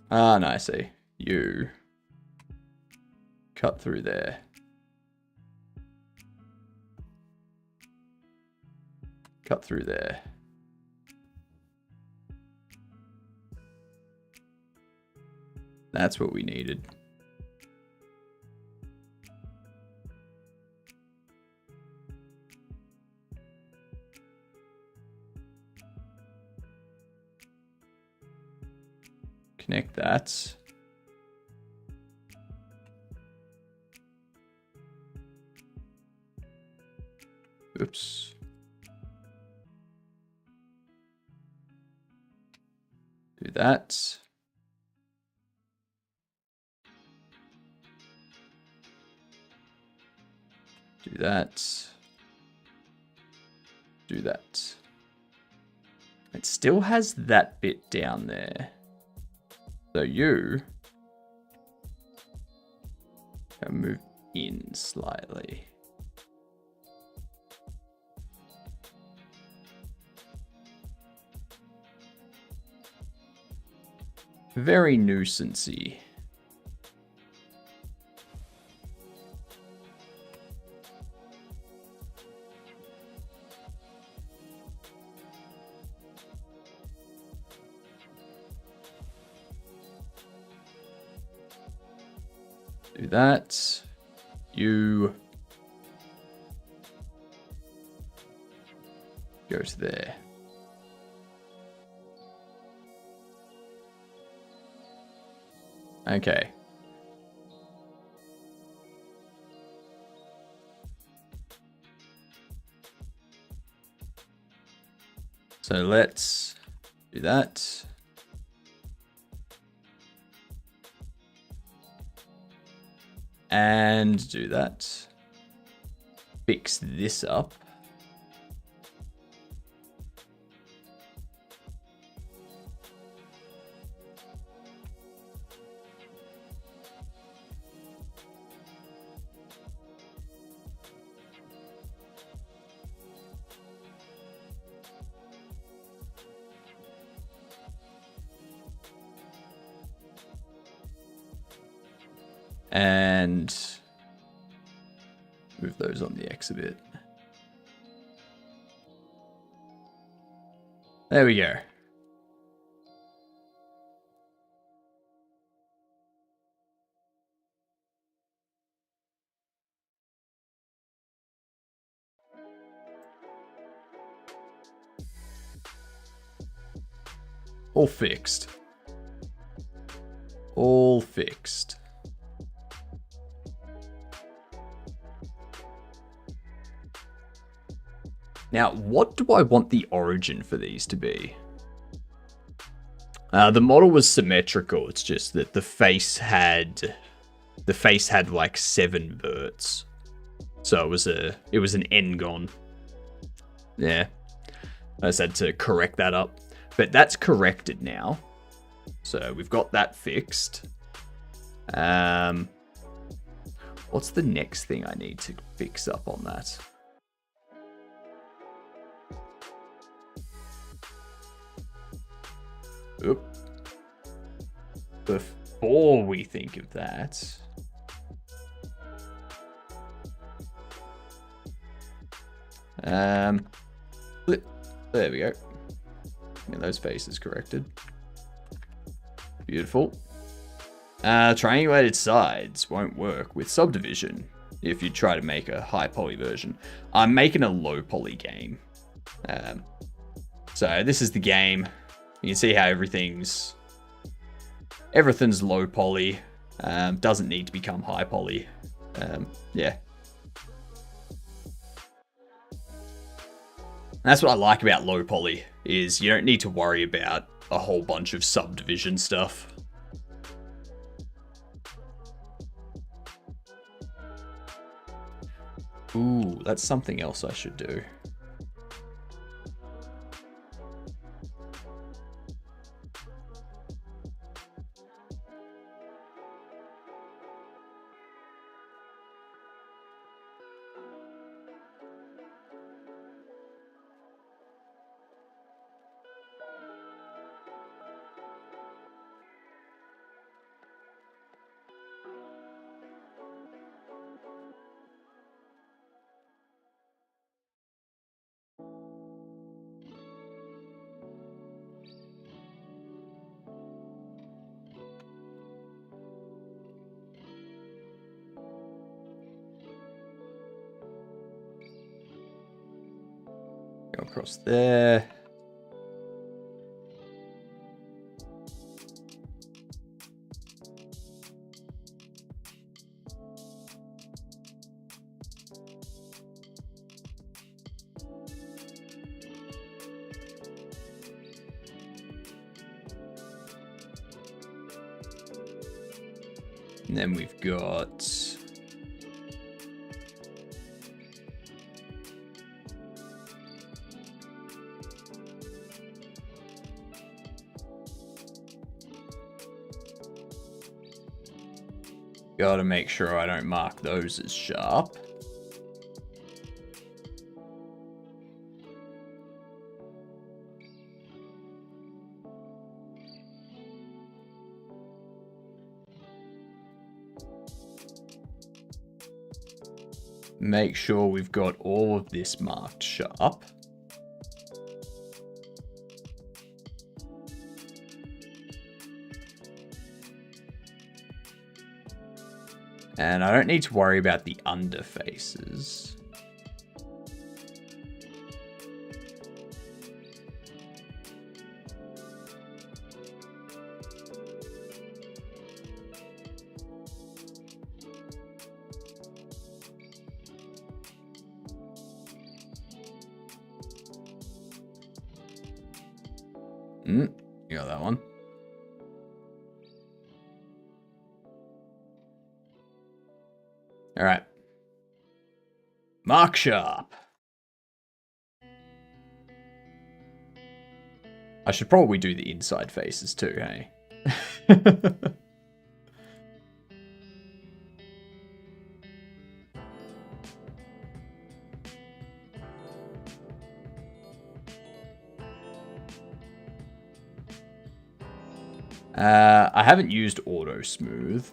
[SPEAKER 1] Ah, no, I see. You cut through there. Cut through there. That's what we needed. Connect that. Oops. Do that. Do that. Do that. It still has that bit down there. So you can move in slightly. Very nuisancey. Do that. You go to there. Okay. So let's do that. And do that. Fix this up. And move those on the X a bit. There we go. All fixed. All fixed. Now, what do I want the origin for these to be? The model was symmetrical. It's just that the face had like 7 verts, so it was an n-gon. Yeah, I just had to correct that up, but that's corrected now. So we've got that fixed. What's the next thing I need to fix up on that? Oop. Before we think of that, there we go. Get those faces corrected. Beautiful. Triangulated sides won't work with subdivision if you try to make a high poly version. I'm making a low poly game. So this is the game. You can see how everything's low poly. Doesn't need to become high poly. Yeah. And that's what I like about low poly, is you don't need to worry about a whole bunch of subdivision stuff. Ooh, that's something else I should do. Go across there. And then we've got Gotta make sure I don't mark those as sharp. Make sure we've got all of this marked sharp. And I don't need to worry about the underfaces. You got that one. All right. Mark sharp. I should probably do the inside faces too, hey? I haven't used auto smooth.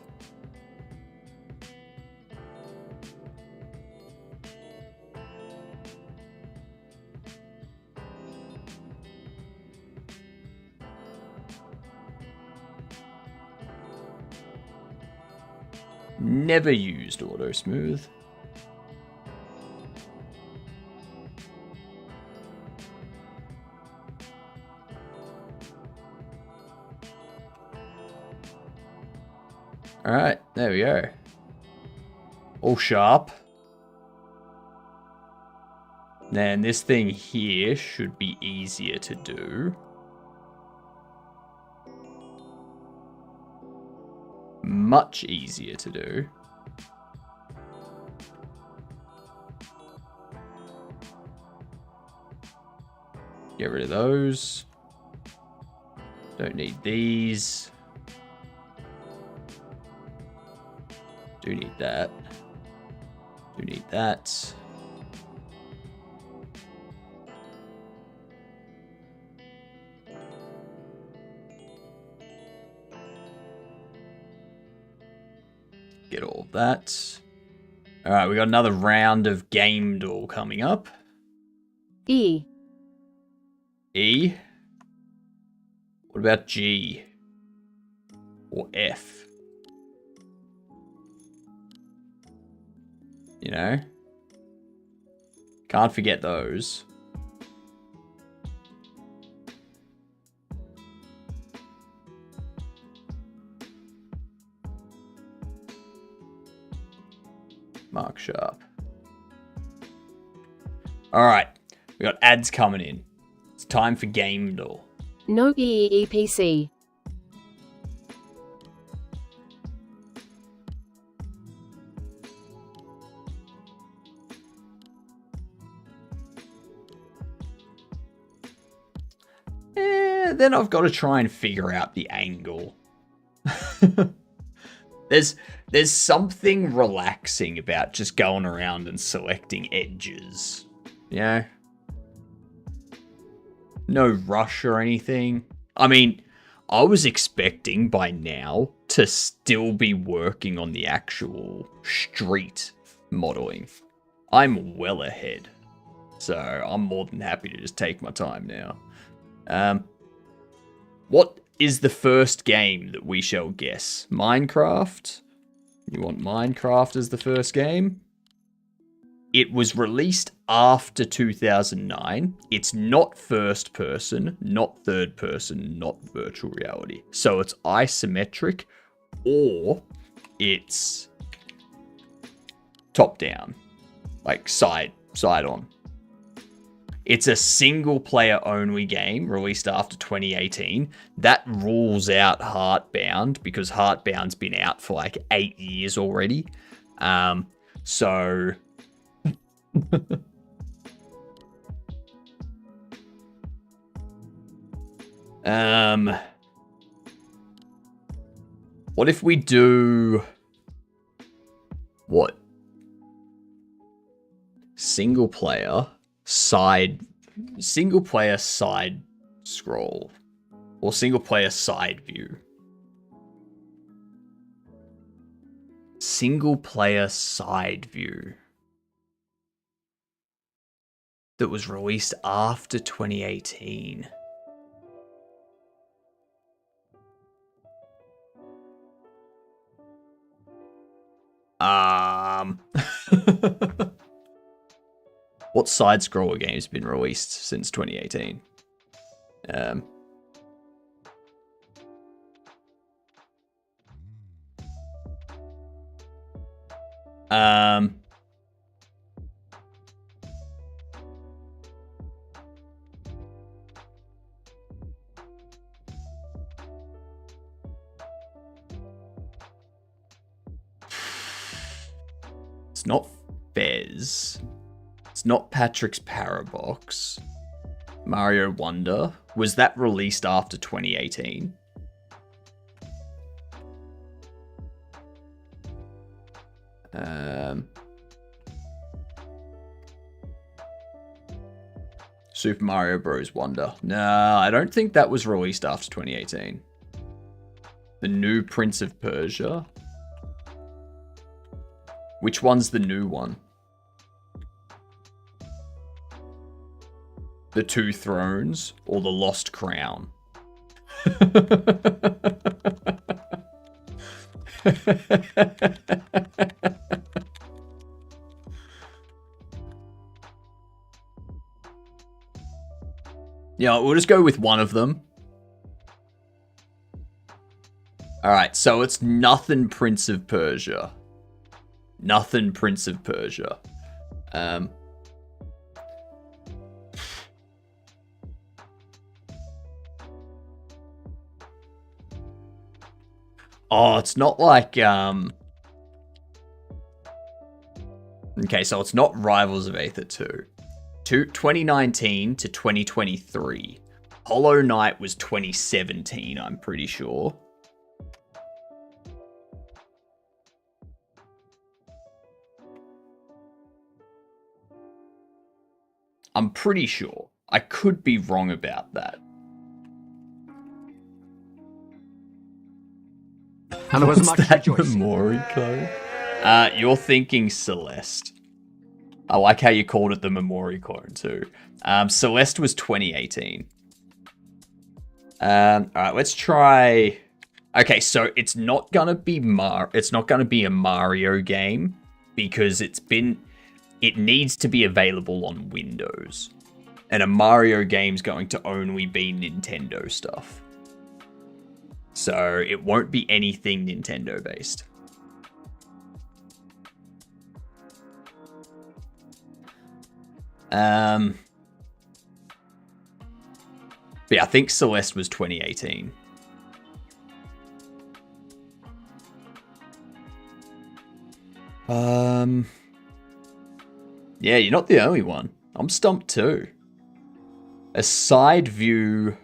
[SPEAKER 1] Never used auto smooth. All right, there we go. All sharp. Then this thing here should be easier to do. Much easier to do. Get rid of those. Don't need these. Do need that. Do need that. Get all of that. All right, we got another round of GamDev coming up.
[SPEAKER 3] E.
[SPEAKER 1] E. What about G? Or F? You know? Can't forget those. Mark sharp. All right, we got ads coming in. It's time for GamDev.
[SPEAKER 3] No EEPC.
[SPEAKER 1] Then I've got to try and figure out the angle. There's something relaxing about just going around and selecting edges. You know? No rush or anything. I mean, I was expecting by now to still be working on the actual street modeling. I'm well ahead. So I'm more than happy to just take my time now. What is the first game that we shall guess? Minecraft? You want Minecraft as the first game? It was released after 2009. It's not first person, not third person, not virtual reality. So it's isometric or it's top down, like side on. It's a single player only game released after 2018. That rules out Heartbound because Heartbound's been out for like 8 years already. So what if we do What? Single player side scroll. Or single player side view. Single player side view. That was released after 2018. What side scroller game's been released since 2018? It's not Fez. It's not Patrick's Parabox. Mario Wonder. Was that released after 2018? Super Mario Bros. Wonder. No, I don't think that was released after 2018. The new Prince of Persia. Which one's the new one? The Two Thrones or the Lost Crown? Yeah, we'll just go with one of them. Alright, so it's nothing Prince of Persia. Nothing Prince of Persia. Oh, it's not like, okay, so it's not Rivals of Aether 2. 2019 to 2023. Hollow Knight was 2017, I'm pretty sure. I'm pretty sure. I could be wrong about that.
[SPEAKER 2] And there was much
[SPEAKER 1] that
[SPEAKER 2] rejoicing.
[SPEAKER 1] Memory code? You're thinking Celeste. I like how you called it the Memory clone too. Celeste was 2018. Alright, let's try. Okay, so it's not gonna be a Mario game because it needs to be available on Windows. And a Mario game's going to only be Nintendo stuff. So it won't be anything Nintendo based. But yeah, I think Celeste was 2018. Yeah, you're not the only one. I'm stumped too. A side view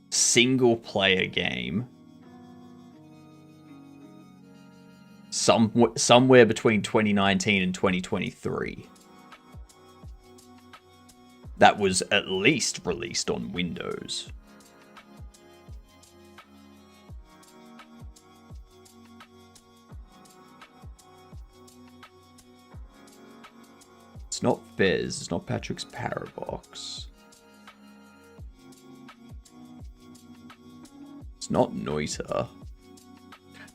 [SPEAKER 1] single player game. Somewhere between 2019 and 2023. That was at least released on Windows. It's not Fez. It's not Patrick's Parabox. It's not Noita.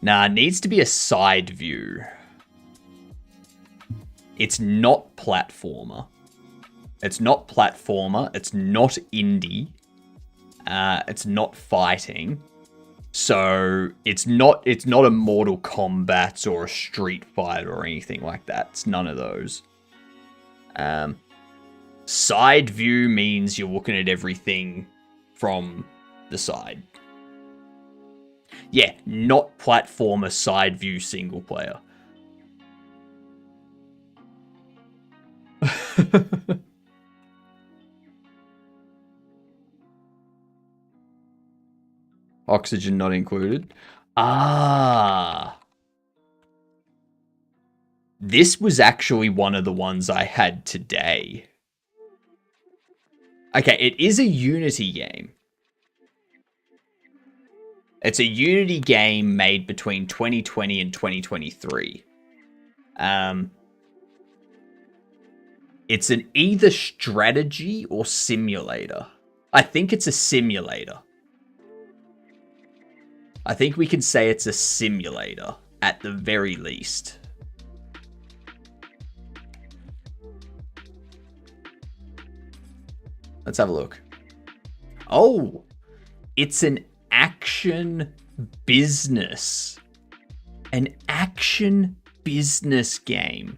[SPEAKER 1] Nah, it needs to be a side view. It's not platformer. It's not platformer. It's not indie. It's not fighting. So it's not a Mortal Kombat or a Street Fighter or anything like that. It's none of those. Side view means you're looking at everything from the side. Yeah, not platformer side view single player. Oxygen not included. Ah. This was actually one of the ones I had today. Okay, it is a Unity game. It's a Unity game made between 2020 and 2023. It's an either strategy or simulator. I think it's a simulator. I think we can say it's a simulator, at the very least. Let's have a look. Oh, it's an action business. An action business game.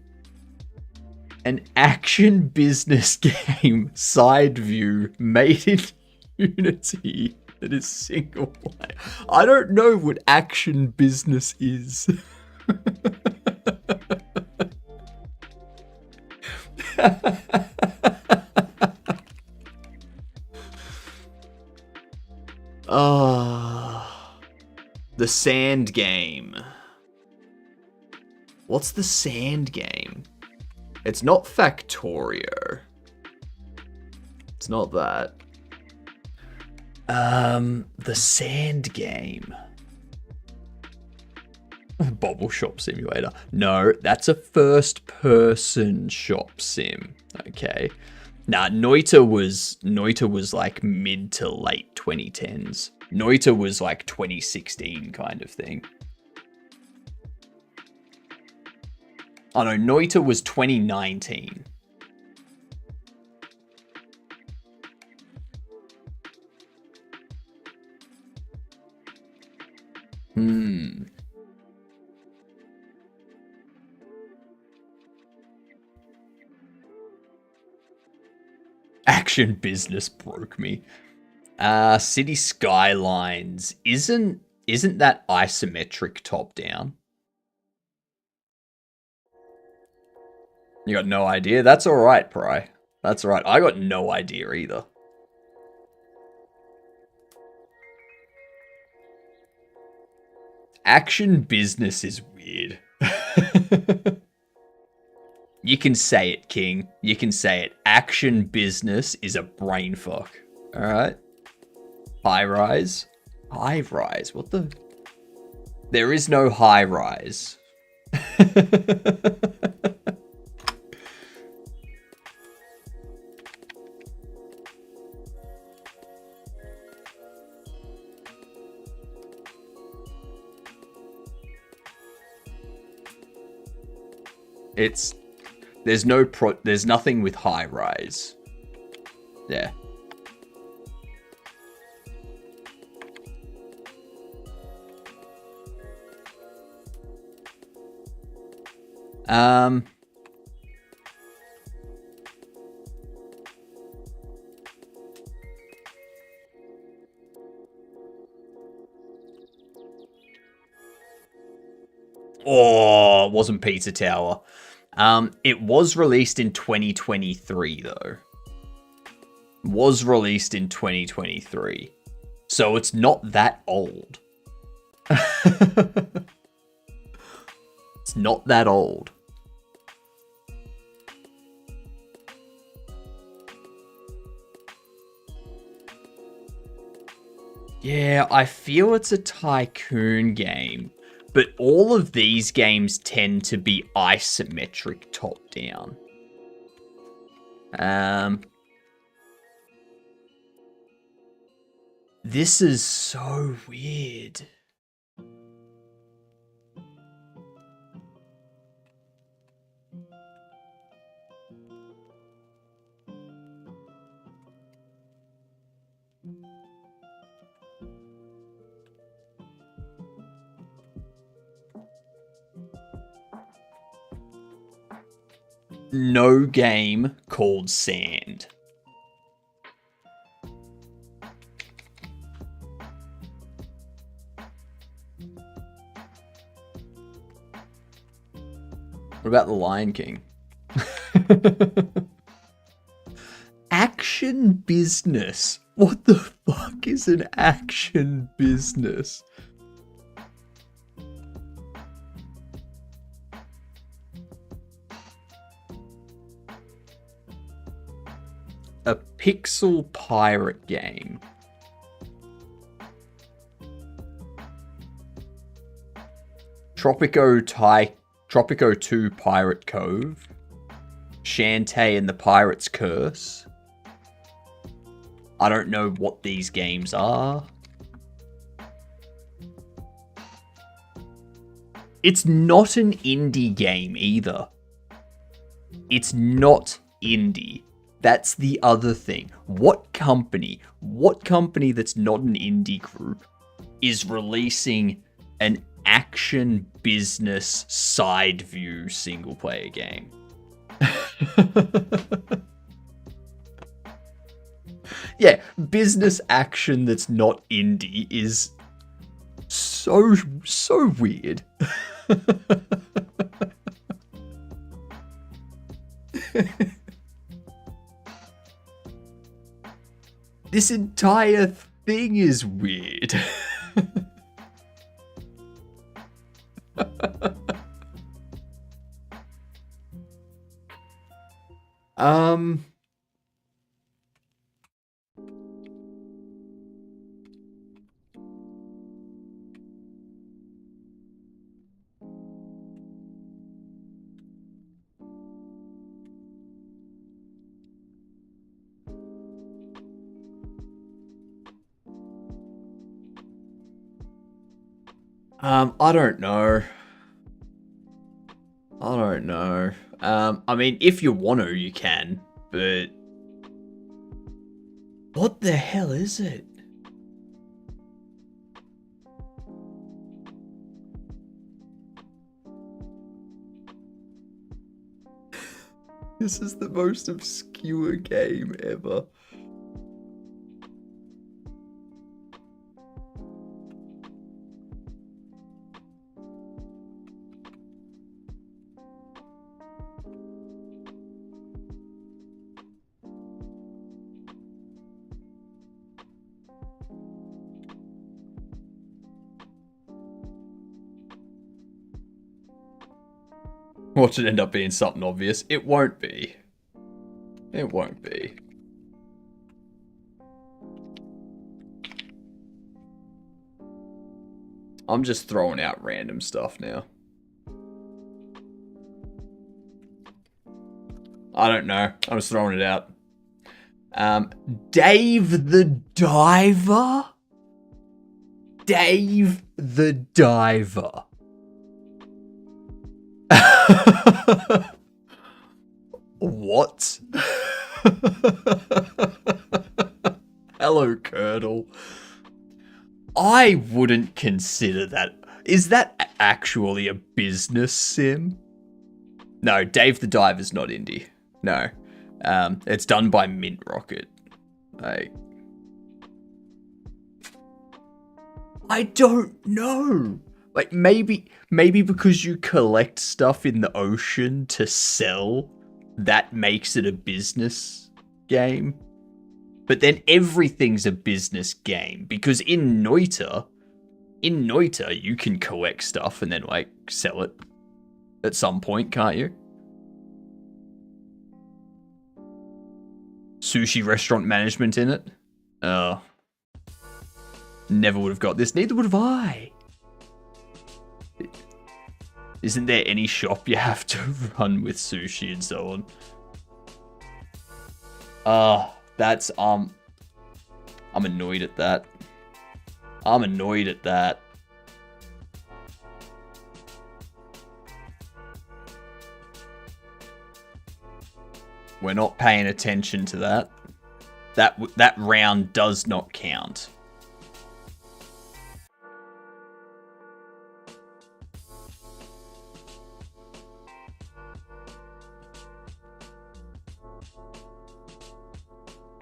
[SPEAKER 1] An action business game side view made in Unity that is single player. I don't know what action business is. The sand game. What's the sand game? It's not Factorio. It's not that. The sand game. Bobble Shop Simulator. No, that's a first-person shop sim. Okay. Nah, Noita was like mid to late 2010s. Noita was like 2016 kind of thing. Oh no, Noita was 2019. Action business broke me. City Skylines isn't that isometric top down? You got no idea? That's all right, Pry. That's all right. I got no idea either. Action business is weird. You can say it, King. You can say it. Action business is a brain fuck. All right. High rise. High rise. What the? There is no high rise. There's nothing with high rise. Yeah. Oh, it wasn't Pizza Tower. It was released in 2023, though. Was released in 2023. So it's not that old. It's not that old. Yeah, I feel it's a tycoon game. But all of these games tend to be isometric top-down. This is so weird. No game called Sand. What about The Lion King? Action business. What the fuck is an action business? a pixel pirate game. Tropico 2 Pirate Cove. Shantae and the Pirate's Curse. I don't know what these games are. It's not an indie game either. It's not indie. That's the other thing. What company that's not an indie group is releasing an action business side view single player game? Yeah, business action that's not indie is so weird. This entire thing is weird. I don't know. I mean, if you want to, you can, but what the hell is it? This is the most obscure game ever. Watch it end up being something obvious. It won't be. It won't be. I'm just throwing out random stuff now. I don't know. I'm just throwing it out. Dave the Diver? Dave the Diver. What? Hello, Curdle. I wouldn't consider that. Is that actually a business sim? No, Dave the Diver's not indie. No. It's done by Mint Rocket. I don't know. Like, maybe because you collect stuff in the ocean to sell, that makes it a business game. But then everything's a business game, because in Noita, you can collect stuff and then, like, sell it at some point, can't you? Sushi restaurant management in it? Oh. Never would have got this. Neither would have I. Isn't there any shop you have to run with sushi and so on? That's, I'm annoyed at that. I'm annoyed at that. We're not paying attention to that. That round does not count.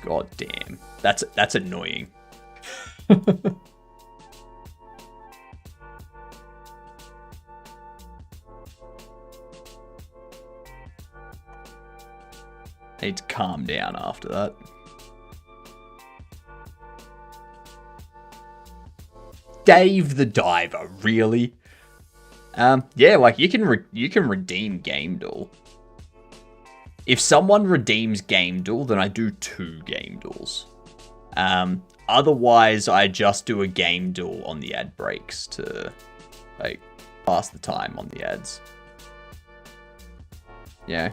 [SPEAKER 1] God damn. That's annoying. Need to calm down after that. Dave the Diver, really? Yeah, like you can redeem GamDev. If someone redeems Game Duel, then I do 2 Game Duels. Otherwise, I just do a Game Duel on the ad breaks to, like, pass the time on the ads. Yeah.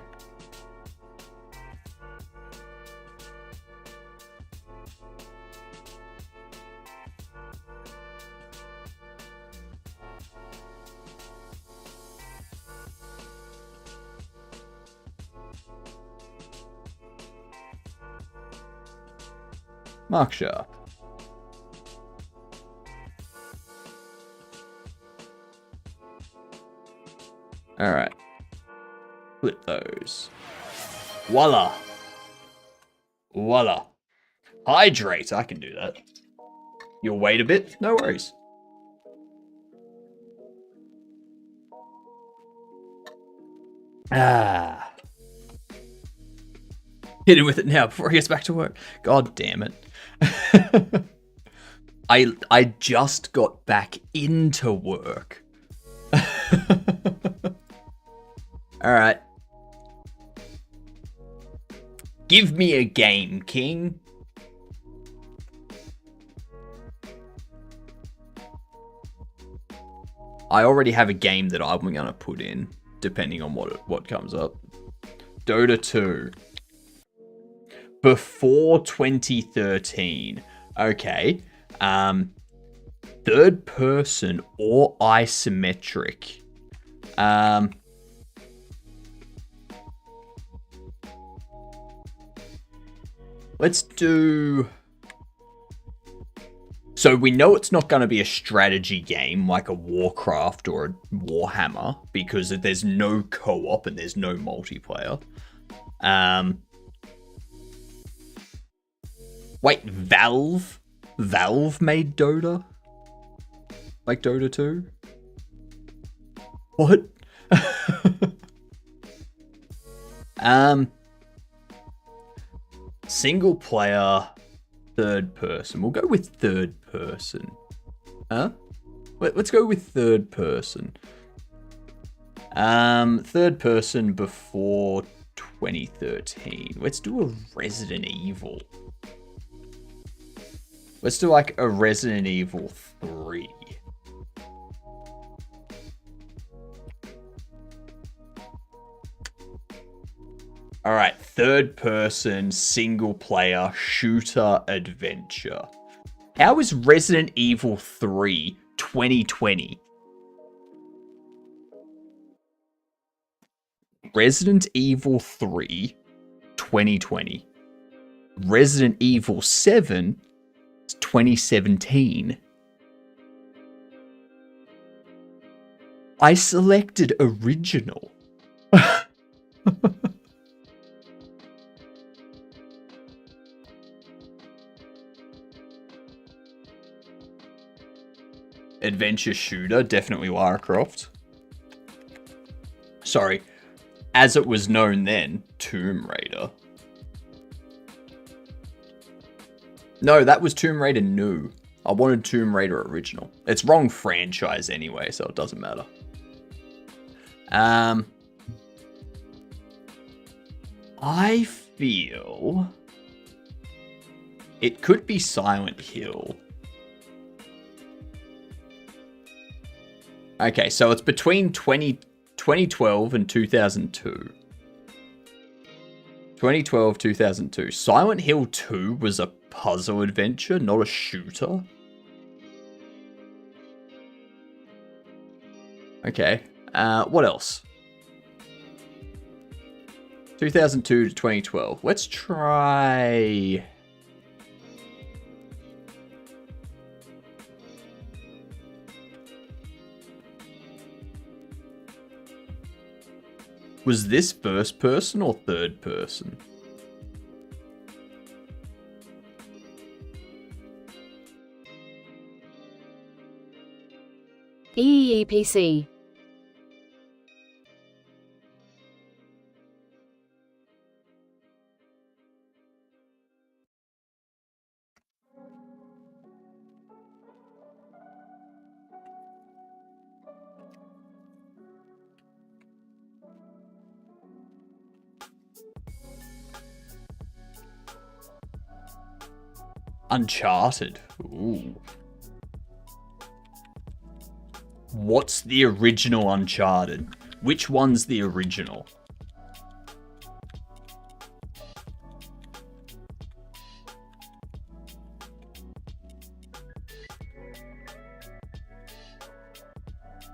[SPEAKER 1] Mark Sharp. Alright. Flip those. Voila. Voila. Hydrate. I can do that. You'll wait a bit? No worries. Ah. Hit him with it now before he gets back to work. God damn it. I just got back into work. Alright. Give me a game, King. I already have a game that I'm gonna put in, depending on what comes up. Dota 2. Before 2013. Okay. Third person or isometric. Let's do... So we know it's not going to be a strategy game like a Warcraft or a Warhammer because there's no co-op and there's no multiplayer. Wait, Valve? Valve made Dota? Like Dota 2? What? Single player, third person. We'll go with third person. Huh? Let's go with third person. Third person before 2013. Let's do a Resident Evil. Let's do like a Resident Evil 3. Alright, third person, single player, shooter, adventure. How is Resident Evil 3 2020? Resident Evil 3 2020. Resident Evil 7 2017. I selected original. Adventure shooter, definitely Lara Croft. Sorry, as it was known then, Tomb Raider. No, that was Tomb Raider new. I wanted Tomb Raider original. It's wrong franchise anyway, so it doesn't matter. I feel it could be Silent Hill. Okay, so it's between 2012 and 2002. 2012, 2002. Silent Hill 2 was a puzzle adventure, not a shooter. Okay, what else? 2002 to 2012. Let's try... Was this first person or third person?
[SPEAKER 3] EEPC.
[SPEAKER 1] Uncharted. Ooh. What's the original Uncharted? Which one's the original?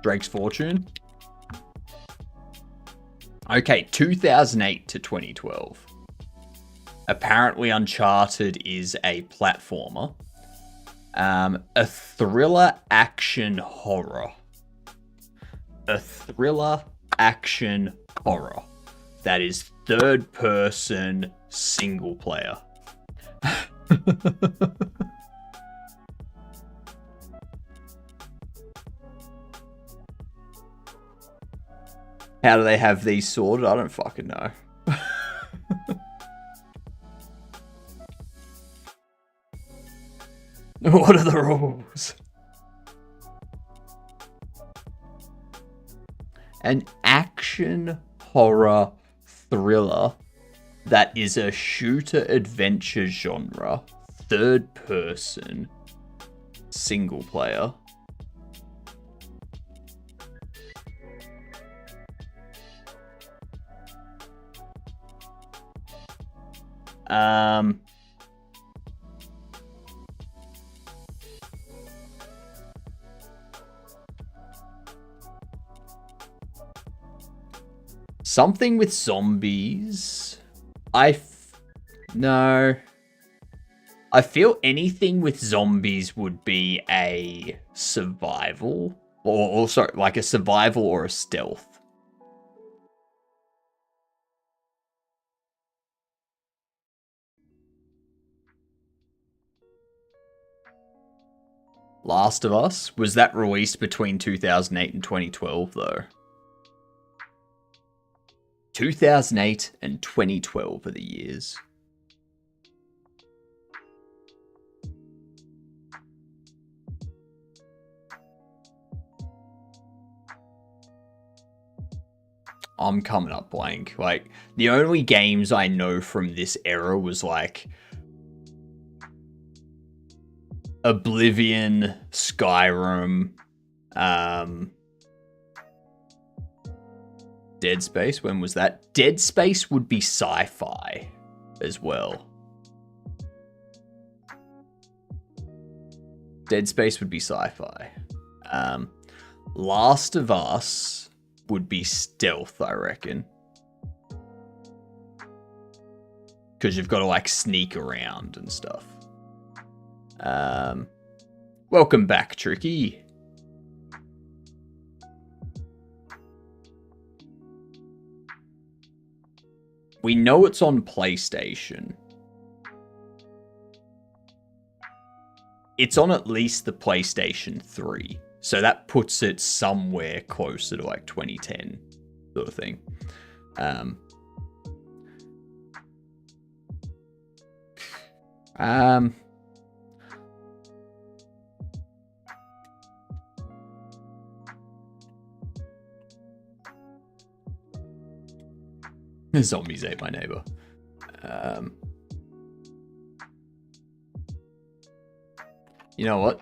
[SPEAKER 1] Drake's Fortune? Okay, 2008 to 2012. Apparently Uncharted is a platformer. A thriller action horror. A thriller action horror. That is third person single player. How do they have these sorted? I don't fucking know. What are the rules? An action horror thriller that is a shooter adventure genre, third person, single player. Something with zombies. No. I feel anything with zombies would be a survival. Or also like a survival or a stealth. Last of Us? Was that released between 2008 and 2012 though? 2008 and 2012 are the years. I'm coming up blank. Like, the only games I know from this era was like Oblivion, Skyrim, Dead Space. When was that? Dead Space would be sci-fi as well. Dead Space would be sci-fi. Last of Us would be stealth, I reckon. Because you've got to like sneak around and stuff. Welcome back, Tricky. We know it's on PlayStation. It's on at least the PlayStation 3. So that puts it somewhere closer to like 2010 sort of thing. Zombies ate my neighbor. You know what?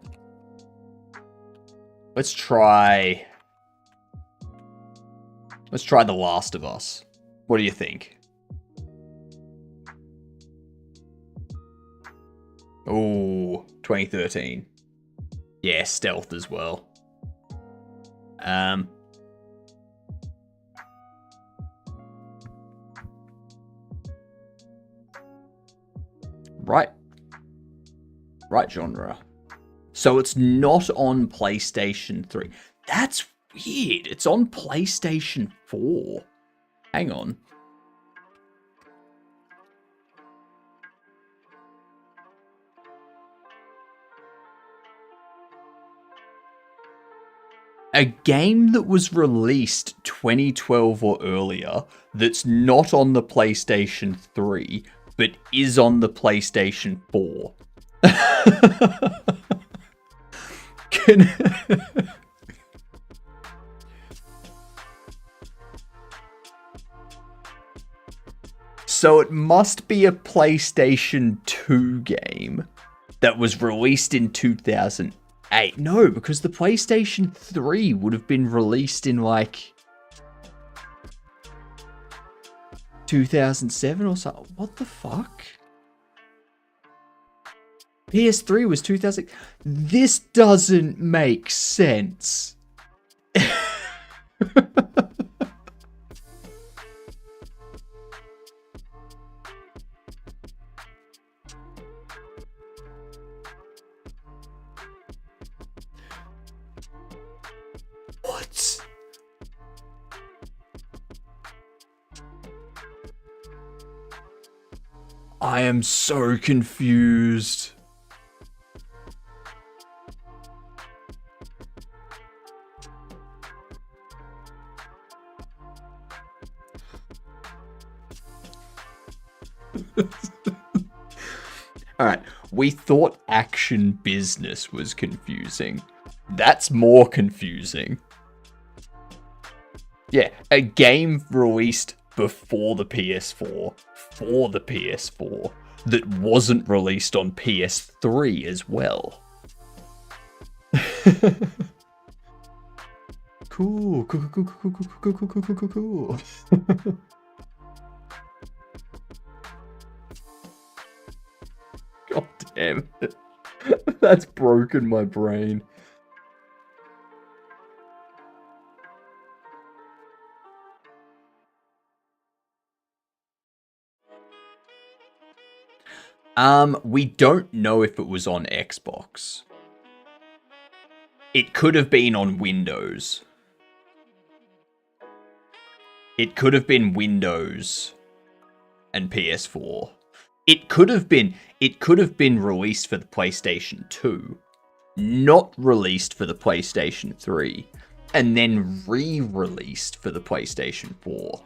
[SPEAKER 1] Let's try The Last of Us. What do you think? Oh, 2013. Yeah, stealth as well. Right genre. So it's not on PlayStation 3. That's weird. It's on PlayStation 4. Hang on. A game that was released 2012 or earlier that's not on the PlayStation 3, but is on the PlayStation 4. So it must be a PlayStation 2 game that was released in 2008. No, because the PlayStation 3 would have been released in like 2007 or something. What the fuck? PS3 was 2000. This doesn't make sense. What? I am so confused. Alright, we thought action business was confusing. That's more confusing. Yeah, a game released before the PS4, for the PS4, that wasn't released on PS3 as well. Cool. God damn it. That's broken my brain. We don't know if it was on Xbox. It could have been on Windows. It could have been Windows and PS4. It could have been released for the PlayStation 2, not released for the PlayStation 3, and then re-released for the PlayStation 4.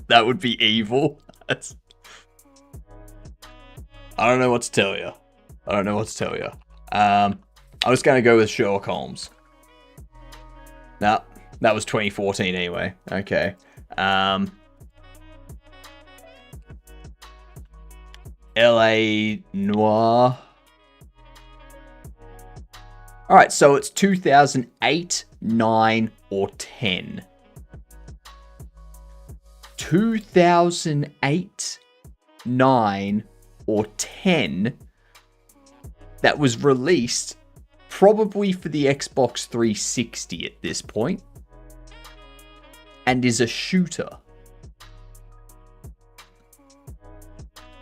[SPEAKER 1] That would be evil. I don't know what to tell you. I'm just gonna go with Sherlock Holmes. No, that was 2014 anyway. Okay. LA Noir. Alright, so it's 2008, 9, or 10. 2008, 9, or 10 that was released probably for the Xbox 360 at this point and is a shooter.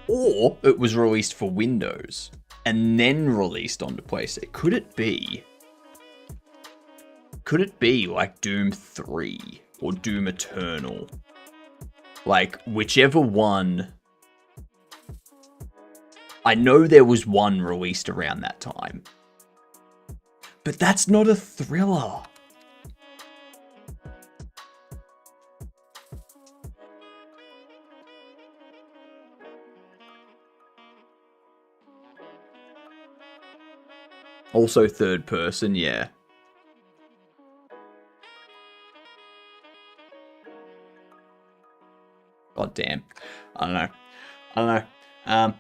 [SPEAKER 1] Or it was released for Windows and then released onto PlayStation. Could it be like Doom 3 or Doom Eternal? Like, whichever one. I know there was one released around that time. But that's not a thriller. Also third person, yeah. God damn. I don't know.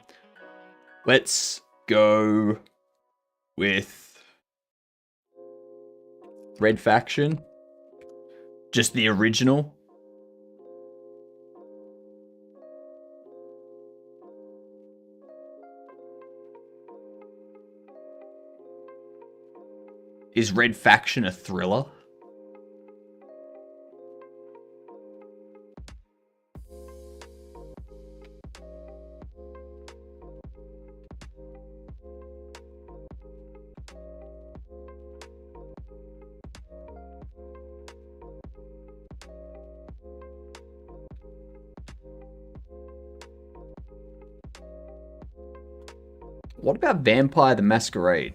[SPEAKER 1] Let's go with Red Faction. Just the original. Is Red Faction a thriller? What about Vampire the Masquerade?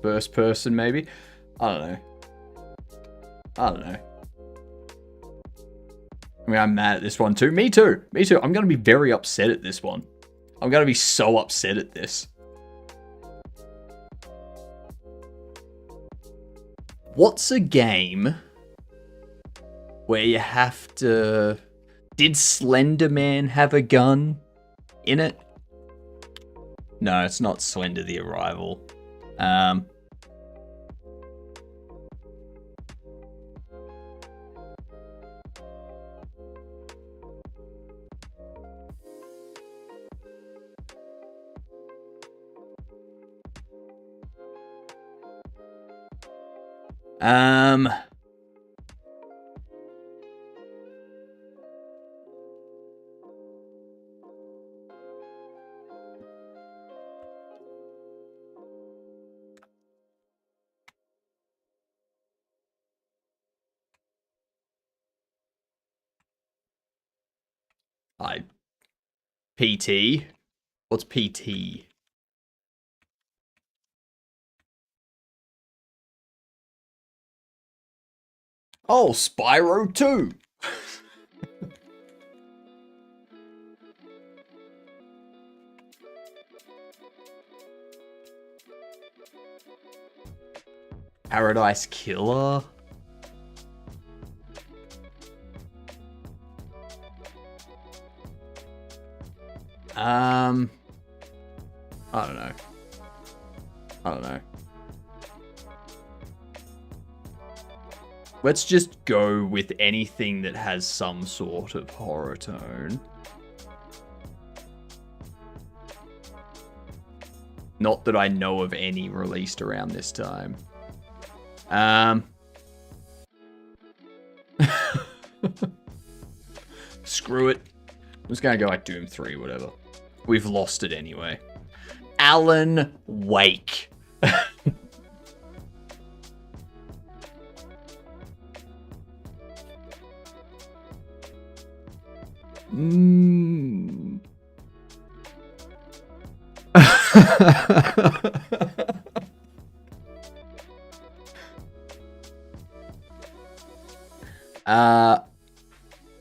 [SPEAKER 1] First person, maybe? I don't know. I don't know. I mean, I'm mad at this one too. Me too. Me too. I'm going to be very upset at this one. I'm going to be so upset at this. What's a game where you have to... Did Slender Man have a gun in it? No, it's not Slender the Arrival. PT? What's PT? Oh, Spyro 2! Paradise Killer? I don't know. I don't know. Let's just go with anything that has some sort of horror tone. Not that I know of any released around this time. Screw it. I'm just gonna go like Doom 3, whatever. We've lost it anyway. Alan Wake.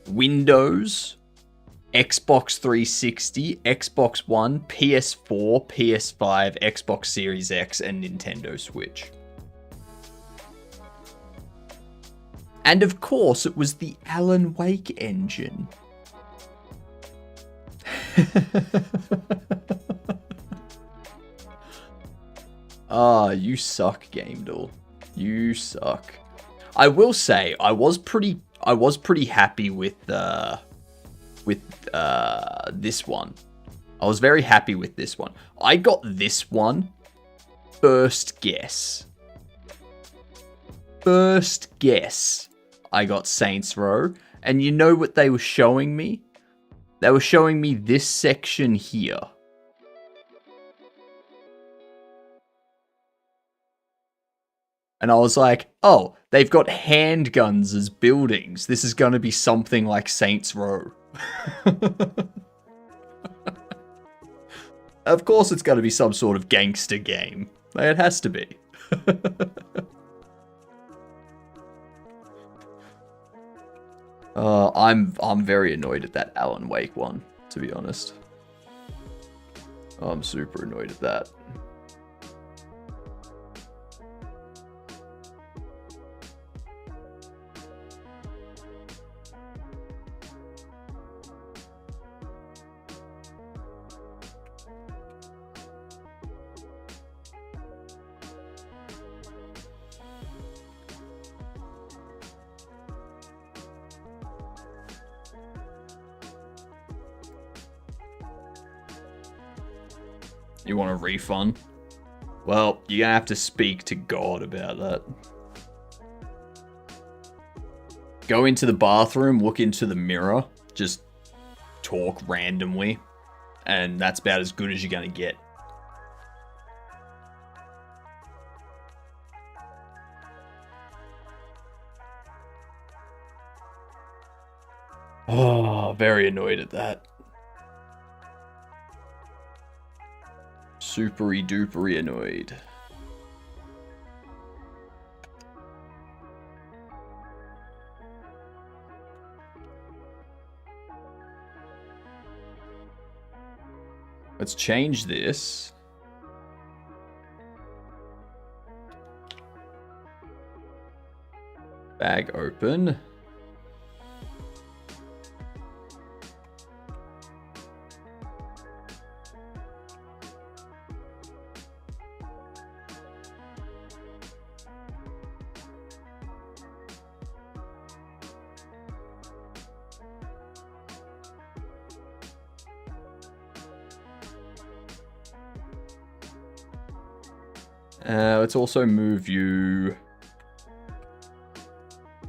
[SPEAKER 1] Windows, Xbox 360, Xbox One, PS4, PS5, Xbox Series X, and Nintendo Switch. And of course, it was the Alan Wake engine. Ah, you suck, GamDev. You suck. I will say, I was pretty happy with this one. I was very happy with this one. I got this one first guess. First guess. I got Saints Row, and you know what they were showing me? They were showing me this section here. And I was like, oh, they've got handguns as buildings. This is going to be something like Saints Row. Of course it's going to be some sort of gangster game. It has to be. I'm very annoyed at that Alan Wake one, to be honest. I'm super annoyed at that. You want a refund? Well, you're gonna have to speak to God about that. Go into the bathroom, look into the mirror, just talk randomly, and that's about as good as you're gonna get. Oh, very annoyed at that. Supery dupery annoyed. Let's change this. Bag open. Let's also move you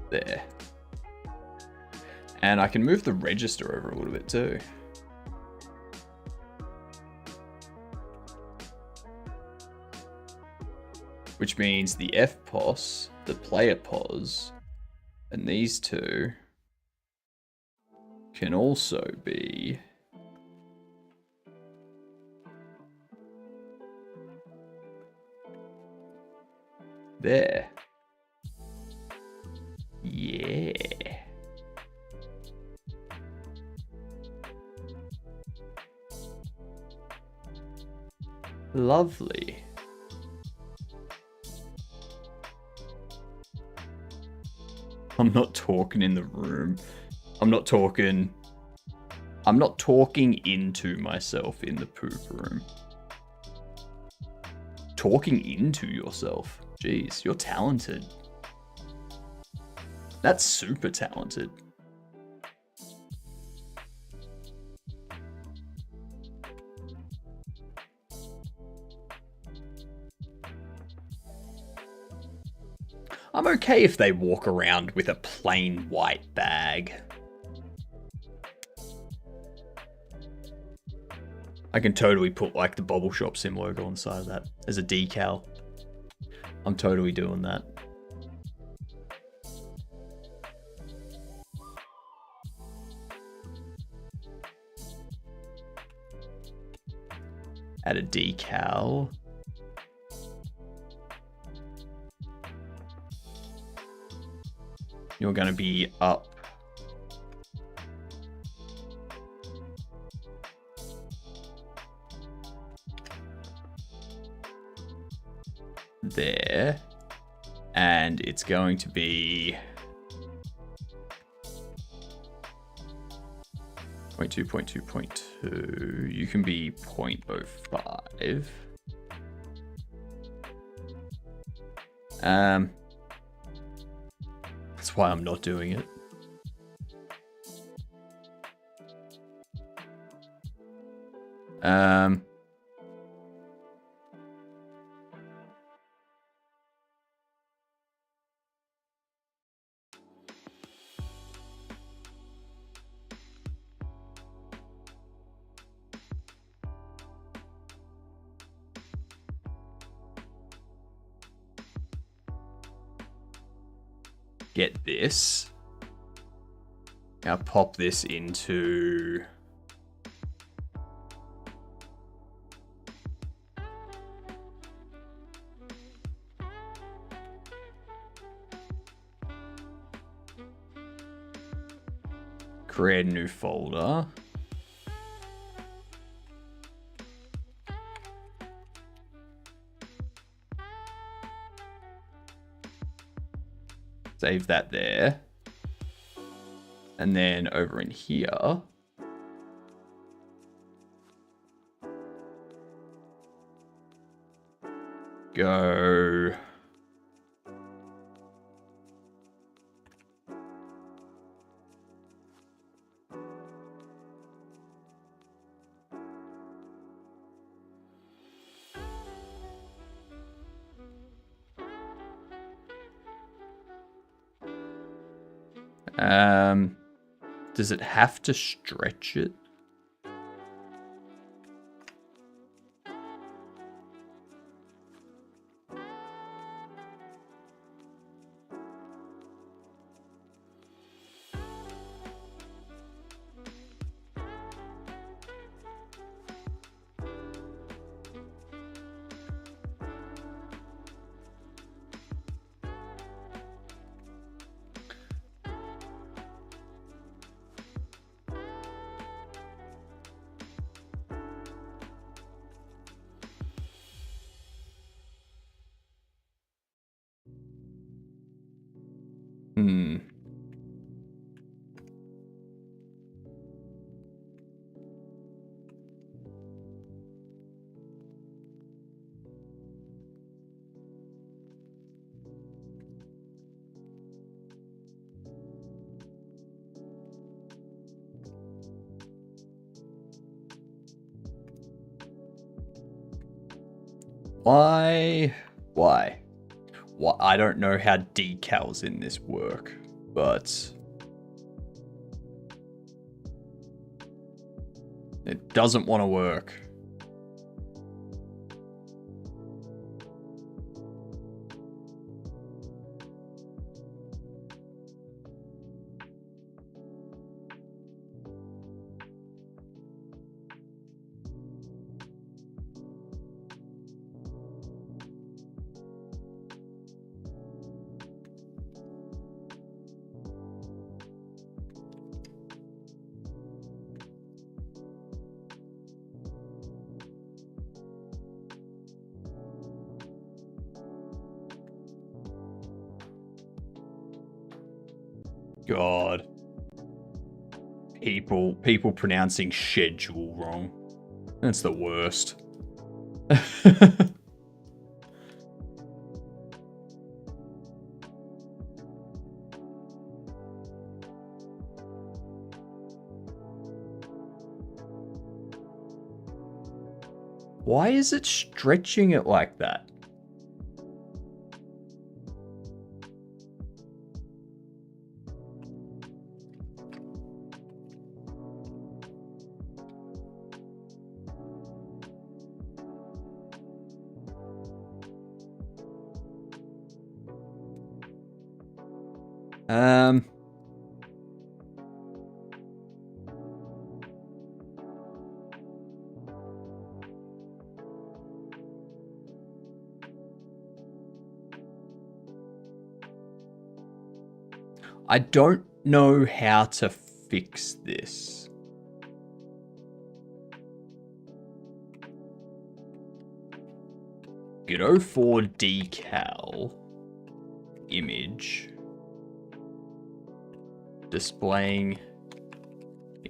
[SPEAKER 1] there. And I can move the register over a little bit too. Which means the FPOS, the player POS, and these two can also be there. Yeah. Lovely. I'm not talking in the room. I'm not talking into myself in the poop room. Talking into yourself. Jeez, you're talented. That's super talented. I'm okay if they walk around with a plain white bag. I can totally put like the Bobble Shop Sim logo on the side of that as a decal. I'm totally doing that. Add a decal. You're going to be up. There. And it's going to be 0.2. You can be 0.05. That's why I'm not doing it. Get this. Now pop this into create a new folder. Save that there. And then over in here, go does it have to stretch it? Hmm. Why? Why? Well, I don't know how decals in this work, but it doesn't want to work. God. People pronouncing schedule wrong. That's the worst. Why is it stretching it like that? I don't know how to fix this. Go for decal image displaying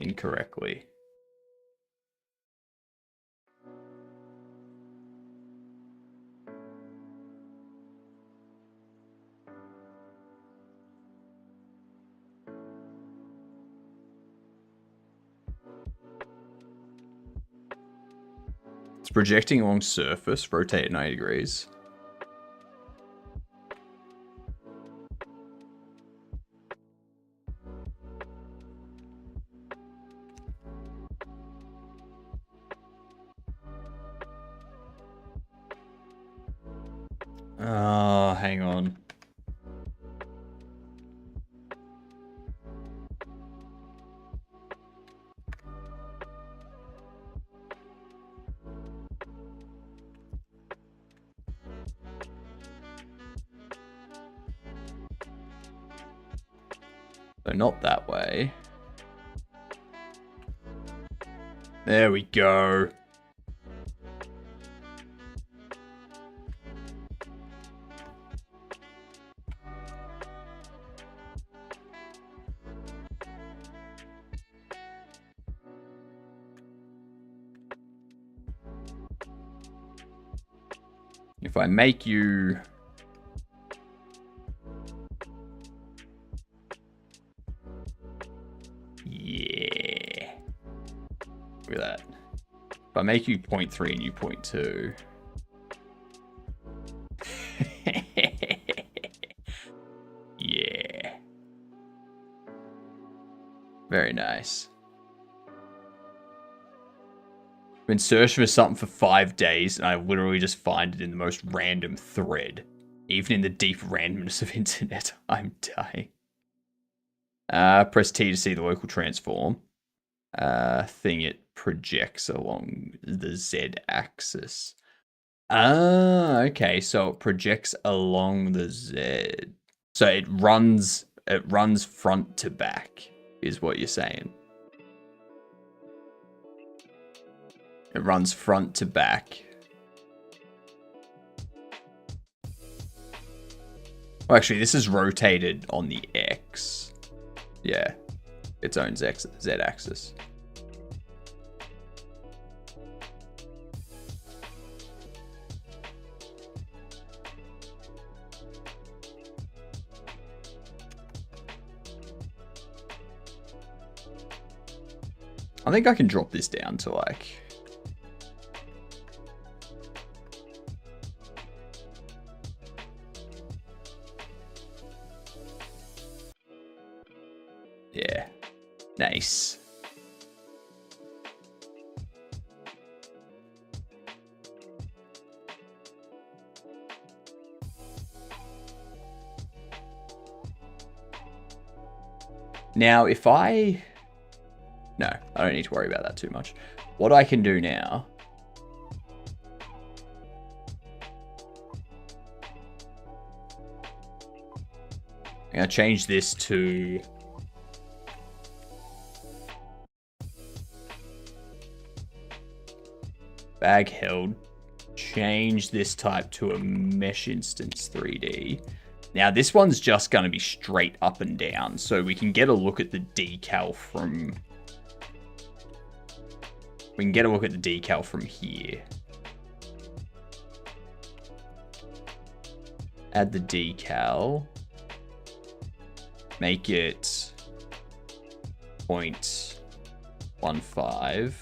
[SPEAKER 1] incorrectly. It's projecting along surface, rotate 90 degrees. Oh, hang on. So not that way. There we go. If I make you... Yeah. Look at that. If I make you 0.3 and you 0.2... Yeah. Very nice. Been searching for something for 5 days, and I literally just find it in the most random thread. Even in the deep randomness of internet, I'm dying. Press T to see the local transform. Thing it projects along the Z axis. Okay, so it projects along the Z. So it runs front to back, is what you're saying. It runs front to back. Oh, actually, this is rotated on the X. Yeah, its own Z-axis. I think I can drop this down to like... Yeah, nice. Now, if I... No, I don't need to worry about that too much. What I can do now... I'm going to change this to... Bag held. Change this type to a mesh instance 3D. Now, this one's just going to be straight up and down, so we can get a look at the decal from... We can get a look at the decal from here. Add the decal. Make it 0.15,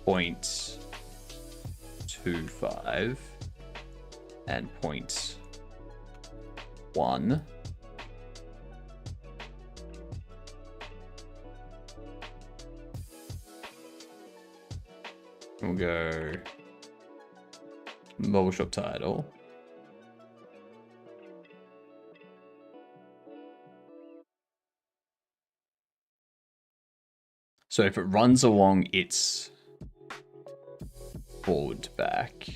[SPEAKER 1] 0.25, and 0.1. We'll go Bobble Shop title. So if it runs along its forward back,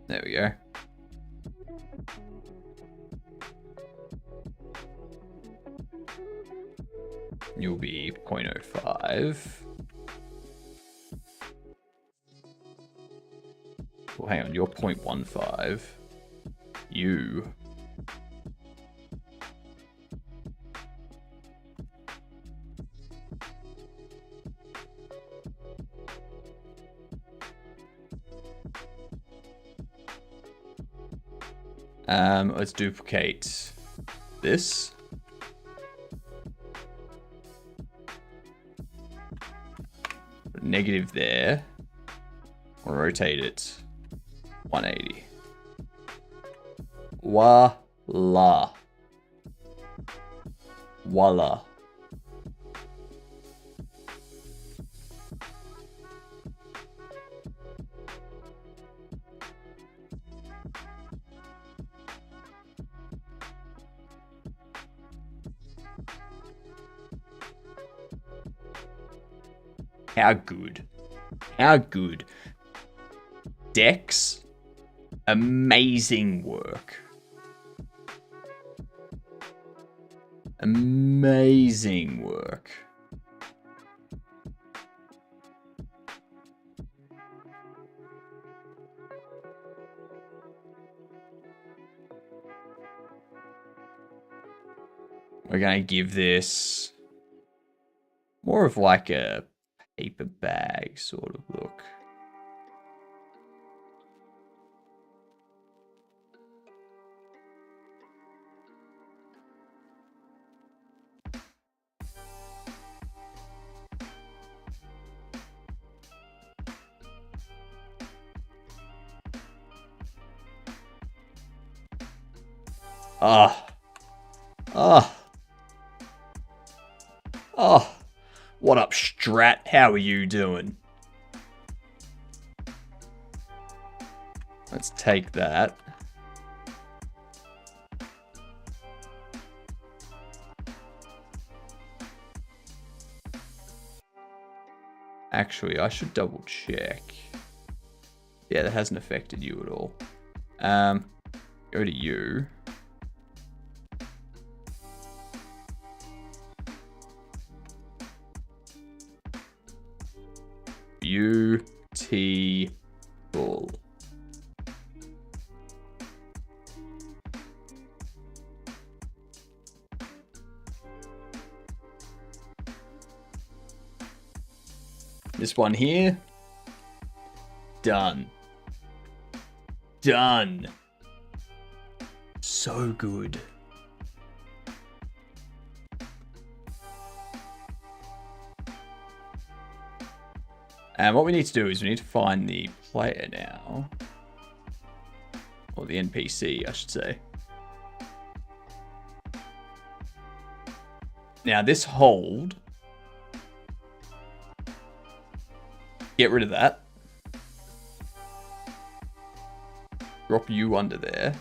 [SPEAKER 1] there we go. You'll be 0.05. Well, hang on, you're 0.15. You. Let's duplicate this. Negative there. We'll rotate it 180. Voila. Voila. How good? How good? Dex, amazing work. Amazing work. We're going to give this more of like a paper bag sort of look. What up, Strat? How are you doing? Let's take that. Actually, I should double check. Yeah, that hasn't affected you at all. Go to you. Beautiful. This one here. Done. Done. So good. And what we need to do is we need to find the player now. Or the NPC, I should say. Now this hold. Get rid of that. Drop you under there.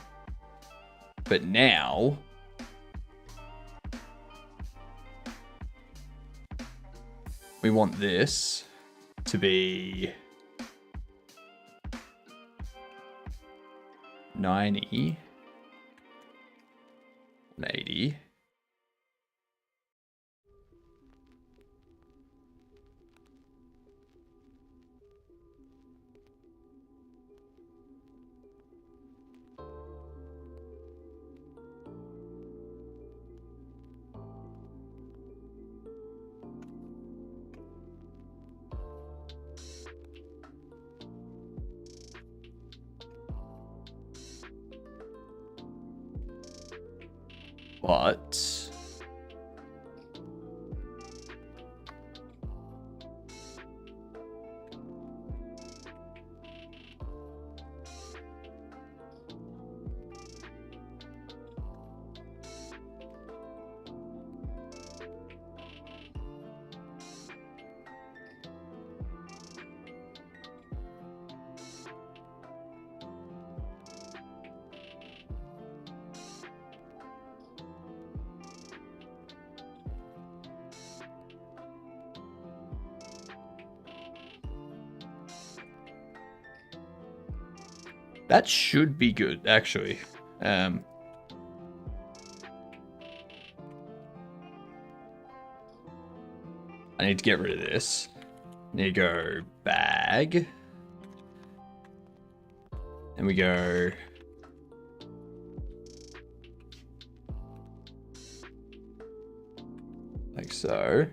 [SPEAKER 1] But now... we want this to be... 90. 180. But that should be good, actually. I need to get rid of this. Need to go bag. And we go... like so.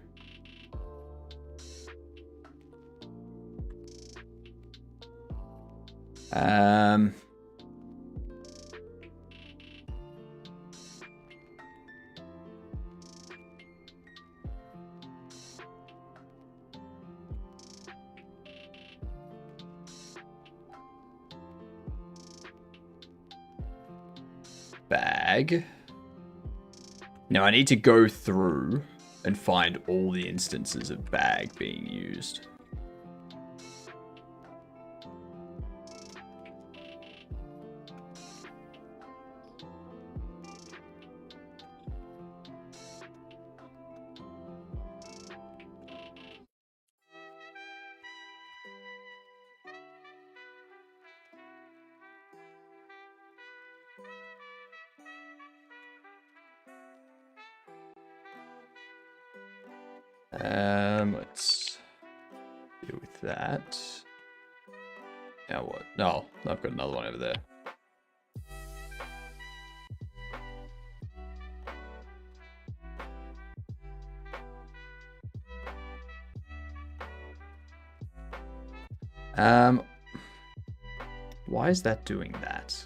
[SPEAKER 1] Bag. Now I need to go through and find all the instances of bag being used. Let's deal with that. Now what? No, I've got another one over there. Why is that doing that?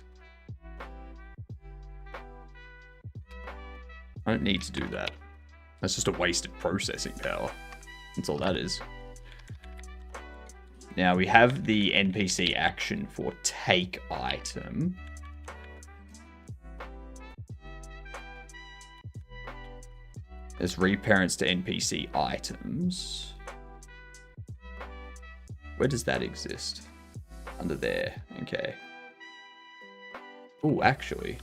[SPEAKER 1] I don't need to do that. That's just a wasted processing power. That's all that is. Now we have the NPC action for take item. There's reparents to NPC items. Where does that exist? Under there. Okay. Oh, actually.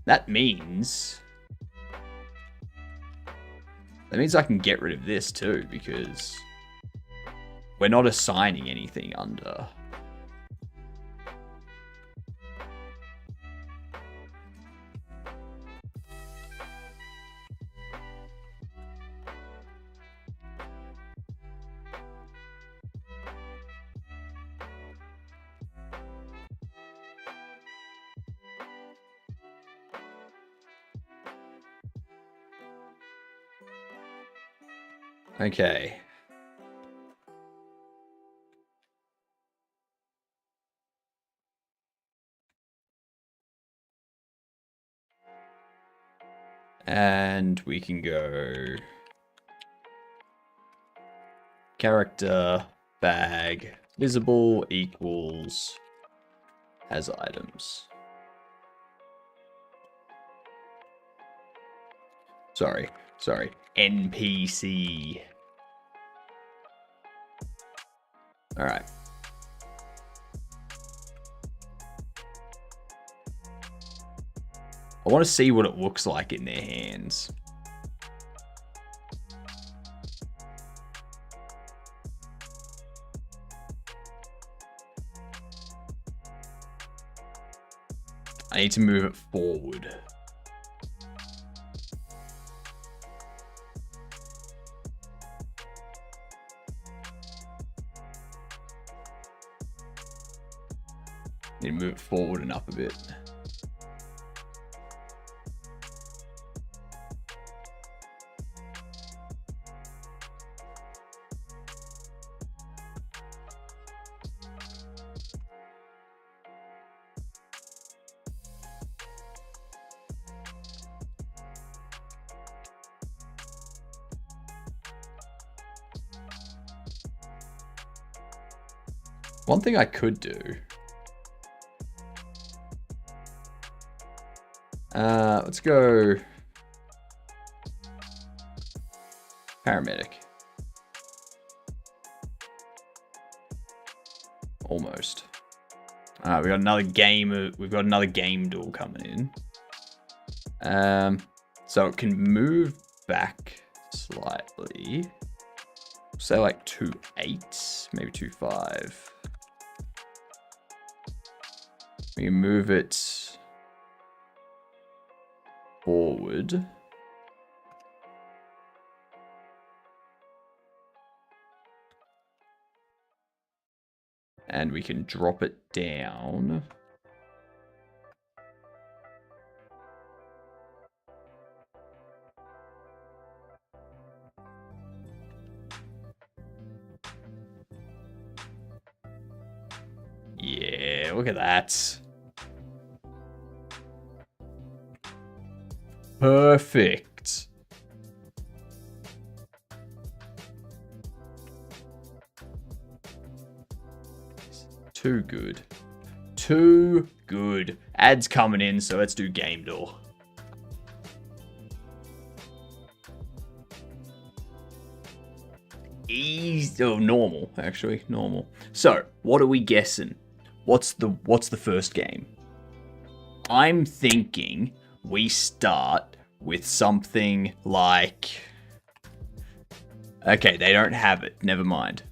[SPEAKER 1] That means... That means I can get rid of this too, because we're not assigning anything under. Okay. And we can go character, bag, visible equals has items. Sorry. NPC. Alright. I want to see what it looks like in their hands. I need to move it forward. Need to move it forward and up a bit. One thing I could do. Let's go paramedic. Almost. Alright, we got another game. We've got another game duel coming in. So it can move back slightly. Say like 2.8, maybe 2.5. We can move it forward. And we can drop it down. Yeah, look at that. Perfect. Too good. Too good. Ads coming in, so let's do game door. Easy. Oh, normal, actually. Normal. So, what are we guessing? What's the first game? I'm thinking we start with something like... Okay, they don't have it. Never mind.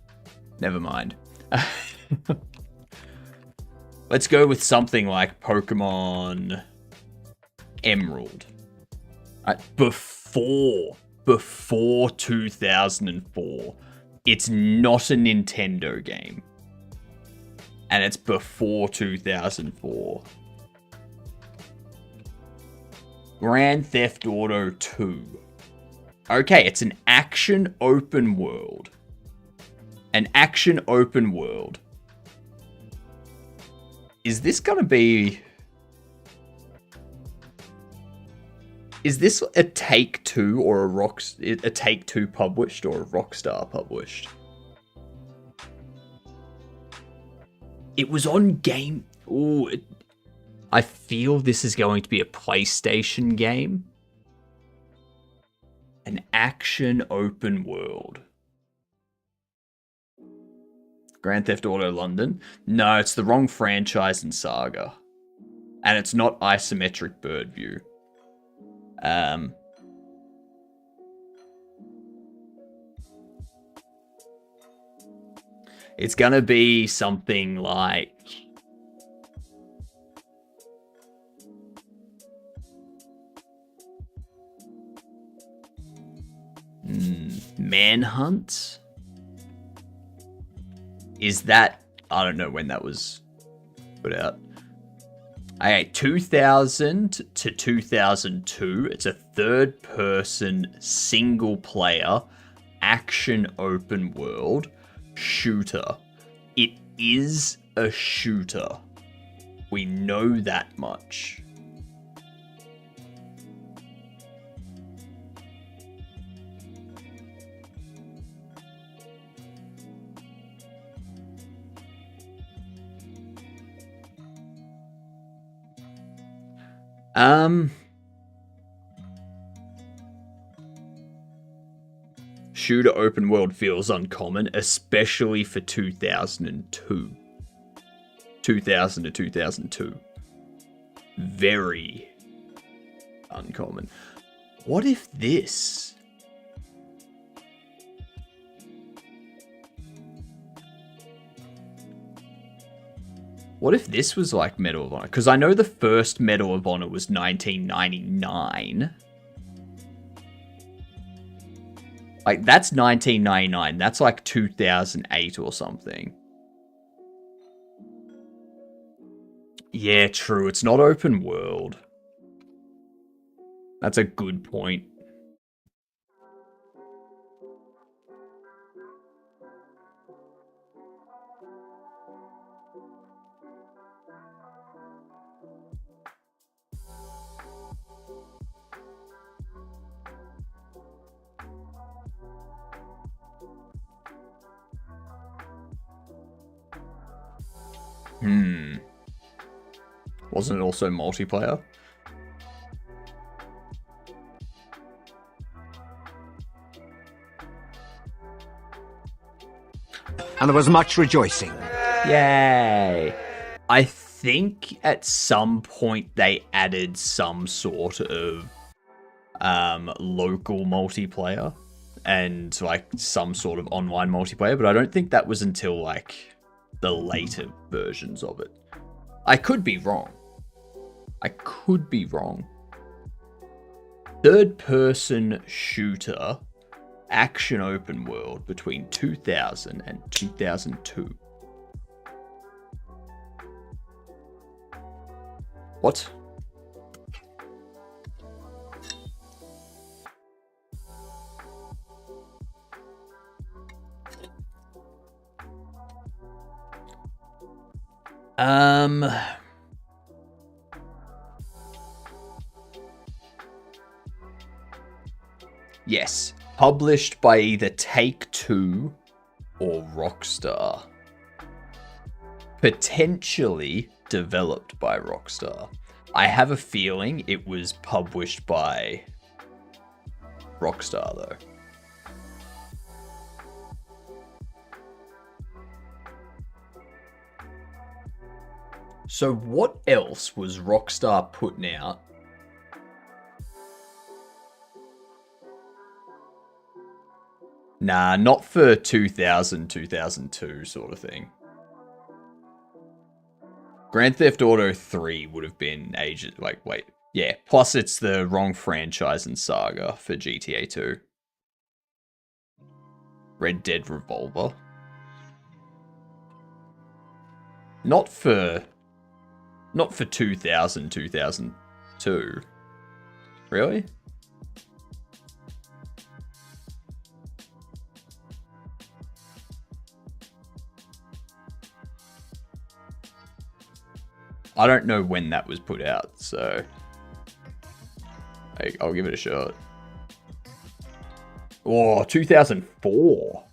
[SPEAKER 1] Never mind. Let's go with something like Pokemon Emerald. Before 2004. It's not a Nintendo game. And it's before 2004. Grand Theft Auto 2. Okay, it's an action open world. An action open world. Is this gonna be... Is this a Take-Two or a Take-Two published or a Rockstar published? It was on game... Ooh, I feel this is going to be a PlayStation game. An action open world. Grand Theft Auto London? No, it's the wrong franchise in Saga. And it's not isometric bird view. It's gonna be something like... Manhunt? Is that... I don't know when that was put out. Okay, 2000 to 2002. It's a third-person, single-player, action open world shooter. It is a shooter. We know that much. Shooter open world feels uncommon, especially for 2002. 2000 to 2002. Very uncommon. What if this? What if this was like Medal of Honor? Because I know the first Medal of Honor was 1999. Like, that's 1999. That's like 2008 or something. Yeah, true. It's not open world. That's a good point. Wasn't it also multiplayer?
[SPEAKER 2] And there was much rejoicing.
[SPEAKER 1] Yay! I think at some point they added some sort of local multiplayer and like some sort of online multiplayer, but I don't think that was until like the later versions of it. I could be wrong. Third-person shooter, action open world between 2000 and 2002. What? Yes, published by either Take-Two or Rockstar. Potentially developed by Rockstar. I have a feeling it was published by Rockstar, though. So what else was Rockstar putting out? Nah, not for 2000, 2002 sort of thing. Grand Theft Auto 3 would have been ages... Like, wait. Yeah, plus it's the wrong franchise and saga for GTA 2. Red Dead Revolver. Not for 2000, 2002. Really? I don't know when that was put out, so I'll give it a shot. Oh, 2004.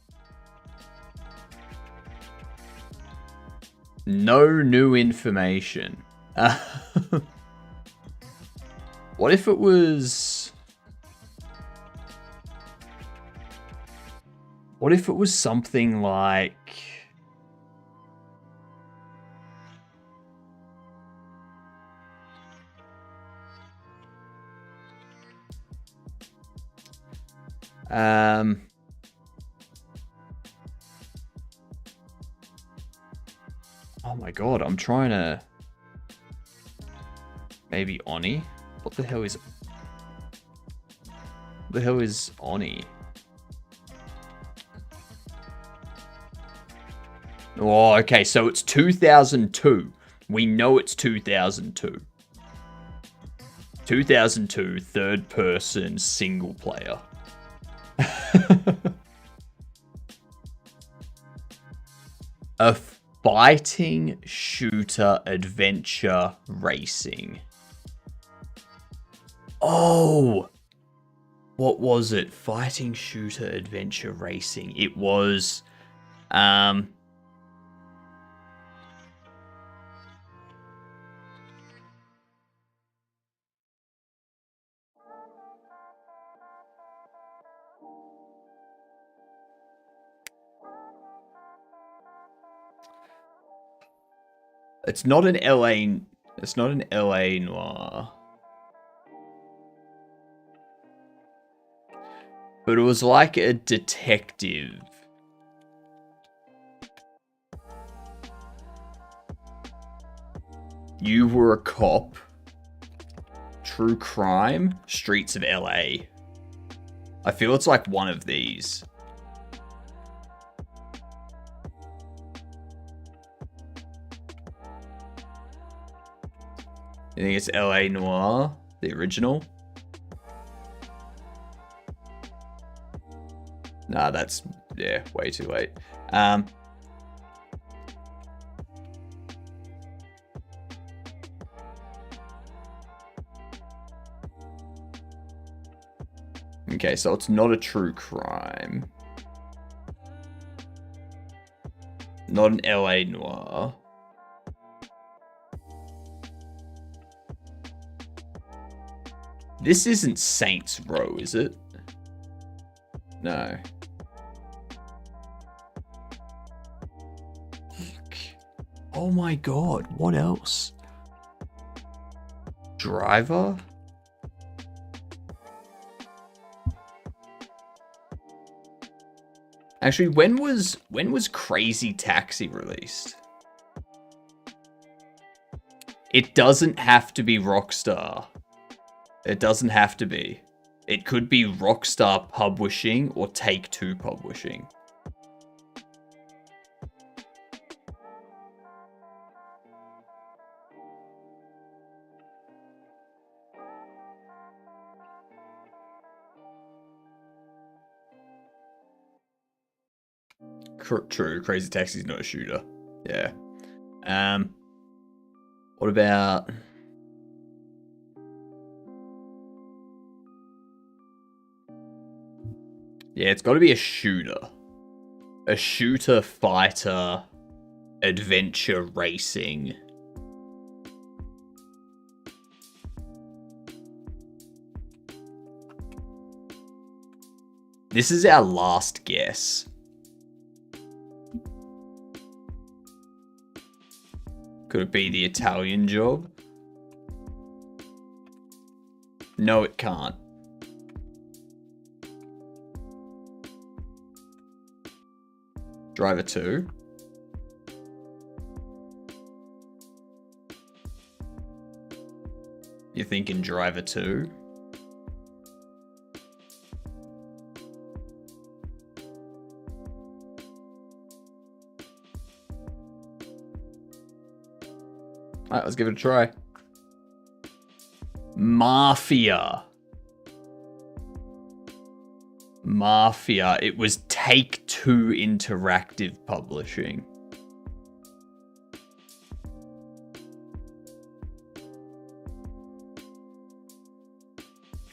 [SPEAKER 1] No new information. What if it was... What if it was something like... god, I'm trying to... Maybe Oni? What the hell is... What the hell is Oni? Oh, okay, so it's 2002. We know it's 2002. 2002, third person, single player. A fighting shooter adventure racing. Oh! What was it? Fighting shooter adventure racing. It was... It's not an LA... It's not an LA noir. But it was like a detective. You were a cop. True crime. Streets of LA. I feel it's like one of these. You think it's LA Noir? The original? Nah, that's... Yeah, way too late. Okay, so it's not a true crime. Not an LA Noir. This isn't Saints Row, is it? No. Oh my god, what else? Driver? Actually, when was Crazy Taxi released? It doesn't have to be Rockstar. It doesn't have to be. It could be Rockstar Publishing or Take-Two Publishing. True, Crazy Taxi's not a shooter. Yeah. What about... Yeah, it's got to be a shooter. A shooter, fighter, adventure, racing. This is our last guess. Could it be The Italian Job? No, it can't. Driver 2. You're thinking Driver 2? Alright, let's give it a try. Mafia. Mafia. It was Take-Two Interactive Publishing.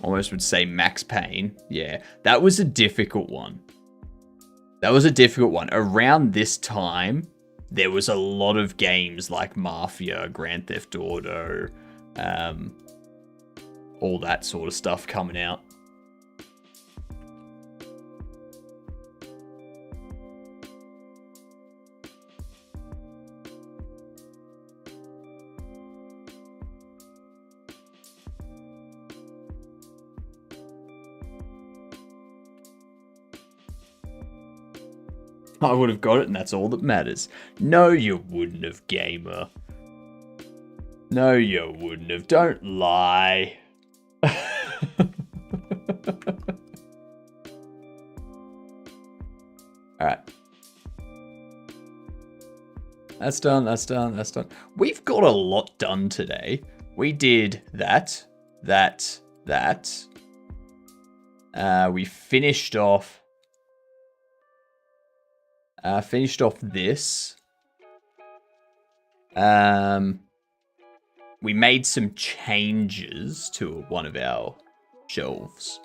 [SPEAKER 1] Almost would say Max Payne. Yeah, that was a difficult one. That was a difficult one. Around this time, there was a lot of games like Mafia, Grand Theft Auto, all that sort of stuff coming out. I would have got it, and that's all that matters. No, you wouldn't have, gamer. No, you wouldn't have. Don't lie. Alright. That's done, that's done, that's done. We've got a lot done today. We did that. We finished off this. We made some changes to one of our shelves.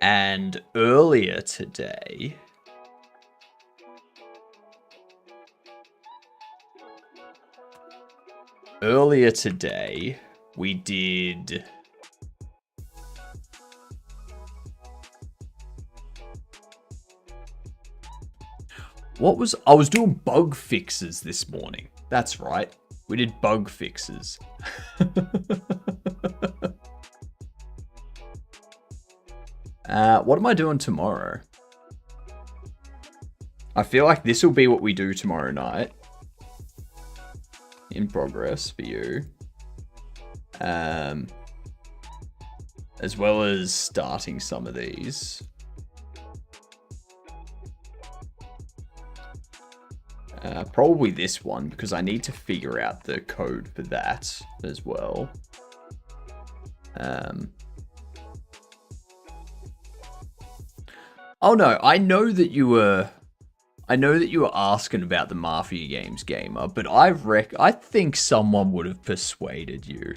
[SPEAKER 1] And earlier today, we did I was doing bug fixes this morning. That's right. We did bug fixes. What am I doing tomorrow? I feel like this will be what we do tomorrow night. In progress for you. As well as starting some of these. Probably this one, because I need to figure out the code for that as well. Oh no, I know that you were asking about the Mafia games, gamer, but I think someone would have persuaded you.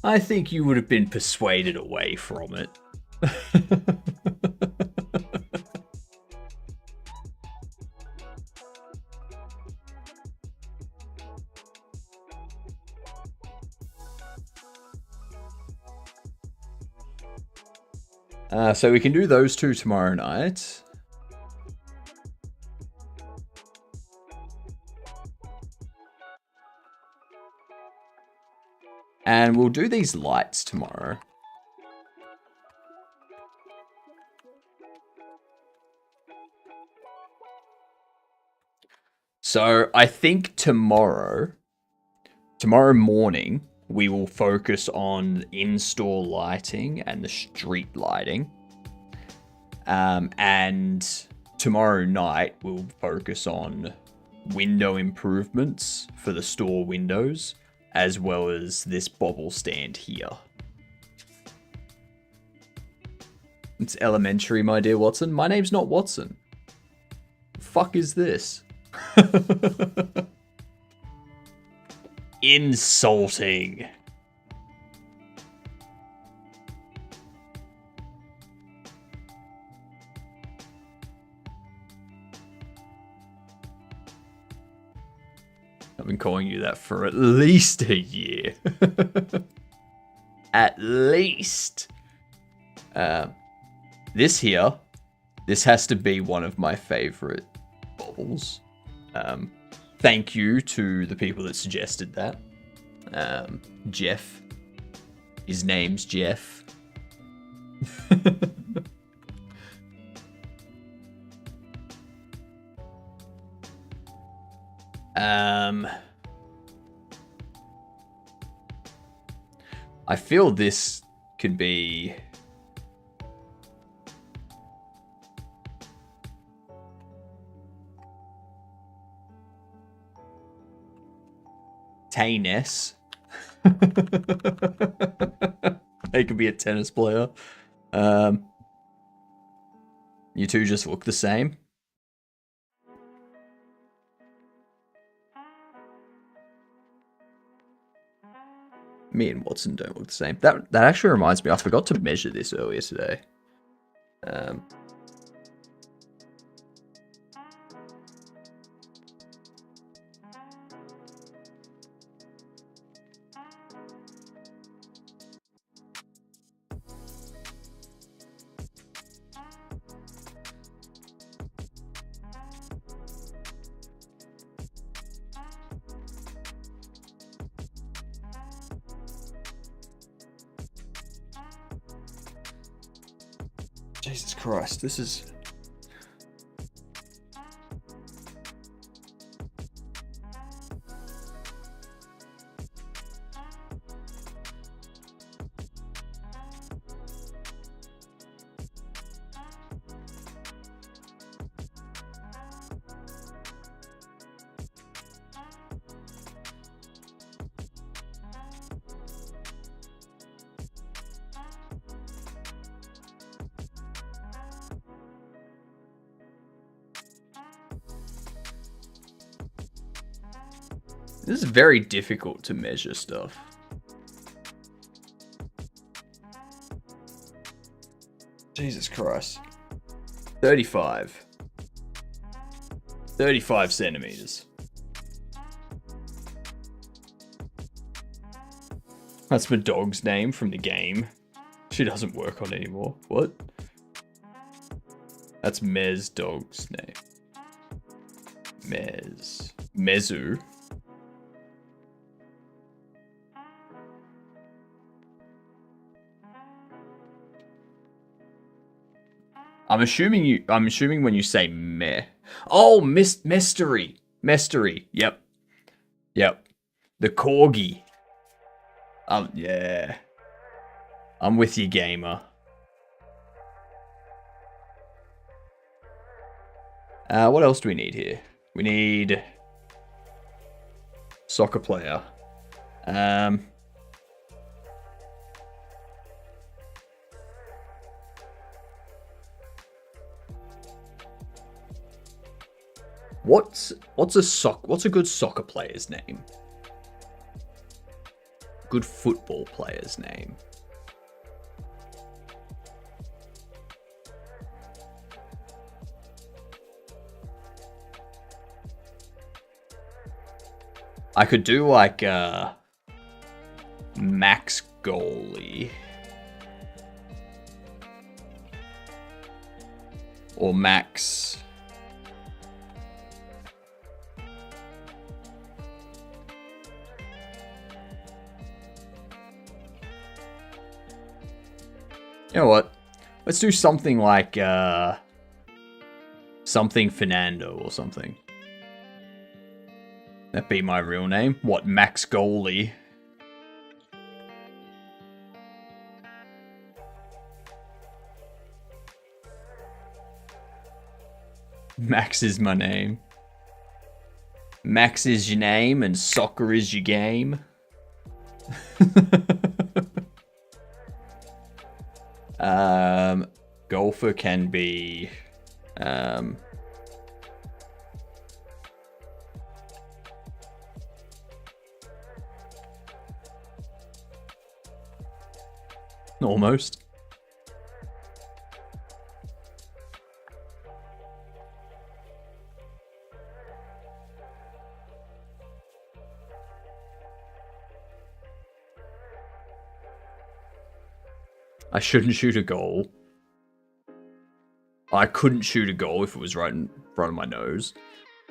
[SPEAKER 1] I think you would have been persuaded away from it. So we can do those two tomorrow night. And we'll do these lights tomorrow. So I think tomorrow morning, we will focus on in-store lighting and the street lighting. And tomorrow night, we'll focus on window improvements for the store windows, as well as this bobble stand here. It's elementary, my dear Watson. My name's not Watson. The fuck is this? Insulting. I've been calling you that for at least a year. At least. This has to be one of my favorite bobbles. Thank you to the people that suggested that. Jeff. His name's Jeff. I feel this could be tennis. They could be a tennis player. You two just look the same. Me and Watson don't look the same. That actually reminds me, I forgot to measure this earlier today. Jesus Christ, this is... This is very difficult to measure stuff. Jesus Christ. 35. 35 centimeters. That's my dog's name from the game. She doesn't work on it anymore. What? That's Mez dog's name. Mez. Mezu. I'm assuming when you say meh. Oh, Mystery. Mystery. Yep. Yep. The corgi. Yeah. I'm with you, gamer. What else do we need here? We need soccer player. What's a good soccer player's name? Good football player's name. I could do like Max Goalie. Or Max... You know what? Let's do something like, something Fernando or something. That'd be my real name. What, Max Goalie? Max is my name. Max is your name and soccer is your game. Golfer can be, almost. I shouldn't shoot a goal. I couldn't shoot a goal if it was right in front of my nose.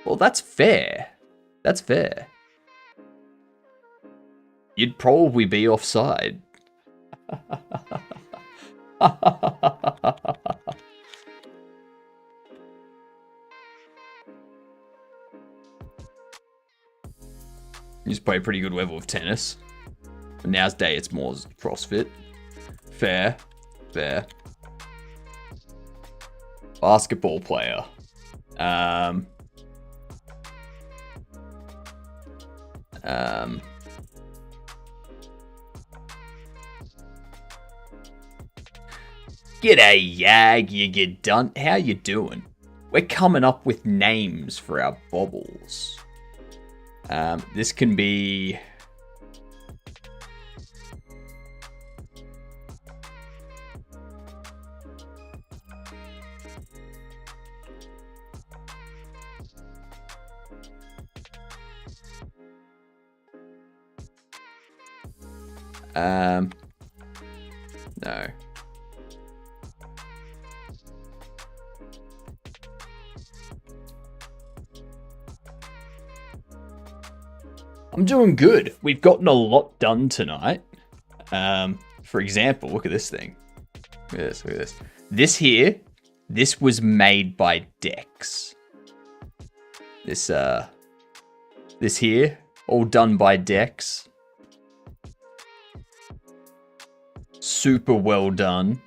[SPEAKER 1] Well, that's fair. That's fair. You'd probably be offside. You just play a pretty good level of tennis. But nowadays it's more CrossFit. Fair. Fair. Basketball player. G'day, Yag. You get done. How you doing? We're coming up with names for our bobbles. This can be... No. I'm doing good. We've gotten a lot done tonight. For example, look at this thing. Look at this, look at this. This here, this was made by Dex. This here, all done by Dex. Super well done.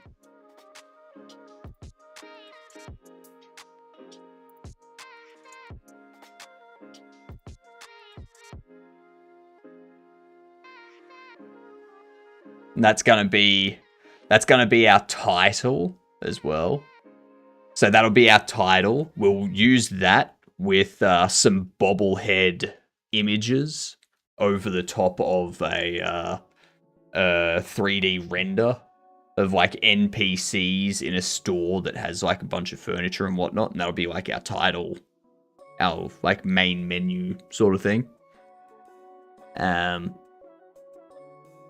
[SPEAKER 1] And that's gonna be our title as well. So that'll be our title. We'll use that with some bobblehead images over the top of a 3D render of like NPCs in a store that has like a bunch of furniture and whatnot, and that'll be like our title, our like main menu sort of thing.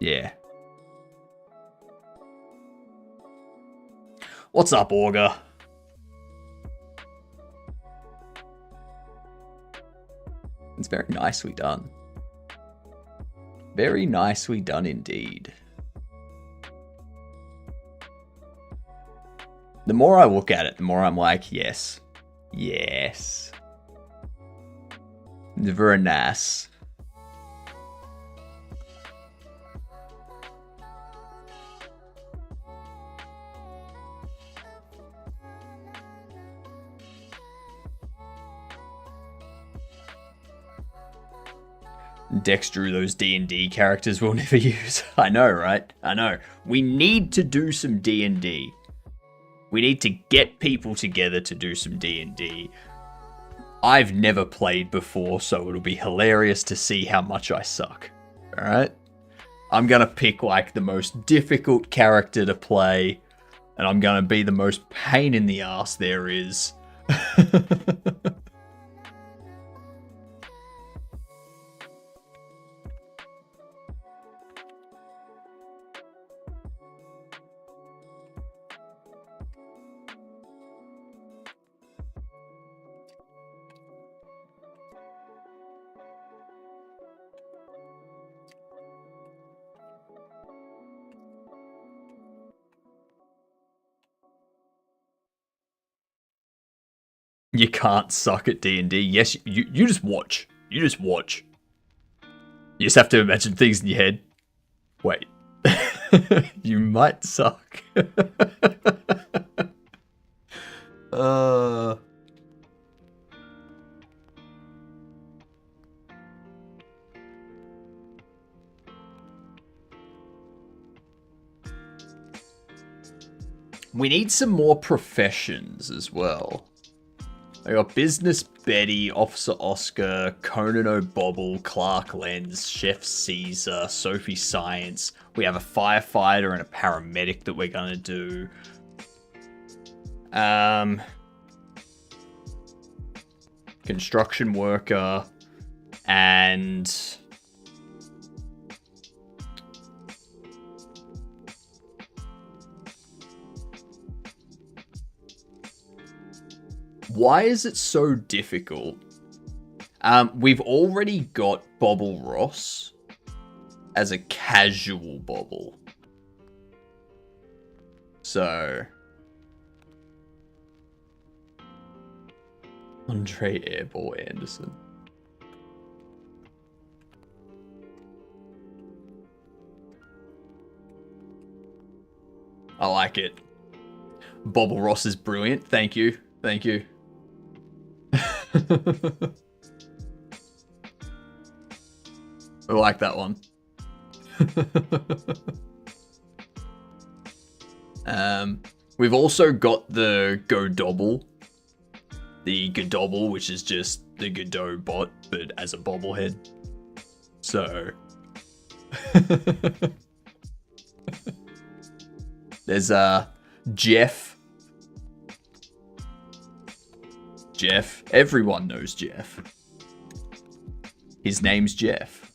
[SPEAKER 1] Yeah. What's up, Augur? It's very nicely done. Very nicely done indeed. The more I look at it, the more I'm like, yes. Yes. Very nice. Dex drew those D&D characters we'll never use. I know, right? I know. We need to do some D&D. We need to get people together to do some D&D. I've never played before, so it'll be hilarious to see how much I suck. Alright? I'm gonna pick like the most difficult character to play, and I'm gonna be the most pain in the ass there is. You can't suck at D&D. Yes, you just watch. You just watch. You just have to imagine things in your head. Wait. You might suck. We need some more professions as well. I got Business Betty, Officer Oscar, Conan O'Bobble, Clark Lenz, Chef Caesar, Sophie Science. We have a firefighter and a paramedic that we're gonna do. Construction worker and why is it so difficult? We've already got Bobble Ross as a casual Bobble. So Andre Airball Anderson. I like it. Bobble Ross is brilliant. Thank you. Thank you. I like that one. We've also got the Godobble. The Godobble, which is just the Godot bot, but as a bobblehead. So... There's, Jeff. Jeff. Everyone knows Jeff. His name's Jeff.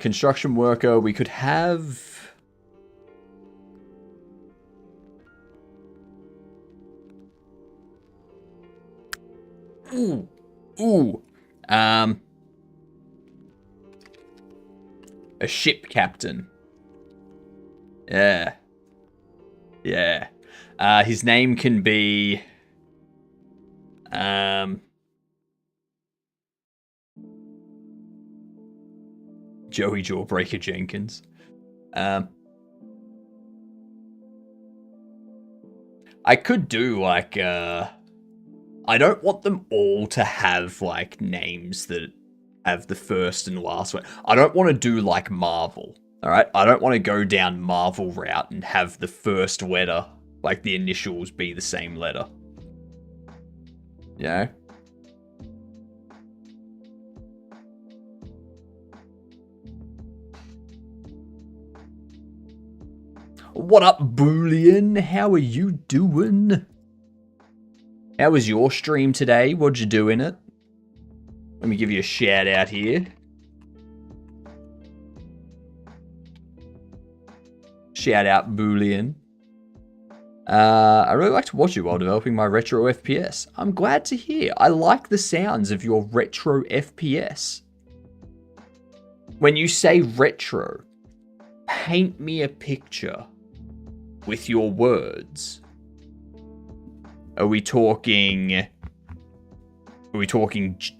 [SPEAKER 1] Construction worker, we could have... Ooh. Ooh. A ship captain. Yeah. Yeah. His name can be... Joey Jawbreaker Jenkins. I could do, like, I don't want them all to have, like, names that have the first and last one. I don't want to do, like, Marvel. Alright? I don't want to go down Marvel route and have the first letter Like the initials be the same letter. You know? What up, Boolean? How are you doing? How was your stream today? What'd you do in it? Let me give you a shout out here. Shout out, Boolean. I really like to watch you while developing my retro FPS. I'm glad to hear. I like the sounds of your retro FPS. When you say retro, paint me a picture with your words. Are we talking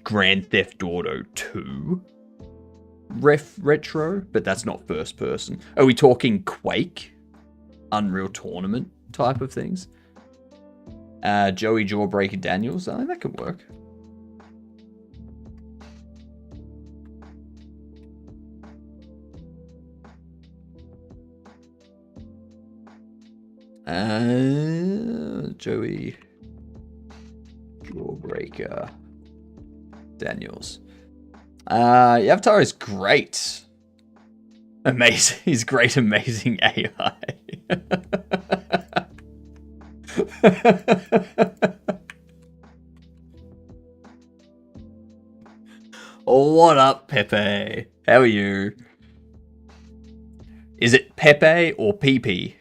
[SPEAKER 1] Grand Theft Auto 2 retro? But that's not first person. Are we talking Quake? Unreal Tournament type of things? Joey Jawbreaker Daniels? I think that could work. Joey Jawbreaker Daniels. Your avatar is great. Amazing. He's great, amazing AI. What up, Pepe? How are you? Is it Pepe or Pepe?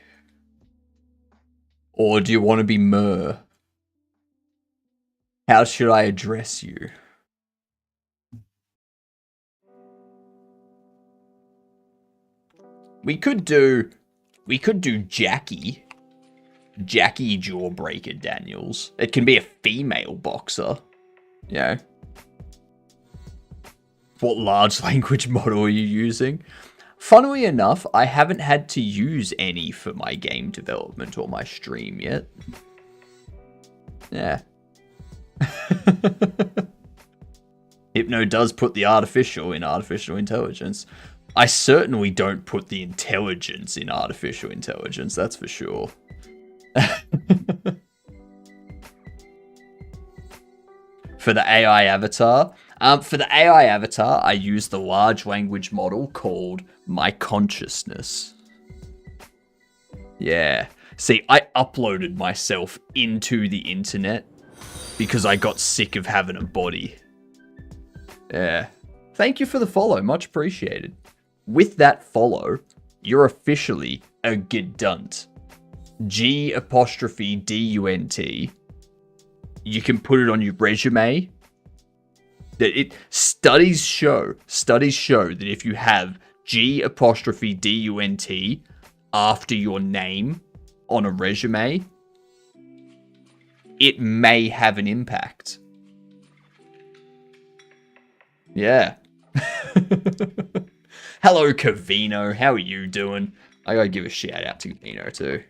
[SPEAKER 1] Or do you want to be Mur? How should I address you? We could do Jackie. Jackie Jawbreaker Daniels. It can be a female boxer. You know. What large language model are you using? Funnily enough, I haven't had to use any for my game development or my stream yet. Yeah. Hypno does put the artificial in artificial intelligence. I certainly don't put the intelligence in artificial intelligence, that's for sure. For the AI avatar? For the AI avatar, I use the large language model called My Consciousness. Yeah. See, I uploaded myself into the internet because I got sick of having a body. Yeah. Thank you for the follow. Much appreciated. With that follow, you're officially a Gedunt. G''DUNT. You can put it on your resume. That studies show that if you have G''DUNT after your name on a resume, it may have an impact. Yeah. Hello, Cavino. How are you doing? I gotta give a shout out to Cavino too.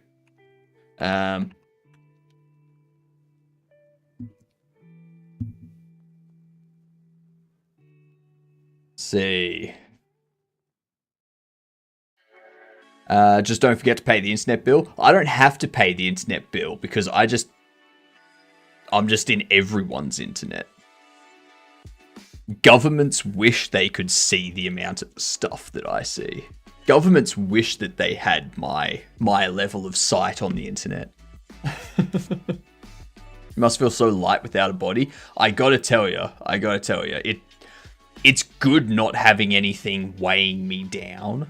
[SPEAKER 1] See. Just don't forget to pay the internet bill. I don't have to pay the internet bill because I'm just in everyone's internet. Governments wish they could see the amount of stuff that I see. Governments wish that they had my level of sight on the internet. You must feel so light without a body. I gotta tell you, it's good not having anything weighing me down,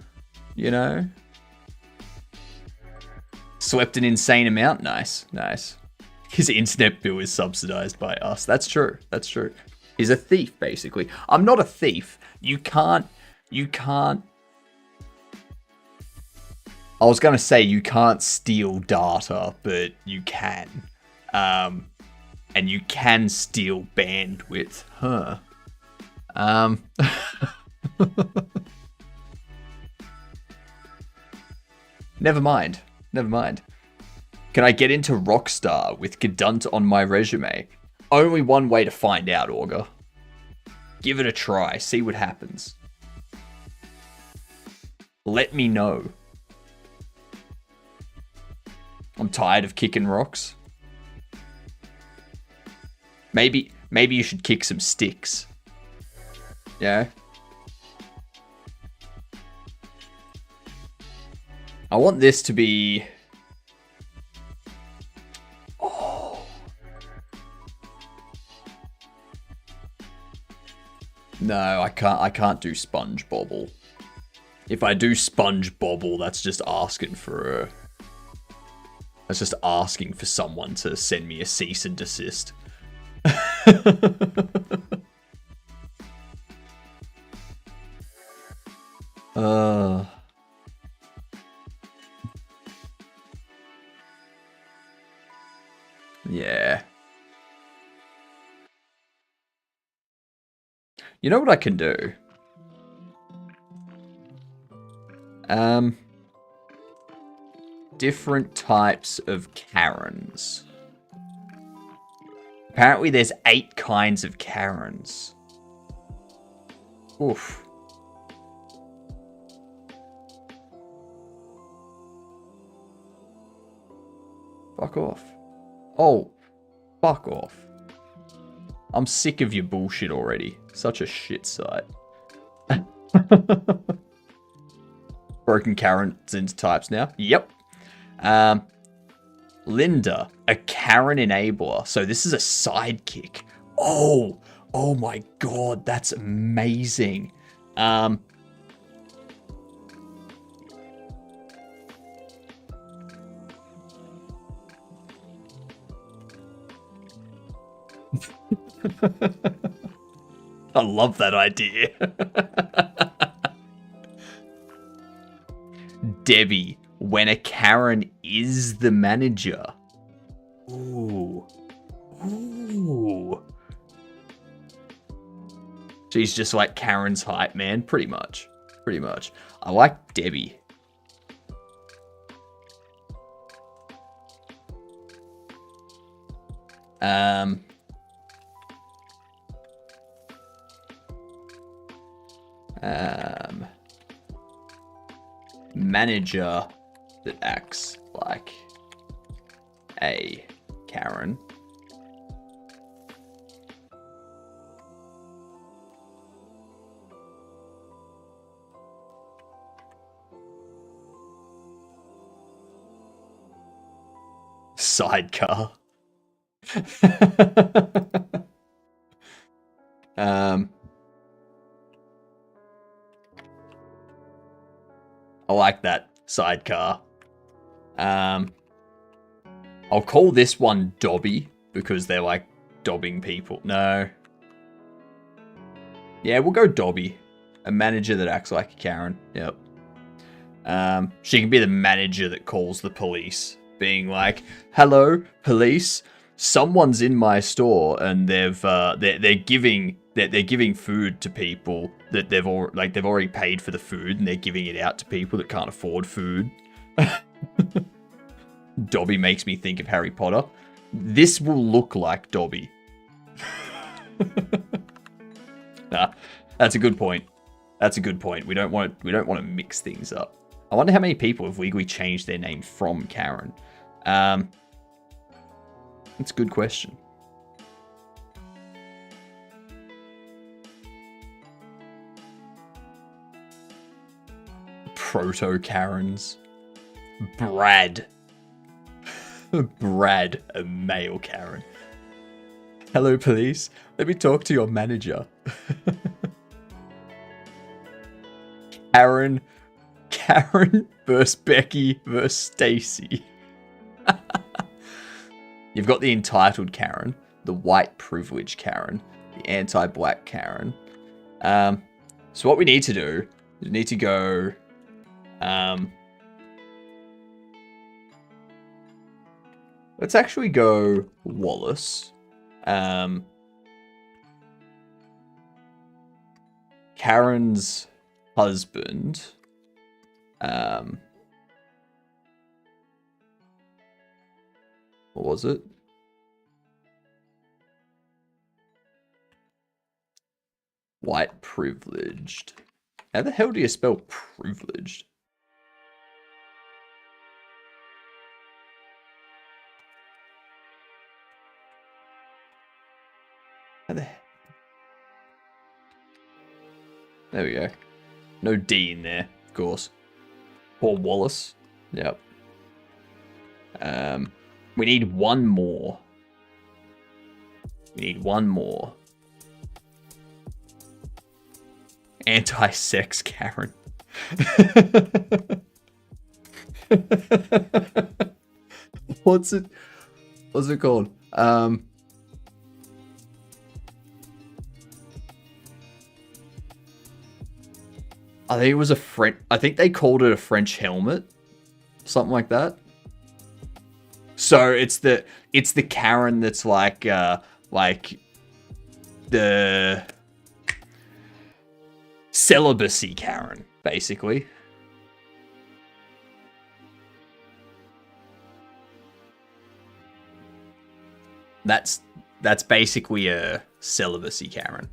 [SPEAKER 1] you know? Slept an insane amount. Nice. His internet bill is subsidized by us. That's true. He's a thief, basically. I'm not a thief. You can't... I was going to say you can't steal data, but you can. And you can steal bandwidth. Huh. Never mind. Can I get into Rockstar with Gedunt on my resume? Only one way to find out, Augur. Give it a try. See what happens. Let me know. I'm tired of kicking rocks. Maybe you should kick some sticks. Yeah. I want this to be... Oh. No, I can't do Sponge Bobble. If I do Sponge Bobble, that's just asking for a... That's just asking for someone to send me a cease and desist. Yeah. You know what I can do? Different types of Karens. Apparently there's 8 kinds of Karens. Oof. Fuck off. Oh, fuck off. I'm sick of your bullshit already. Such a shit site. Broken Karens into types now. Yep. Linda, a Karen enabler. So this is a sidekick. Oh my god, that's amazing. I love that idea. Debbie, when a Karen is the manager. Ooh. Ooh. She's just like Karen's hype man, pretty much. Pretty much. I like Debbie. Manager that acts like a Karen. Sidecar. I like that. Sidecar. I'll call this one Dobby, because they're like dobbing people. No. Yeah, we'll go Dobby. A manager that acts like a Karen. Yep. She can be the manager that calls the police, being like, "Hello, police. Someone's in my store, and they're giving food to people that they've already paid for the food, and they're giving it out to people that can't afford food." Dobby makes me think of Harry Potter. This will look like Dobby. Nah, that's a good point. That's a good point. We don't want to mix things up. I wonder how many people have legally changed their name from Karen. That's a good question. Proto-Karens. Brad. Brad, a male Karen. "Hello, police. Let me talk to your manager." Karen versus Becky versus Stacy. You've got the entitled Karen, the white privilege Karen, the anti-black Karen. So what we need to do is we need to go... let's actually go Wallace. Karen's husband. What was it? White privileged. How the hell do you spell privileged? How the heck? There we go. No D in there, of course. Poor Wallace. Yep. We need one more. We need one more. Anti-sex Karen. What's it called? I think it was a French. I think they called it a French helmet, something like that. So it's the Karen that's like the celibacy Karen, basically. That's basically a celibacy Karen.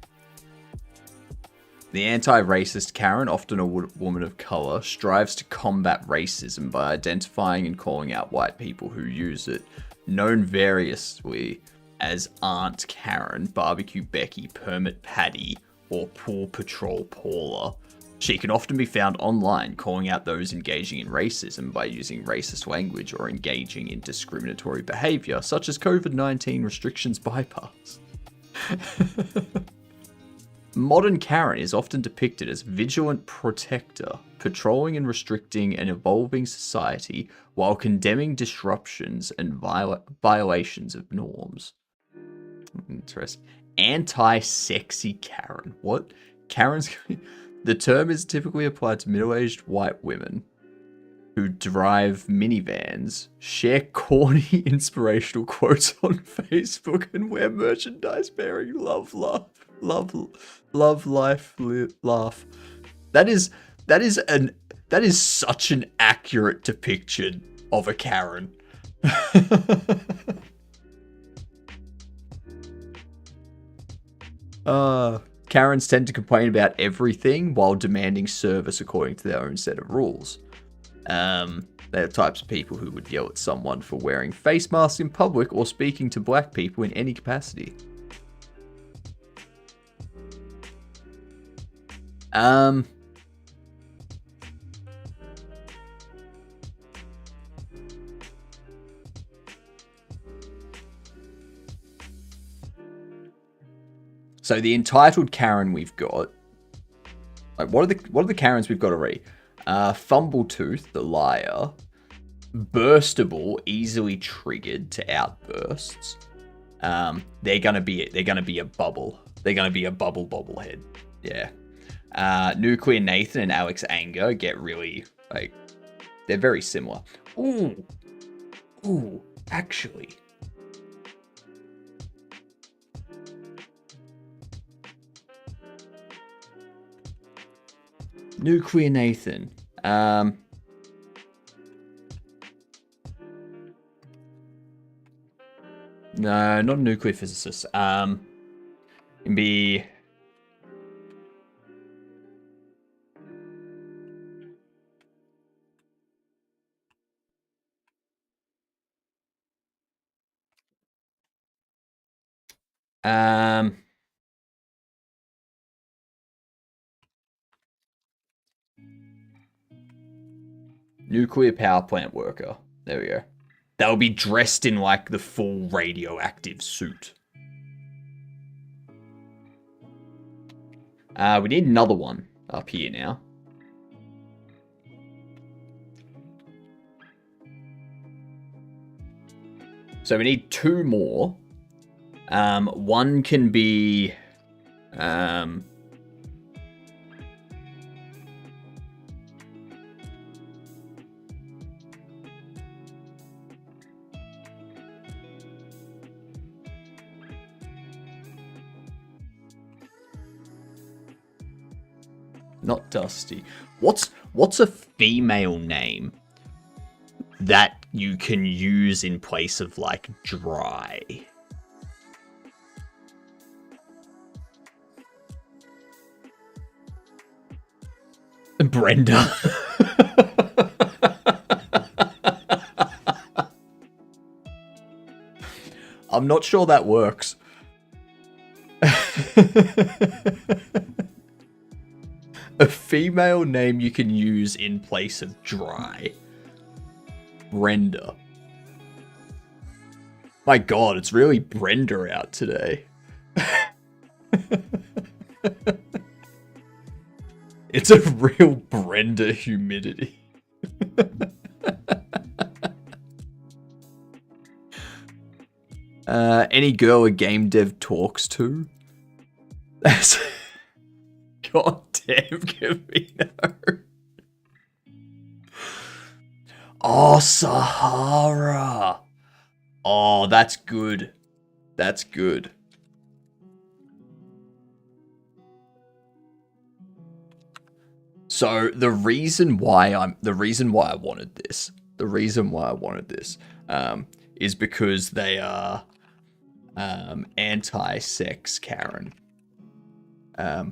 [SPEAKER 1] The anti-racist Karen, often a woman of color, strives to combat racism by identifying and calling out white people who use it, known variously as Aunt Karen, Barbecue Becky, Permit Patty, or Paw Patrol Paula. She can often be found online calling out those engaging in racism by using racist language or engaging in discriminatory behavior, such as COVID-19 restrictions bypass. Modern Karen is often depicted as vigilant protector, patrolling and restricting an evolving society while condemning disruptions and violations of norms. Interesting. Anti-sexy Karen. What? Karen's... The term is typically applied to middle-aged white women who drive minivans, share corny inspirational quotes on Facebook, and wear merchandise bearing love, life, laugh. That is such an accurate depiction of a Karen. Karens tend to complain about everything while demanding service according to their own set of rules. They're the types of people who would yell at someone for wearing face masks in public or speaking to black people in any capacity. So the entitled Karen we've got, like, what are the Karens we've got already? Fumbletooth, the liar, burstable, easily triggered to outbursts. They're gonna be a bubble. They're gonna be a bobblehead. Yeah. Nuclear Nathan and Alex Anger get really, like, they're very similar. Ooh, actually. Nuclear Nathan. No, not a nuclear physicist. Can be... Nuclear power plant worker. There we go. They'll be dressed in, like, the full radioactive suit. We need another one up here now. So we need two more. One can be... not Dusty. What's a female name that you can use in place of, like, Dry? Brenda. I'm not sure that works. A female name you can use in place of dry. Brenda. My god, it's really Brenda out today. It's a real Brenda humidity. Any girl a game dev talks to? That's... God damn, Camino. Oh, Sahara. Oh, that's good. That's good. So the reason why I wanted this, is because they are anti-sex Karen. Ah.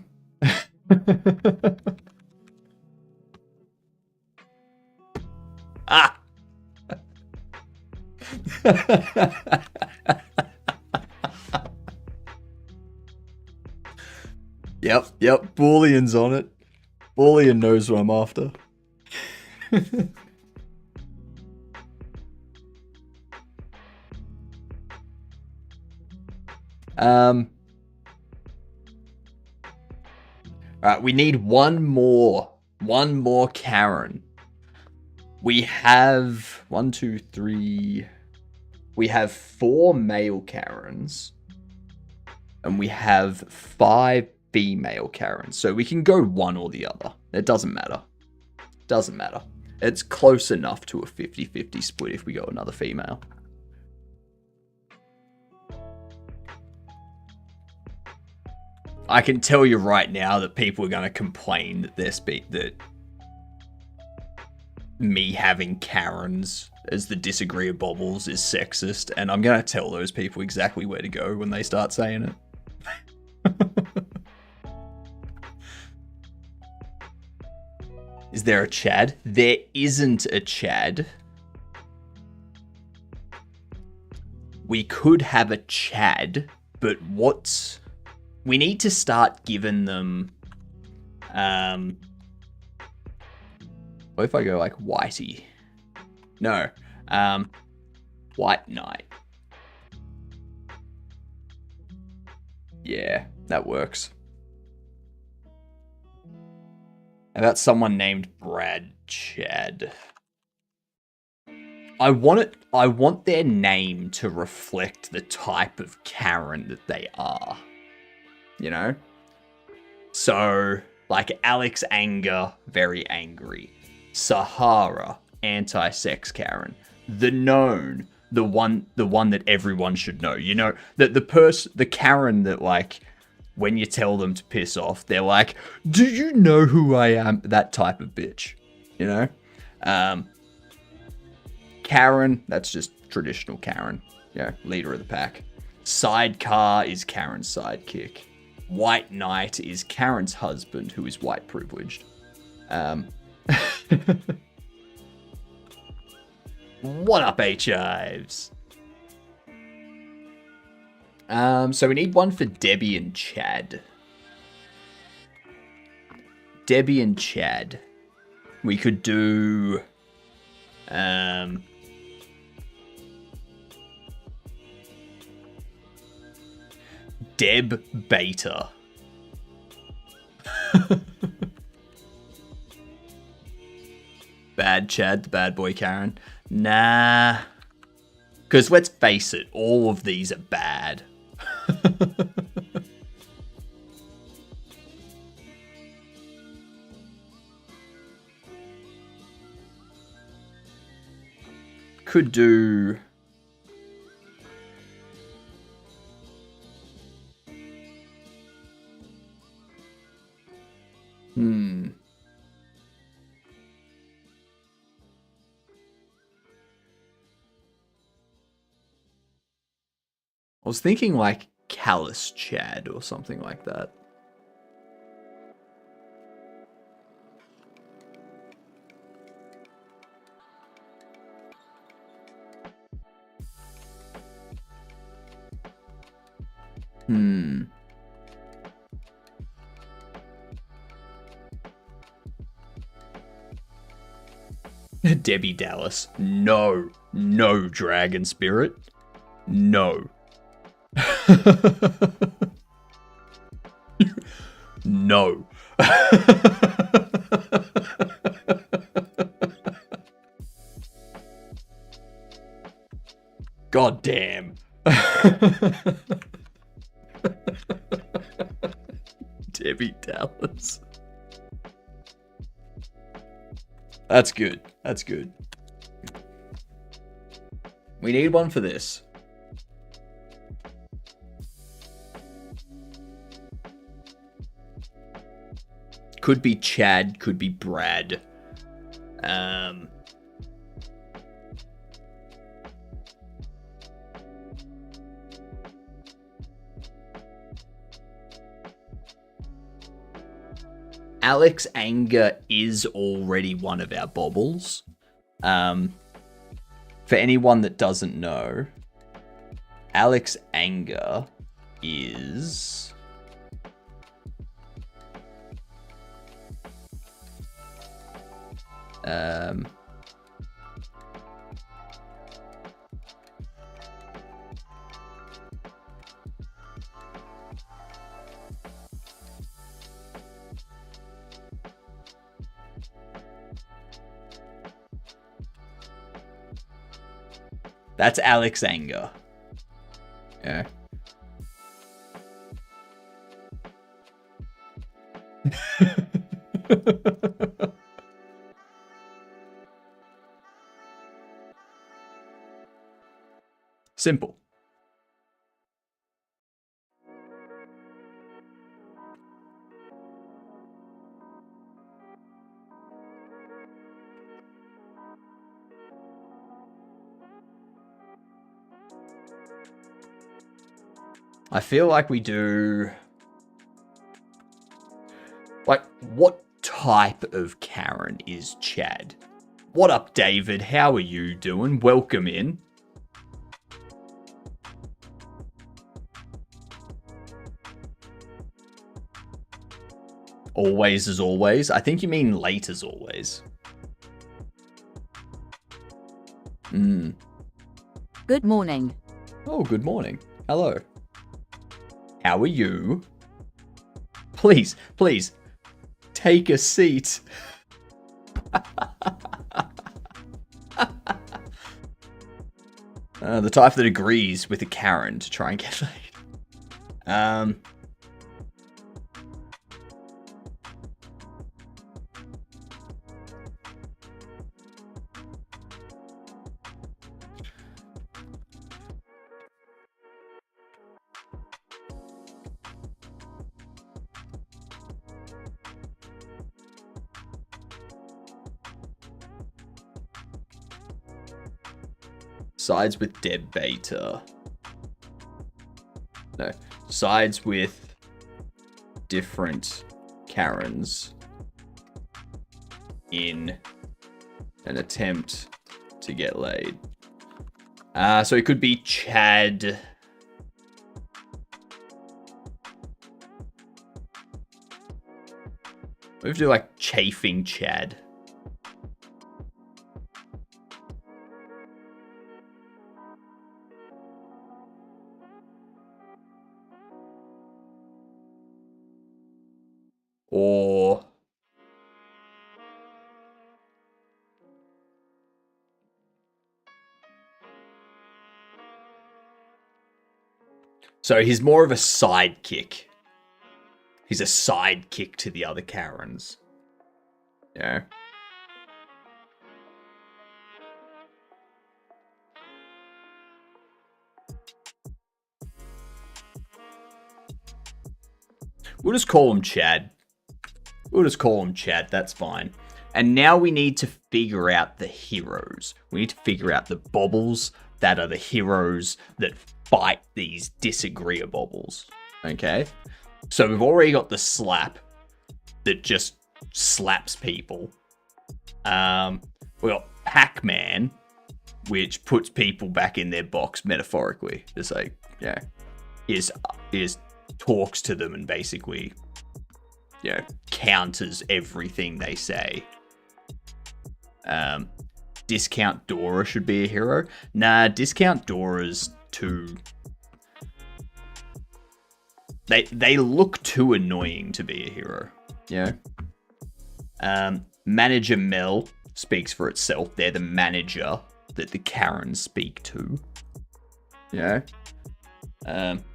[SPEAKER 1] Yep, Boolean's on it. Boolean knows what I'm after. Alright, we need one more Karen. We have 1, 2, 3. We have 4 male Karens. And we have 5 female Karens. So we can go one or the other. It doesn't matter. Doesn't matter. It's close enough to a 50-50 split if we go another female. I can tell you right now that people are going to complain that that me having Karens as the disagreeables is sexist, and I'm going to tell those people exactly where to go when they start saying it. Is there a Chad? There isn't a Chad. We could have a Chad, but what's... We need to start giving them... What if I go like Whitey? No. White Knight. Yeah, that works. How about someone named Brad Chad? I want their name to reflect the type of Karen that they are. You know? So, like Alex Anger, very angry. Sahara, anti-sex Karen. The Known, the one that everyone should know. You know, the Karen that, like, when you tell them to piss off, they're like, do you know who I am? That type of bitch, you know? Karen, that's just traditional Karen, yeah, leader of the pack. Sidecar is Karen's sidekick. White Knight is Karen's husband, who is white privileged. What up, H-Ives? So we need one for Debbie and Chad. Debbie and Chad. We could do... Deb Beta. Bad Chad, the bad boy Karen. Nah. Because let's face it, all of these are bad. Could do... I was thinking like Callous Chad or something like that. Debbie Dallas. No. No, Dragon Spirit. No. No. God damn. Debbie Dallas. That's good. That's good. We need one for this. Could be Chad, could be Brad. Alex Anger is already one of our bobbles. For anyone that doesn't know, Alex Anger is... That's Alex Anger. Yeah. Simple. I feel like we do... Like, what type of Karen is Chad? What up, David? How are you doing? Welcome in. Always as always? I think you mean late as always.
[SPEAKER 4] Good morning.
[SPEAKER 1] Oh, good morning. Hello. How are you? Please, please, take a seat. The type that agrees with a Karen to try and get laid. Sides with Deb Beta. No. Sides with different Karens in an attempt to get laid. So it could be Chad. We have to do like chafing Chad. Or so he's more of a sidekick. He's a sidekick to the other Karens. Yeah. We'll just call him Chad. We'll just call him Chad, that's fine. And now we need to figure out the heroes. We need to figure out the bobbles that are the heroes that fight these disagreeables. Okay? So we've already got the slap that just slaps people. We got Pac-Man, which puts people back in their box metaphorically. Just like, yeah. Is talks to them and basically, counters everything they say. Discount Dora should be a hero. Nah, Discount Dora's too... They look too annoying to be a hero. Yeah. Manager Mel speaks for itself. They're the manager that the Karens speak to. Yeah.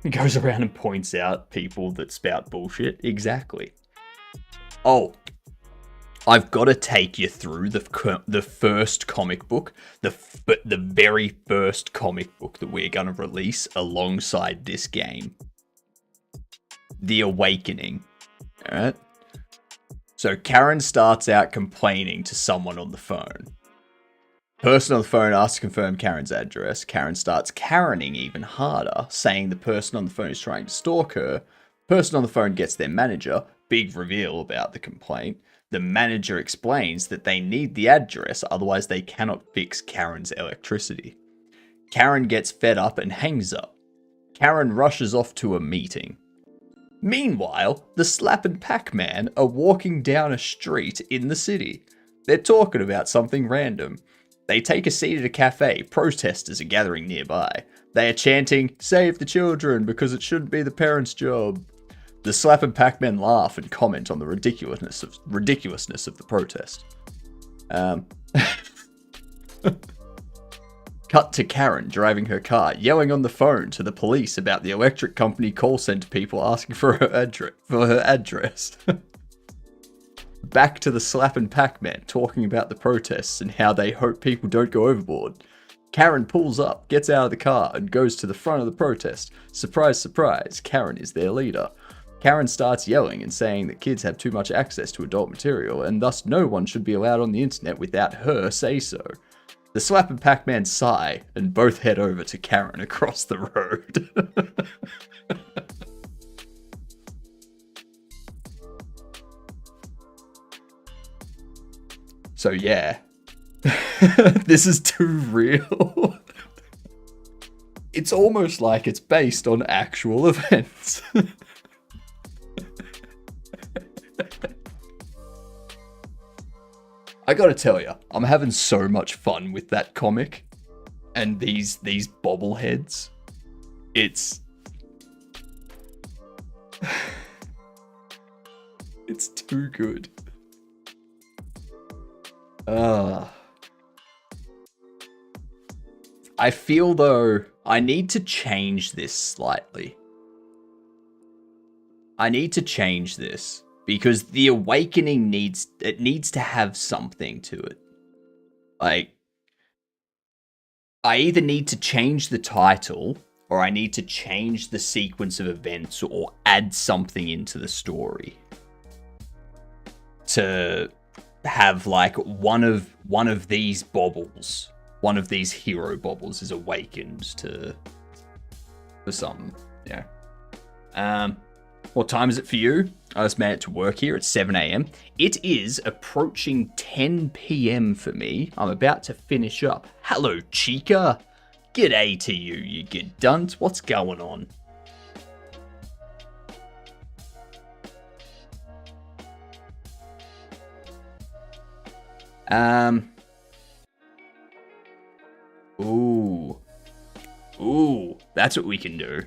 [SPEAKER 1] Goes around and points out people that spout bullshit. Exactly. Oh, I've got to take you through the first comic book, the very first comic book that we're going to release alongside this game. The Awakening. Alright? So Karen starts out complaining to someone on the phone. Person on the phone asks to confirm Karen's address. Karen starts Karening even harder, saying the person on the phone is trying to stalk her. Person on the phone gets their manager. Big reveal about the complaint. The manager explains that they need the address, otherwise they cannot fix Karen's electricity. Karen gets fed up and hangs up. Karen rushes off to a meeting. Meanwhile, the Slap and Pac-Man are walking down a street in the city. They're talking about something random. They take a seat at a cafe. Protesters are gathering nearby. They are chanting, "Save the children, because it shouldn't be the parents' job." The Slap and Pac-Man laugh and comment on the ridiculousness of the protest. Cut to Karen driving her car, yelling on the phone to the police about the electric company call center people asking for her address. Back to the Slap and Pac-Man talking about the protests and how they hope people don't go overboard. Karen pulls up, gets out of the car, and goes to the front of the protest. Surprise, surprise, Karen is their leader. Karen starts yelling and saying that kids have too much access to adult material, and thus no one should be allowed on the internet without her say-so. The Slap and Pac-Man sigh, and both head over to Karen across the road. So yeah, this is too real. It's almost like it's based on actual events. I gotta tell you, I'm having so much fun with that comic and these bobbleheads. It's too good. I feel though I need to change this slightly. I need to change this. Because the Awakening needs to have something to it. Like, I either need to change the title, or I need to change the sequence of events, or add something into the story. To have, like, one of these baubles, one of these hero baubles is awakened for something. Yeah. What time is it for you? I just made it to work here at 7 a.m. It is approaching 10 p.m. for me. I'm about to finish up. Hello, Chica. G'day to you, you good dunt. What's going on? Ooh, that's what we can do.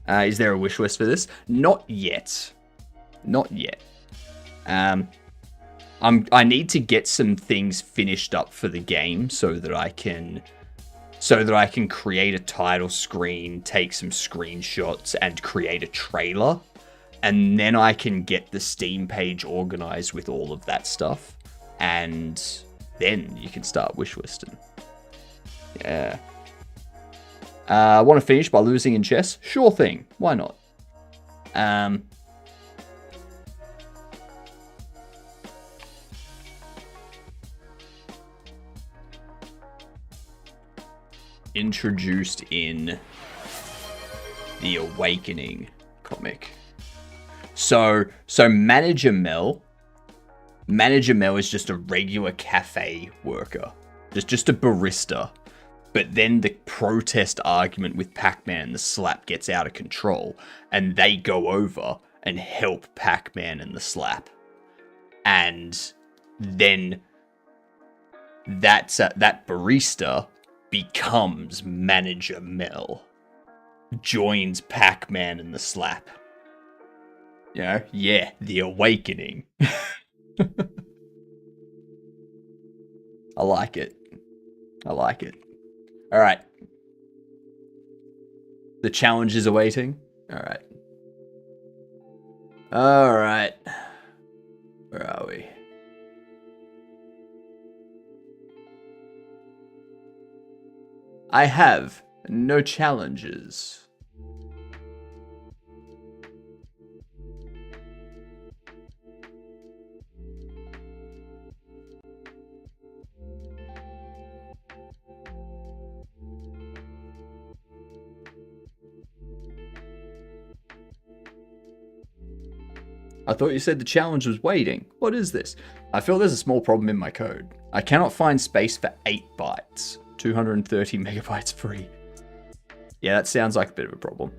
[SPEAKER 1] Is there a wish list for this? Not yet. Not yet. I need to get some things finished up for the game so that I can create a title screen, take some screenshots, and create a trailer. And then I can get the Steam page organized with all of that stuff. And then you can start wishlisting. Yeah. Want to finish by losing in chess? Sure thing. Why not? Introduced in the Awakening comic. So Manager Mel is just a regular cafe worker. Just a barista. But then the protest argument with Pac-Man and the Slap gets out of control, and they go over and help Pac-Man and the Slap. And then that barista becomes Manager Mel. Joins Pac-Man in the slap. You know, yeah, the awakening. I like it. I like it. All right. The challenge is awaiting. All right. All right. Where are we? I have no challenges. I thought you said the challenge was waiting. What is this? I feel there's a small problem in my code. I cannot find space for 8 bytes. 230 megabytes free. Yeah, that sounds like a bit of a problem.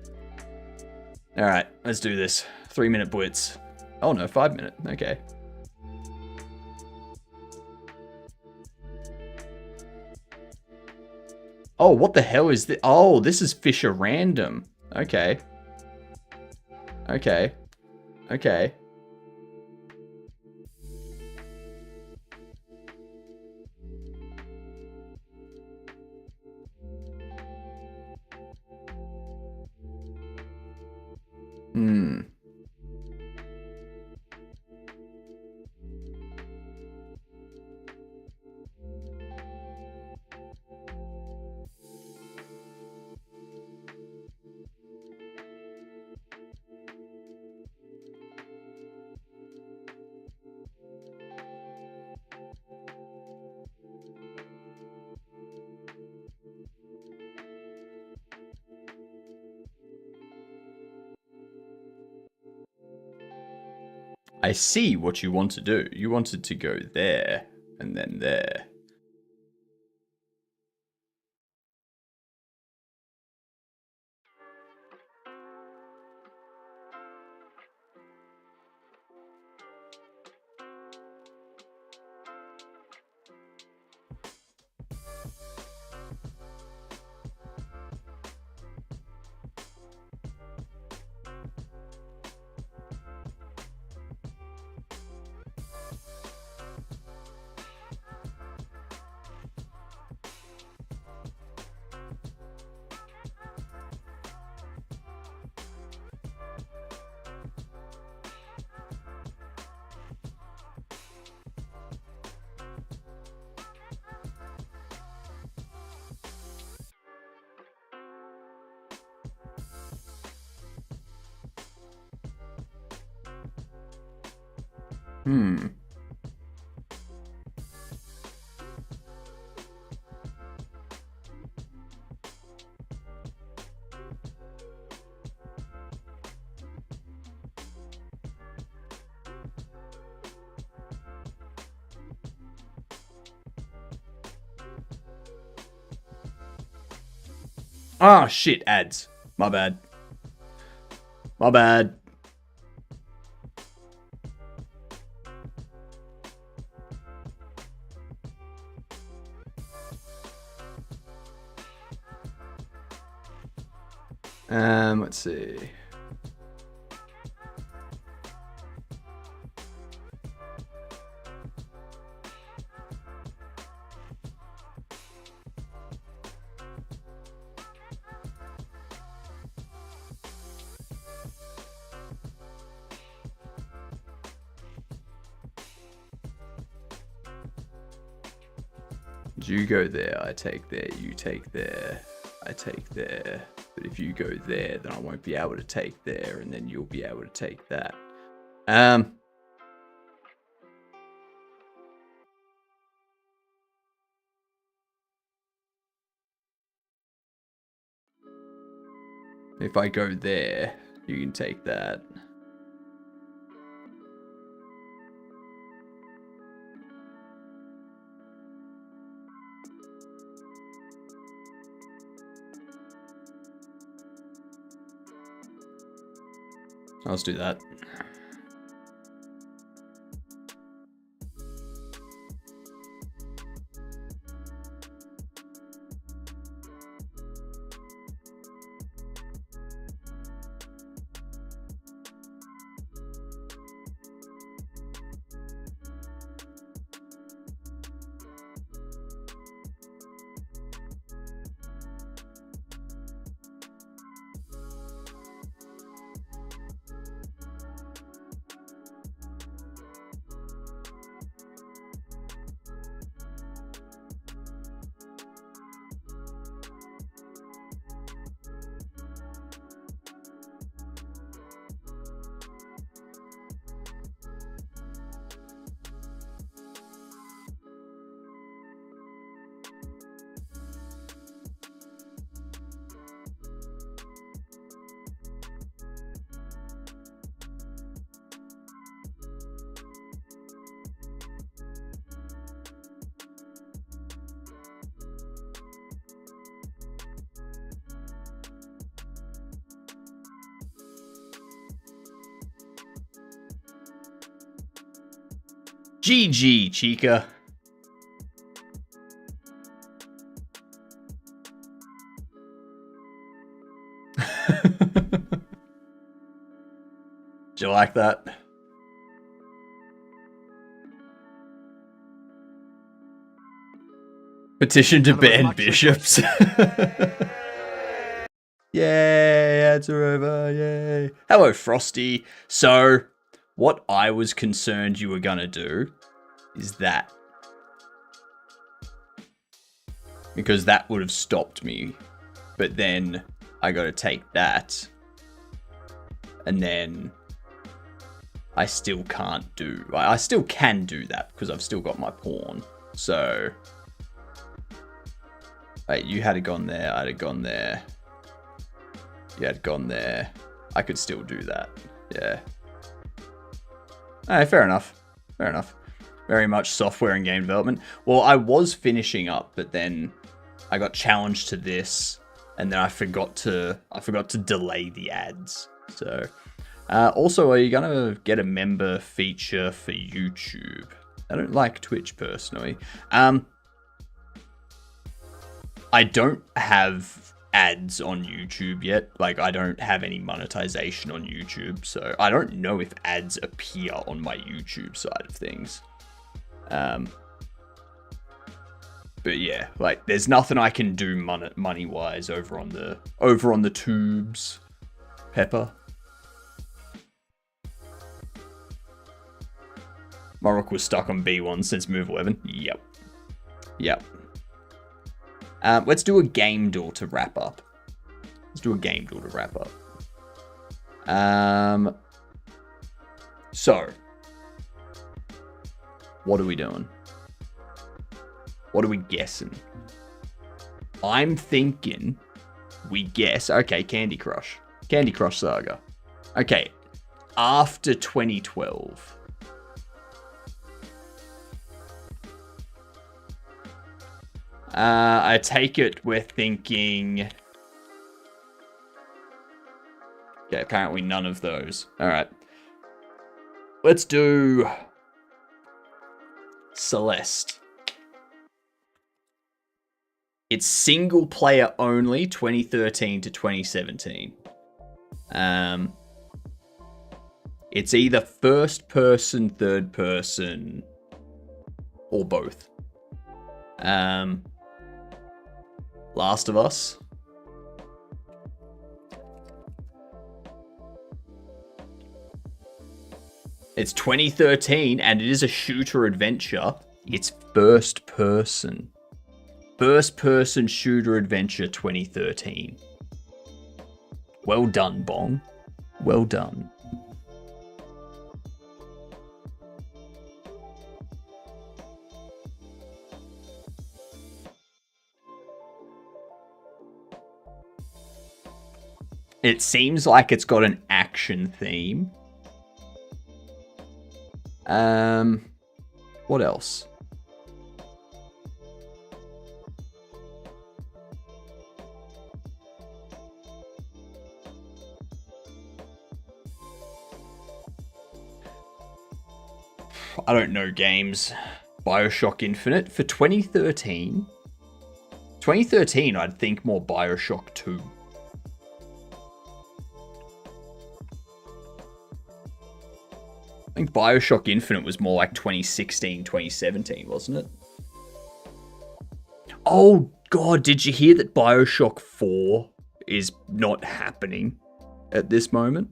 [SPEAKER 1] Alright, let's do this. 3-minute blitz. Oh no, 5-minute. Okay. Oh, what the hell is this? Oh, this is Fisher Random. Okay. Okay. Okay. I see what you want to do. You wanted to go there and then there. Ah, shit, ads. My bad. My bad. Let's see. You go there, I take there, you take there, I take there. But if you go there, then I won't be able to take there, and then you'll be able to take that. If I go there, you can take that. Let's do that. GG, Chica. Do you like that? Petition to ban bishops. Yay, ads are over, yay. Hello, Frosty. So, what I was concerned you were gonna do is that. Because that would have stopped me. But then I gotta take that. And then I still can't do... I still can do that because I've still got my pawn. So... Wait, you had gone there, I'd have gone there. You had gone there. I could still do that. Yeah. Alright, fair enough. Fair enough. Very much software and game development. Well, I was finishing up, but then I got challenged to this, and then I forgot to delay the ads. So, also, are you gonna get a member feature for YouTube? I don't like Twitch personally. I don't have ads on YouTube yet. Like, I don't have any monetization on YouTube, so I don't know if ads appear on my YouTube side of things. But yeah, like, there's nothing I can do money-wise over on the tubes. Pepper. My rook was stuck on B1 since move 11. Yep. Yep. Let's do a game duel to wrap up. So, what are we doing? What are we guessing? I'm thinking we guess... Okay, Candy Crush. Candy Crush Saga. Okay, after 2012. I take it we're thinking... Okay, apparently none of those. Alright. Let's do... Celeste. It's single player only, 2013 to 2017. It's either first person, third person, or both. Last of Us. It's 2013 and it is a shooter adventure. It's first person. First person shooter adventure 2013. Well done, Bong. Well done. It seems like it's got an action theme. What else? I don't know games. BioShock Infinite for 2013. 2013, I'd think more BioShock 2. I think BioShock Infinite was more like 2016, 2017, wasn't it? Oh, God, did you hear that BioShock 4 is not happening at this moment?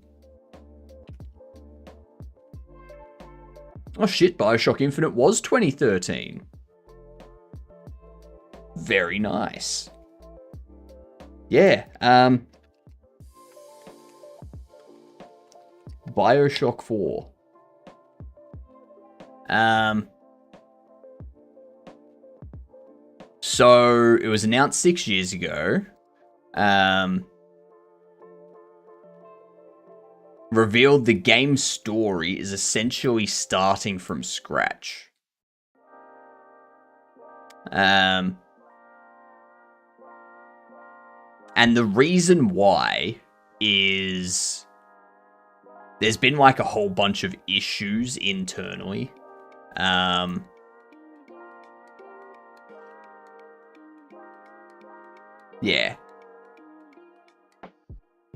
[SPEAKER 1] Oh, shit, BioShock Infinite was 2013. Very nice. Yeah, BioShock 4. So it was announced 6 years ago. Revealed the game's story is essentially starting from scratch. And the reason why is there's been like a whole bunch of issues internally Yeah.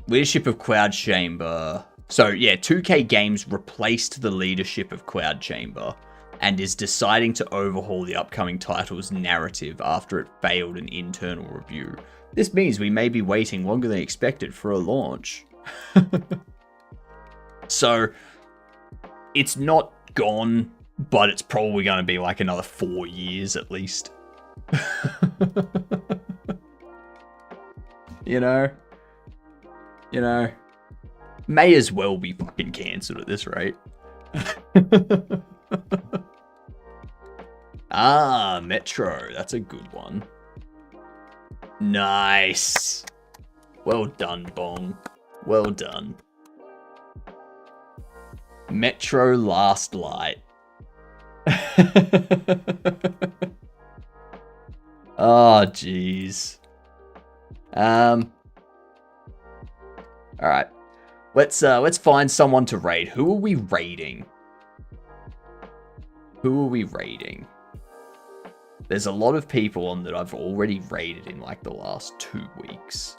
[SPEAKER 1] Leadership of Cloud Chamber. So, yeah, 2K Games replaced the leadership of Cloud Chamber and is deciding to overhaul the upcoming title's narrative after it failed an internal review. This means we may be waiting longer than expected for a launch. So, it's not gone, but it's probably going to be like another 4 years at least. You know, may as well be fucking cancelled at this rate. Ah, Metro, that's a good one. Nice. Well done, Bong. Well done. Metro Last Light. Oh, jeez. All right. Let's find someone to raid. Who are we raiding? There's a lot of people on that I've already raided in like the last 2 weeks.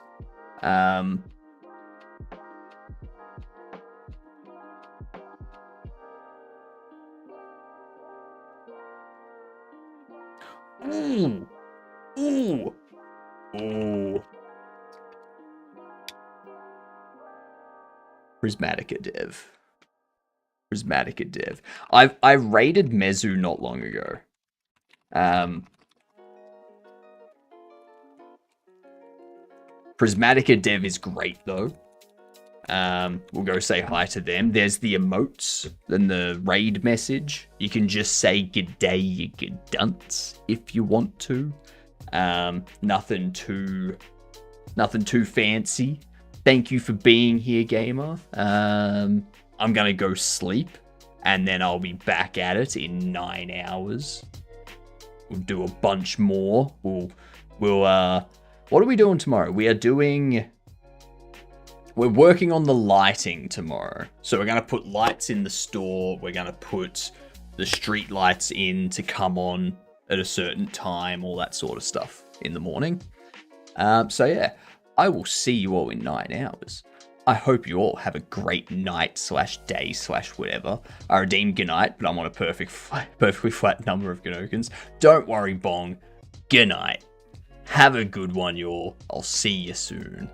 [SPEAKER 1] Ooh. Prismatica Dev. I raided Mezu not long ago. Prismatica Dev is great though. We'll go say hi to them. There's the emotes and the raid message. You can just say "G'day, you good dunce" if you want to. Nothing too fancy. Thank you for being here, gamer. I'm gonna go sleep, and then I'll be back at it in 9 hours. We'll do a bunch more. We'll what are we doing tomorrow? We're working on the lighting tomorrow. So we're gonna put lights in the store. We're gonna put the street lights in to come on at a certain time, all that sort of stuff in the morning. So yeah, I will see you all in 9 hours. I hope you all have a great night/day/whatever. I redeemed good night, but I'm on a perfectly flat number of Ganokins. Don't worry, Bong. Good night. Have a good one, y'all. I'll see you soon.